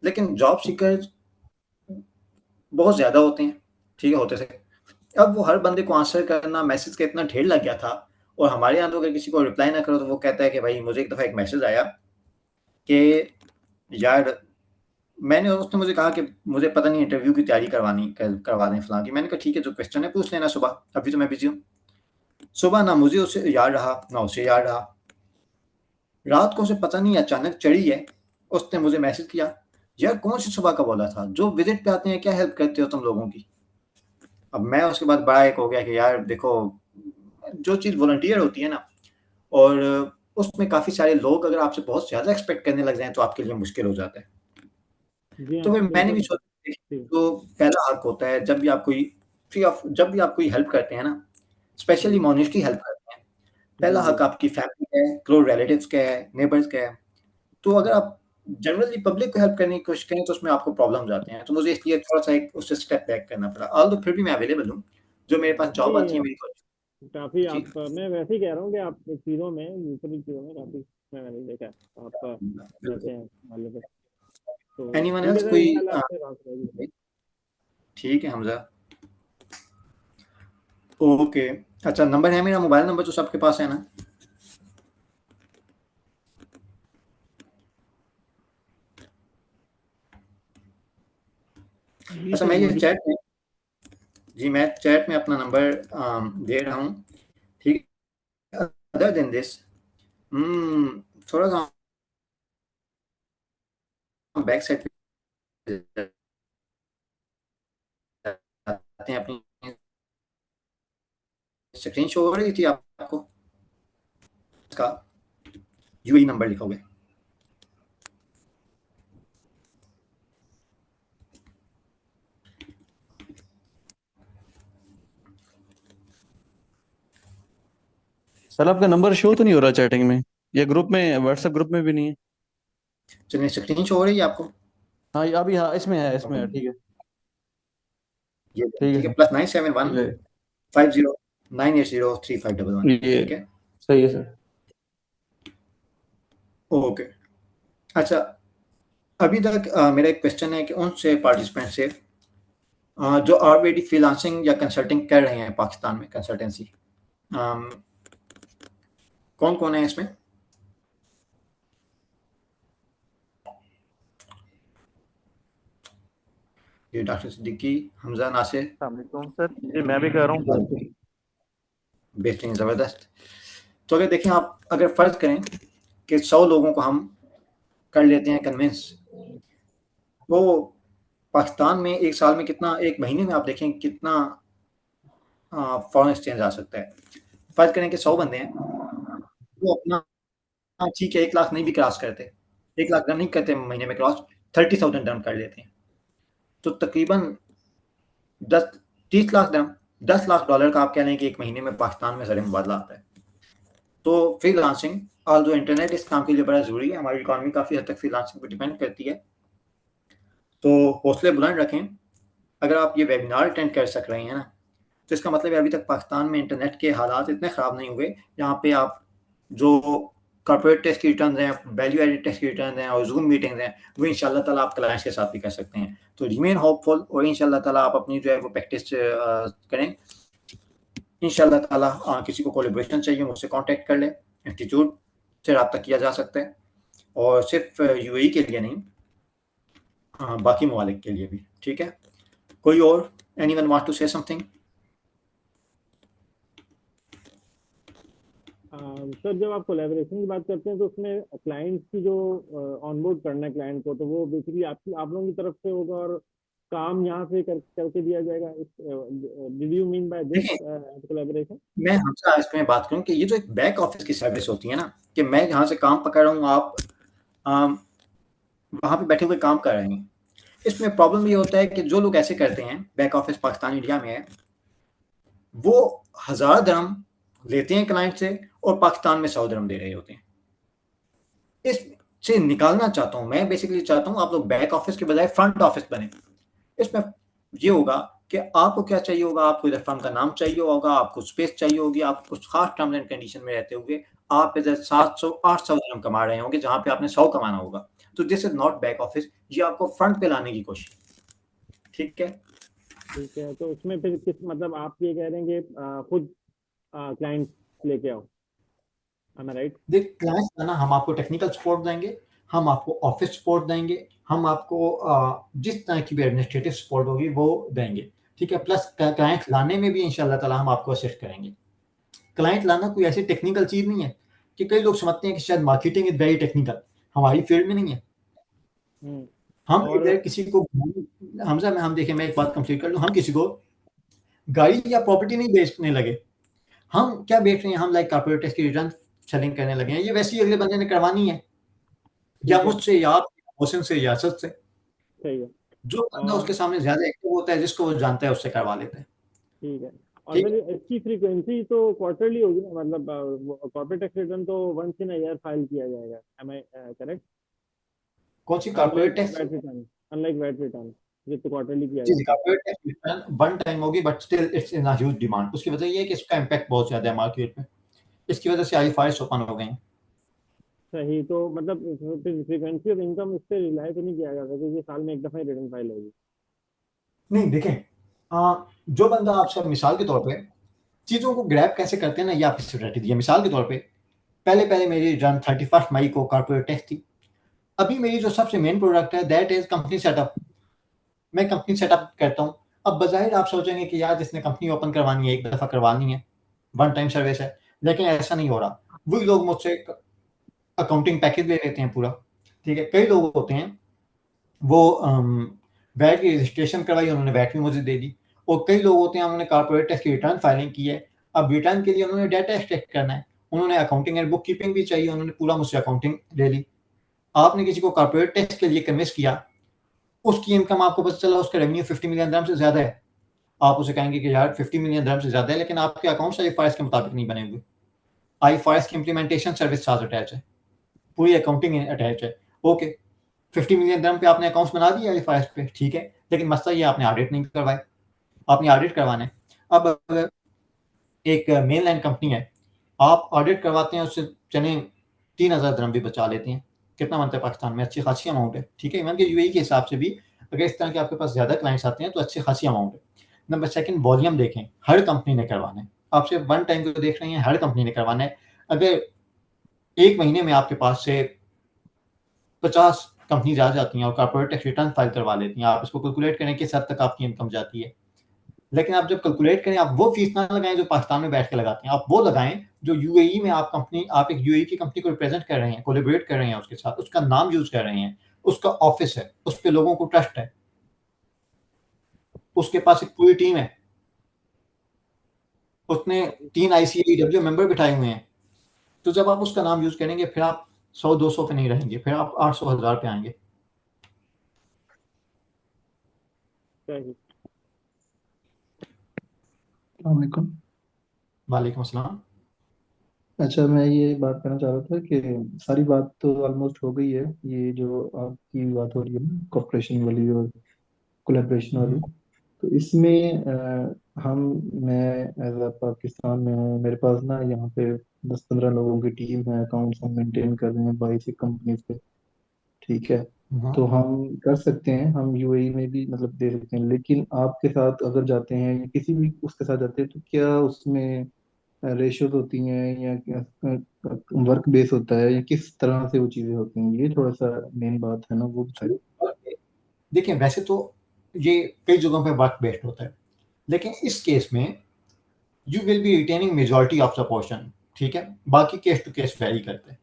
लेकिन जॉब सीकर बहुत ज़्यादा होते हैं, ठीक है, होते थे। अब वो हर बंदे को आंसर करना, मैसेज का इतना ढेर लग गया था, और हमारे यहाँ तो अगर किसी को रिप्लाई ना करो तो वो कहता है कि भाई मुझे एक दफ़ा एक मैसेज आया कि यार उसने मुझे कहा कि मुझे पता नहीं इंटरव्यू की तैयारी करवा दें फलां की। मैंने कहा ठीक है, जो क्वेश्चन है पूछ लेना सुबह, अभी तो मैं बिज़ी हूँ। सुबह ना मुझे उससे याद रहा, ना उसे याद रहा। रात को उसे पता नहीं अचानक चढ़ी है, उसने मुझे मैसेज किया, यार कौन सी सुबह का बोला था? जो विज़िट पे आते हैं क्या हेल्प करते हो तुम लोगों की? अब मैं उसके बाद बड़ा एक हो गया कि यार देखो, जो चीज़ वॉलंटियर होती है ना, और उसमें काफ़ी सारे लोग अगर आपसे बहुत ज़्यादा एक्सपेक्ट करने लग जाएँ तो आपके लिए मुश्किल हो जाता है। जी तो हाँ, फिर मैंने भी बिल्कुल। सोचा जी। तो पहला हक होता है जब भी आप कोई हेल्प करते हैं ना, स्पेशली जी। मोनिश की हेल्प करते हैं, पहला जी, हक जी। आपकी फैमिली का है, क्लोज़ रिलेटिव्स का है, नेबर्स का है। तो अगर आप जनरली पब्लिक को हेल्प करने की कोशिश करें तो उसमें आपको प्रॉब्लम्स आते हैं। तो मुझे इसलिए थोड़ा-सा एक उससे स्टेप बैक करना पड़ा। ऑल्दो फिर भी मैं अवेलेबल हूँ, जो मेरे पास जॉब आती है नहीं, मेरी कोशिश। काफ़ी जी। आप मैं वैसे ही कह रहा हूँ कि आप चीज़ों में, दूसरी चीज़ों में काफ़ी मैंने देखा है, आप बिल्कुल। रहते हैं मामले पे। तो एनीवन ठीक है एल्स सर, कोई इंशाल्लाह आपसे बात होगी। ठीक है हमज़ा। ओके। अच्छा, नंबर है मेरा मोबाइल नंबर तो सबके पास है ना? जी अच्छा, सर, मैं ये मौजूद। मैं चैट में अपना नंबर दे रहा हूँ, ठीक है? अदर देन दिस थोड़ा-सा बैक साइड पे जाते हैं, अपनी स्क्रीन शो हो रही थी आपको? इसका यूएई नंबर लिखा हुआ है। सर आपका नंबर शो तो नहीं हो रहा चैटिंग में, या ग्रुप में, व्हाट्सएप ग्रुप में भी नहीं है? चलिए, स्क्रीन शो हो रही है आपको? हाँ अभी, हाँ इसमें है, इसमें है, ठीक है। ये ठीक है ठीक है, सर। +971 ये 50 980 3511, ये ठीक है? सही है सर। ओके। अच्छा, अभी तक मेरा एक क्वेश्चन है कि उन से पार्टिसिपेंट से जो ऑलरेडी फ्रीलांसिंग या कंसल्टिंग कर रहे हैं पाकिस्तान में, कंसल्टेंसी, कौन-कौन है इसमें? ये डॉक्टर सिद्दीकी, हमज़ा, नासिर। अस्सलामुअलैकुम सर, जी मैं भी कह रहा हूँ। बेहतरीन, ज़बरदस्त। तो अगर देखें, आप अगर फ़र्ज़ करें कि 100 लोगों को हम कर लेते हैं कन्विंस, तो पाकिस्तान में 1 साल में कितना, 1 महीने में आप देखें कितना फॉरेन एक्सचेंज आ सकता है। फ़र्ज़ करें कि 100 बंदे हैं, वो अपना, ठीक है, 1 लाख नहीं भी क्रॉस करते, 1 लाख नहीं करते महीने में क्रॉस, 30,000 डर्म कर लेते हैं, तो तकरीबन 30 लाख डर्म, $10 लाख का आप कह लें कि 1 महीने में पाकिस्तान में ज़र मुबादला आता है। तो फ्रीलांसिंग, ऑल्दो इंटरनेट इस काम के लिए बड़ा ज़रूरी है, हमारी इकॉनमी काफ़ी हद तक फ्रीलांसिंग पे डिपेंड करती है। तो हौसले बुलंद रखें। अगर आप ये वेबिनार अटेंड कर सक रहे हैं ना, तो इसका मतलब है अभी तक पाकिस्तान में इंटरनेट के हालात इतने ख़राब नहीं हुए, यहाँ पे आप जो कॉर्पोरेट टैक्स की रिटर्न हैं, वैल्यू एडेड टैक्स की रिटर्न हैं और ज़ूम मीटिंग्स हैं, वो इंशाल्लाह ताला आप क्लाइंट्स के साथ भी कर सकते हैं। तो रिमेन होपफुल, और इंशाल्लाह ताला आप अपनी जो है वो प्रैक्टिस करें। इंशाल्लाह ताला किसी को कोलैबोरेशन चाहिए मुझसे कॉन्टैक्ट कर लें, इंस्टीट्यूट से रब्ता किया जा सकता है, और सिर्फ यूएई के लिए नहीं, बाकी ममालिक के लिए भी, ठीक है? कोई और, anyone want to say something? Sir, जब आप कोलैबोरेशन की बात करते हैं तो उसमें क्लाइंट की जो ऑनबोर्ड करना है क्लाइंट को, तो वो बेसिकली आप लोगों की तरफ से होगा और काम यहाँ से करके दिया जाएगा। Did you mean by this देखिए, कोलैबोरेशन? मैं हमसे इसमें बात करूँ कि ये जो एक बैक ऑफिस की सर्विस होती है ना, कि मैं यहाँ से काम पकड़ रहा हूँ, आप वहाँ पे बैठे हुए काम कर रहे हैं। इसमें प्रॉब्लम ये होता है कि जो लोग ऐसे करते हैं, बैक ऑफिस पाकिस्तान इंडिया में है, वो 1000 दिरहम लेते हैं क्लाइंट से और पाकिस्तान में 100 दिरहम दे रहे होते हैं। इससे निकालना चाहता हूँ। मैं बेसिकली चाहता हूँ आप लोग बैक ऑफिस के बजाय फ्रंट ऑफिस बने। इसमें ये होगा कि आपको क्या चाहिए होगा, आपको इधर फर्म का नाम चाहिए होगा, आपको स्पेस चाहिए होगी, आप कुछ खास टर्म्स एंड कंडीशन में रहते हुए आप इधर 700-800 dirham कमा रहे होंगे जहां पे आपने 100 कमाना होगा। तो this is not back office, ये आपको फ्रंट पे लाने की कोशिश। ठीक है, ठीक है, तो उसमें फिर किस मतलब आप ये कह रहे हैं कि खुद क्लाइंट लेके आओ, am I right? देख क्लाइंट्स लाना, हम आपको टेक्निकल सपोर्ट देंगे, हम आपको ऑफिस सपोर्ट देंगे, हम आपको जिस तरह की भी एडमिनिस्ट्रेटिव सपोर्ट होगी वो देंगे। ठीक है, प्लस क्लाइंट लाने में भी इंशाल्लाह ताला हम आपको असिस्ट करेंगे। क्लाइंट लाना कोई ऐसी टेक्निकल चीज नहीं है कि कई लोग समझते हैं कि शायद मार्केटिंग इज वेरी टेक्निकल, हमारी फील्ड में नहीं है। हम और इधर किसी को हमजा में हम देखें, मैं एक बात कंप्लीट कर लूं, हम किसी को गाड़ी या प्रॉपर्टी नहीं बेचने लगे। हम क्या बेच रहे हैं, हम लाइक कॉर्पोरेट टैक्स की रिटर्न सेलिंग करने लगे हैं। ये वैसे ही अगले बंदे ने करवानी है, या ठीक है, मुझसे या आपसे, मोहसिन से या असद से। सही है। जो बंदा उसके सामने ज्यादा एक्टिव होता है, जिसको वो जानता है, उससे करवा लेते हैं। ठीक है, और ठीक फिर है, इसकी फ्रीक्वेंसी तो क्वार्टरली होगी ना, मतलब कॉर्पोरेट टैक्स रिटर्न तो once in a year file किया जाएगा, एम आई करेक्ट? कौन सी unlike corporate tax? VAT return, unlike VAT return ये तो क्वार्टरली किया जी जी, जाता है। Corporate tax return one time होगी, but still it's in huge demand. उसकी वजह ये है कि इसका इम्पैक्ट बहुत ज्यादा है मार्केट में, इसकी वजह से आई फाइल्स ओपन हो गई हैं। सही, तो मतलब फ्रीक्वेंसी ऑफ इनकम इस पे रिलाई तो नहीं किया जाता क्योंकि साल में एक दफा ही रिटर्न फाइल होगी। नहीं देखें, जो बंदा आपसे मिसाल के तौर पे चीज़ों को ग्रैब कैसे करते हैं ना, ये आपकी स्ट्रेटेजी है। मिसाल के तौर पे पहले पहले मेरी रिटर्न 31 मई को कॉर्पोरेट टैक्स थी। अभी मेरी जो सबसे मेन प्रोडक्ट है दैट इज कंपनी सेटअप। मैं कंपनी सेटअप करता हूँ। अब बज़ाहिर आप सोचेंगे कि यार जिसने कंपनी ओपन करवानी है, एक दफ़ा करवानी है, वन टाइम सर्विस है, लेकिन ऐसा नहीं हो रहा। वही लोग मुझसे अकाउंटिंग पैकेज ले लेते हैं पूरा। ठीक है, कई लोग होते हैं वो वैट की रजिस्ट्रेशन करवाई, उन्होंने वैट भी मुझे दे दी। और कई लोग होते हैं उन्होंने कॉर्पोरेट टैक्स की रिटर्न फाइलिंग की है, अब रिटर्न के लिए उन्होंने डाटा एक्सट्रैक्ट करना है, उन्होंने अकाउंटिंग एंड बुक कीपिंग भी चाहिए, उन्होंने पूरा मुझसे अकाउंटिंग ले ली। आपने किसी को कॉर्पोरेट टैक्स के लिए कन्विंस किया, उसकी इनकम आपको पता चला उसका रेवेन्यू 50 मिलियन दिरहम से ज़्यादा है। आप उसे कहेंगे कि यार 50 मिलियन दिरहम से ज़्यादा है, लेकिन आपके अकाउंट्स आईएफआरएस के मुताबिक नहीं बने हुए। आईएफआरएस की इम्प्लीमेंटेशन सर्विस चार्ज अटैच है, पूरी अकाउंटिंग अटैच है। ओके, 50 मिलियन दिरहम पे आपने अकाउंट्स बना दिए आईएफआरएस पे, ठीक है, लेकिन मसला ये आपने ऑडिट नहीं करवाए, आपने ऑडिट करवाना है। अब अगर एक मेनलैंड कंपनी है, आप ऑडिट करवाते हैं, उससे चले 3000 दिरहम भी बचा लेते हैं, कितना बनता है पाकिस्तान में? अच्छी खासी अमाउंट है। ठीक है, इवन के यूएई के हिसाब से भी अगर इस तरह के आपके पास ज़्यादा क्लाइंट्स आते हैं तो अच्छी खासी अमाउंट है। नंबर सेकंड, वॉल्यूम देखें, हर कंपनी ने करवाना है। आप सिर्फ वन टाइम को देख रहे हैं, हर कंपनी ने करवाना है। अगर एक महीने में आपके पास से 50 कंपनीज आ जाती हैं और कॉर्पोरेट टैक्स रिटर्न फाइल करवा लेती हैं, आप इसको कैलकुलेट करें किस हद तक आपकी इनकम जाती है। लेकिन आप जब कैलकुलेट करें, आप वो फीस ना लगाएं जो पाकिस्तान में बैठ के लगाते हैं, आप वो लगाएं जो यूएई में आप एक यूएई की कंपनी को रिप्रेजेंट कर रहे हैं, कोलैबोरेट कर रहे हैं उसके साथ, उसका नाम यूज कर रहे हैं, उसका ऑफिस है, उस पर लोगों को ट्रस्ट है, उसके पास एक पूरी टीम है, उसने 3 ICAEW मेंबर बिठाए हुए हैं। तो जब आप उसका नाम यूज करेंगे, फिर आप 100-200 पे नहीं रहेंगे, फिर आप 800-1000 पे आएंगे। सही। वालेकुम। वालेकुम अस्सलाम। अच्छा, मैं ये बात करना चाह रहा था कि सारी बात तो ऑलमोस्ट हो गई है, ये जो आपकी बात हो रही है ना कॉपरेशन वाली और कोलैबोरेशन वाली, तो इसमें मैं एज अ पाकिस्तान में हूँ, मेरे पास ना यहाँ पे 10-15 लोगों की टीम है, अकाउंट्स हम मेंटेन कर रहे हैं 22 कंपनी पे। ठीक है, तो हम कर सकते हैं, हम यूएई में भी मतलब दे सकते हैं, लेकिन आपके साथ अगर जाते हैं या किसी भी उसके साथ जाते हैं तो क्या उसमें रेशियोज होती हैं या वर्क बेस होता है या किस तरह से वो चीज़ें होती हैं? ये थोड़ा सा मेन बात है ना, वो बताइए। देखिए, वैसे तो ये कई जगहों पे वर्क बेस्ड होता है, लेकिन इस केस में you will be retaining majority of the portion. ठीक है, बाकी केस टू केस वेरी करते हैं।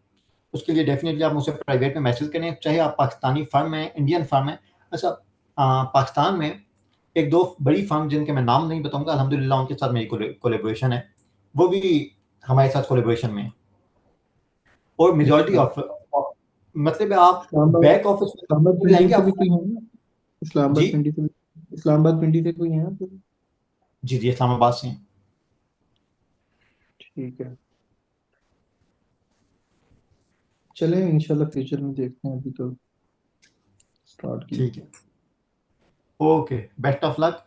उसके लिए डेफिनेटली आप मुझसे प्राइवेट में मैसेज करें, चाहे आप पाकिस्तानी फर्म है, इंडियन फर्म है। अच्छा, पाकिस्तान में एक दो बड़ी फर्म जिनके मैं नाम नहीं बताऊंगा, अल्हम्दुलिल्लाह उनके साथ मेरी कोलेबोरेशन है, वो भी हमारे साथ कोलेबोरेशन में है। और मेजॉरिटी अच्छा, ऑफ मतलब आप इस्लामाबाद बैक ऑफिस इस्लामाबाद में पिंडी रहेंगे से भी आप। कोई है ना? जी इस्लामाबाद पिंडी से कोई है आपके? जी जी, इस्लामाबाद से हैं। ठीक है, चले इंशाल्लाह फ्यूचर में देखते हैं, अभी तो स्टार्ट किया। ठीक है, ओके, बेस्ट ऑफ लक।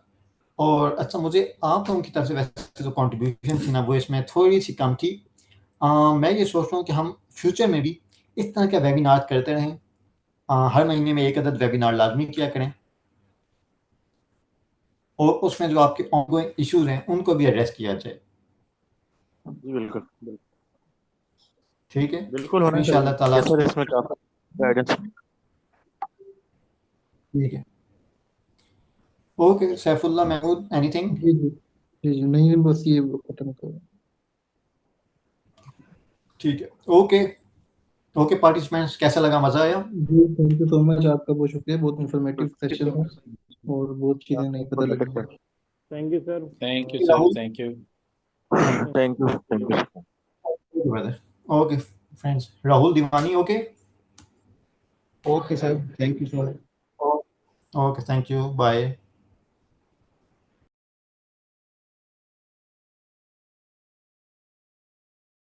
और अच्छा, मुझे आप लोगों की तरफ से वैसे जो कंट्रीब्यूशन थी ना वो इसमें थोड़ी सी कम थी। मैं ये सोच रहा हूँ कि हम फ्यूचर में भी इस तरह के वेबिनार करते रहें। हर महीने में एक अदद वेबिनार लाजमी किया करें, और उसमें जो आपके ऑनगोइंग इश्यूज हैं उनको भी एड्रेस किया जाए। जी बिल्कुल बिल्कुल ठीक है, बिल्कुल होना चाहिए। इंशाल्लाह ताला। जैसा इसमें काफी गाइडेंस। ठीक है, ओके सैफुल्लाह महमूद, एनीथिंग? जी जी जी जी, नहीं बस ये खत्म करो। ठीक है, ओके ओके पार्टिसिपेंट्स, कैसा लगा, मजा आया? जी थैंक यू सो मच, आपका बहुत शुक्रिया, बहुत इंफॉर्मेटिव सेशन था और बहुत चीज़ें नहीं पता लगी। Thank you sir. Thank you sir, thank you. Thank you. Okay friends, Rahul Deewani, okay okay sir, thank you so much. Okay, thank you, bye.